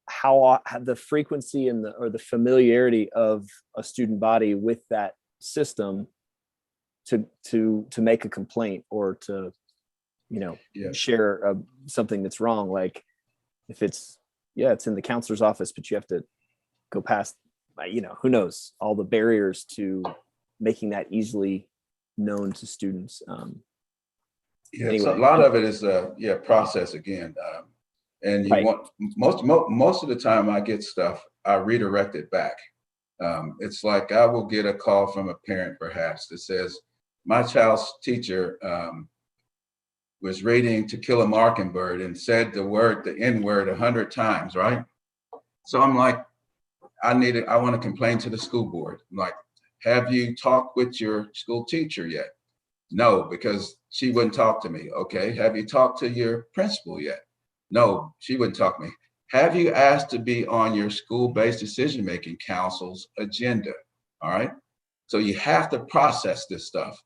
How the frequency and the familiarity of a student body with that system to make a complaint or to share something that's wrong. Like if it's in the counselor's office, but you have to go past, who knows, all the barriers to making that easily known to students. Anyway. So a lot of it is process again. And you want most of the time I get stuff, I redirect it back. It's like I will get a call from a parent perhaps that says, my child's teacher was reading To Kill a Mockingbird and said the N-word 100 times, right? So I'm like, I want to complain to the school board. I'm like, have you talked with your school teacher yet? No, because she wouldn't talk to me. Okay, have you talked to your principal yet? No, she wouldn't talk to me. Have you asked to be on your school-based decision-making council's agenda? All right. So you have to process this stuff.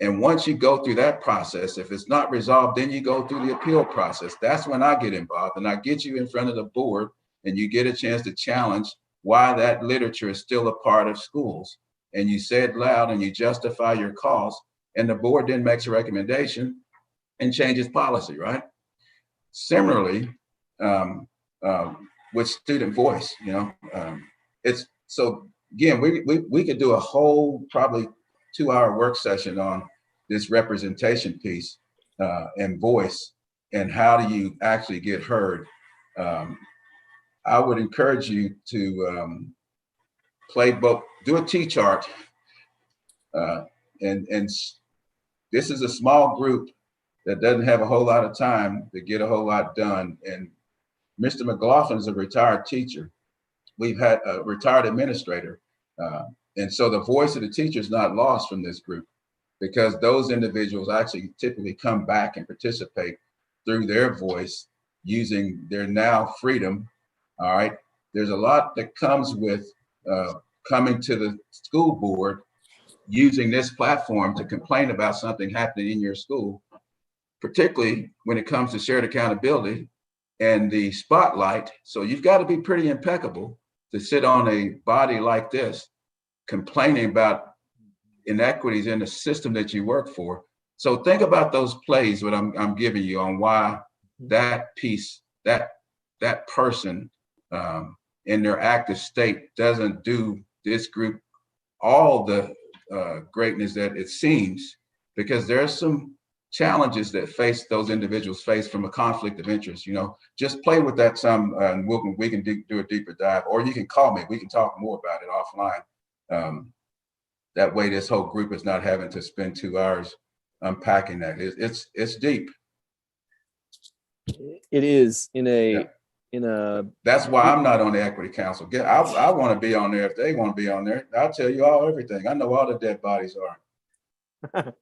And once you go through that process, if it's not resolved, then you go through the appeal process. That's when I get involved and I get you in front of the board and you get a chance to challenge why that literature is still a part of schools. And you say it loud and you justify your cause, and the board then makes a recommendation and changes policy, right? Similarly, with student voice, it's so again, we could do a whole probably 2-hour work session on this representation piece and voice and how do you actually get heard. I would encourage you to play both, do a T-chart and this is a small group that doesn't have a whole lot of time to get a whole lot done. And Mr. McLaughlin is a retired teacher. We've had a retired administrator. And so the voice of the teacher is not lost from this group, because those individuals actually typically come back and participate through their voice using their now freedom. All right. There's a lot that comes with coming to the school board using this platform to complain about something happening in your school, particularly when it comes to shared accountability and the spotlight. So you've got to be pretty impeccable to sit on a body like this, complaining about inequities in the system that you work for. So think about those plays, what I'm giving you on why that piece, that person in their active state doesn't do this group all the greatness that it seems, because there are some challenges that those individuals face from a conflict of interest. Just play with that some, and we can do a deeper dive, or you can call me. We can talk more about it offline. That way, this whole group is not having to spend 2 hours unpacking that. It's deep. It is in a. That's why I'm not on the Equity Council. I want to be on there if they want to be on there. I'll tell you everything. I know all the dead bodies are.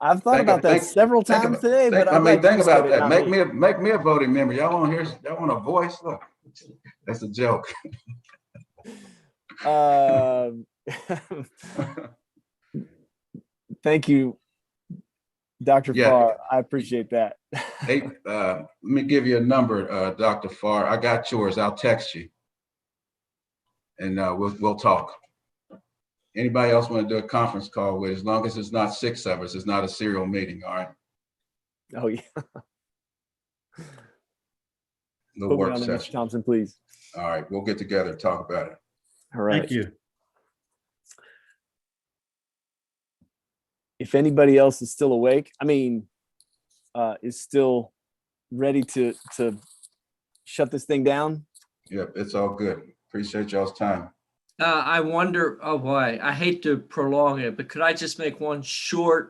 I've thought about that several times today, but think about that. Make me a voting member. Y'all want to hear? Y'all want a voice? Look, that's a joke. Thank you, Dr. Farr. I appreciate that. Hey, let me give you a number, Dr. Farr. I got yours. I'll text you, and we'll talk. Anybody else want to do a conference call with? As long as it's not 6 of us, it's not a serial meeting. All right. Oh yeah. The work session. Mr. Thompson, please. All right, we'll get together and talk about it. All right. Thank you. If anybody else is still awake, is still ready to shut this thing down. Yep, it's all good. Appreciate y'all's time. I wonder, oh boy, I hate to prolong it, but could I just make one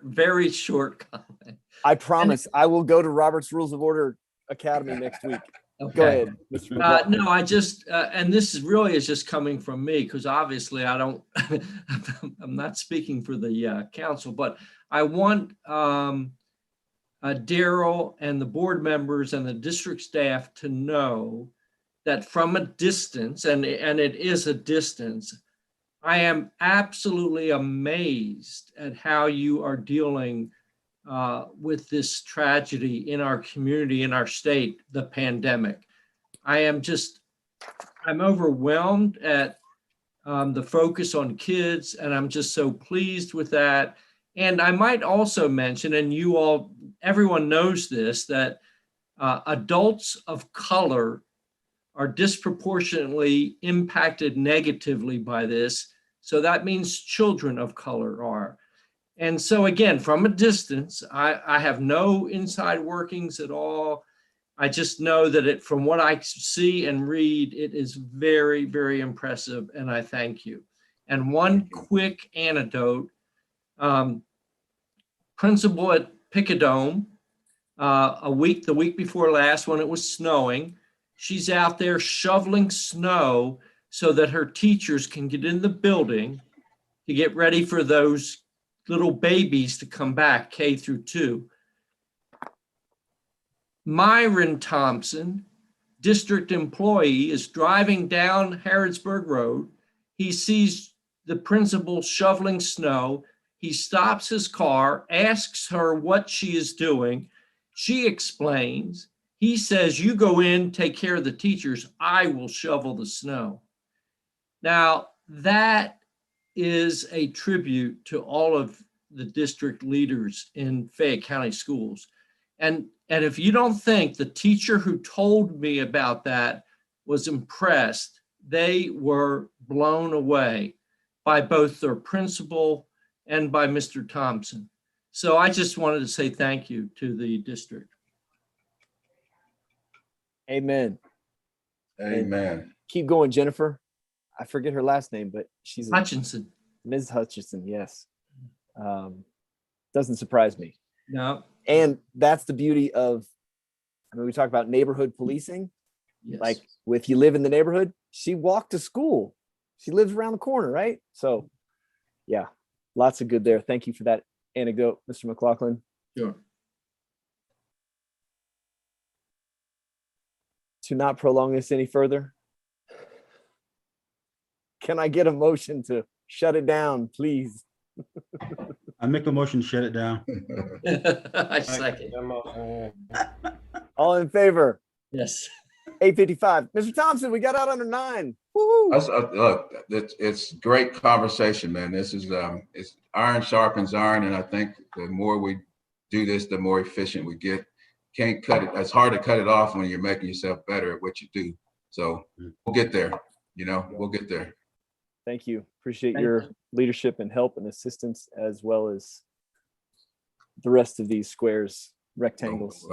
very short comment? I promise I will go to Robert's Rules of Order Academy next week. Okay. Go ahead, Mr. McLaughlin. No, I just, and this is just coming from me, because obviously I don't, I'm not speaking for the council, but I want Daryl and the board members and the district staff to know that from a distance, and it is a distance, I am absolutely amazed at how you are dealing with this tragedy in our community, in our state, the pandemic. I'm overwhelmed at the focus on kids, and I'm just so pleased with that. And I might also mention, and everyone knows this, that adults of color are disproportionately impacted negatively by this. So that means children of color are. And so again, from a distance, I have no inside workings at all. I just know that from what I see and read, it is very, very impressive, and I thank you. And one quick anecdote, principal at Picadome, the week before last when it was snowing, she's out there shoveling snow so that her teachers can get in the building to get ready for those little babies to come back, K through 2. Myron Thompson, district employee, is driving down Harrodsburg Road. He sees the principal shoveling snow. He stops his car, asks her what she is doing. She explains. He says, "You go in, take care of the teachers. I will shovel the snow." Now, that is a tribute to all of the district leaders in Fayette County schools. And if you don't think the teacher who told me about that was impressed, they were blown away by both their principal and by Mr. Thompson. So I just wanted to say thank you to the district. Amen. Amen. And keep going, Jennifer. I forget her last name, but she's Hutchinson. Ms. Hutchinson, yes. Doesn't surprise me. No. And that's the beauty of, I mean, we talk about neighborhood policing. Yes. Like, if you live in the neighborhood, she walked to school. She lives around the corner, right? So, yeah, lots of good there. Thank you for that anecdote, Mr. McLaughlin. Sure. To not prolong this any further, can I get a motion to shut it down, please? I make a motion to shut it down. I second. All in favor? Yes. 8:55. Mr. Thompson, we got out under 9. Woo-hoo. Look, it's great conversation, man. This is it's iron sharpens iron, and I think the more we do this, the more efficient we get. Can't cut it. It's hard to cut it off when you're making yourself better at what you do. So we'll get there. We'll get there. Thank you. Appreciate your leadership and help and assistance, as well as the rest of these squares, rectangles.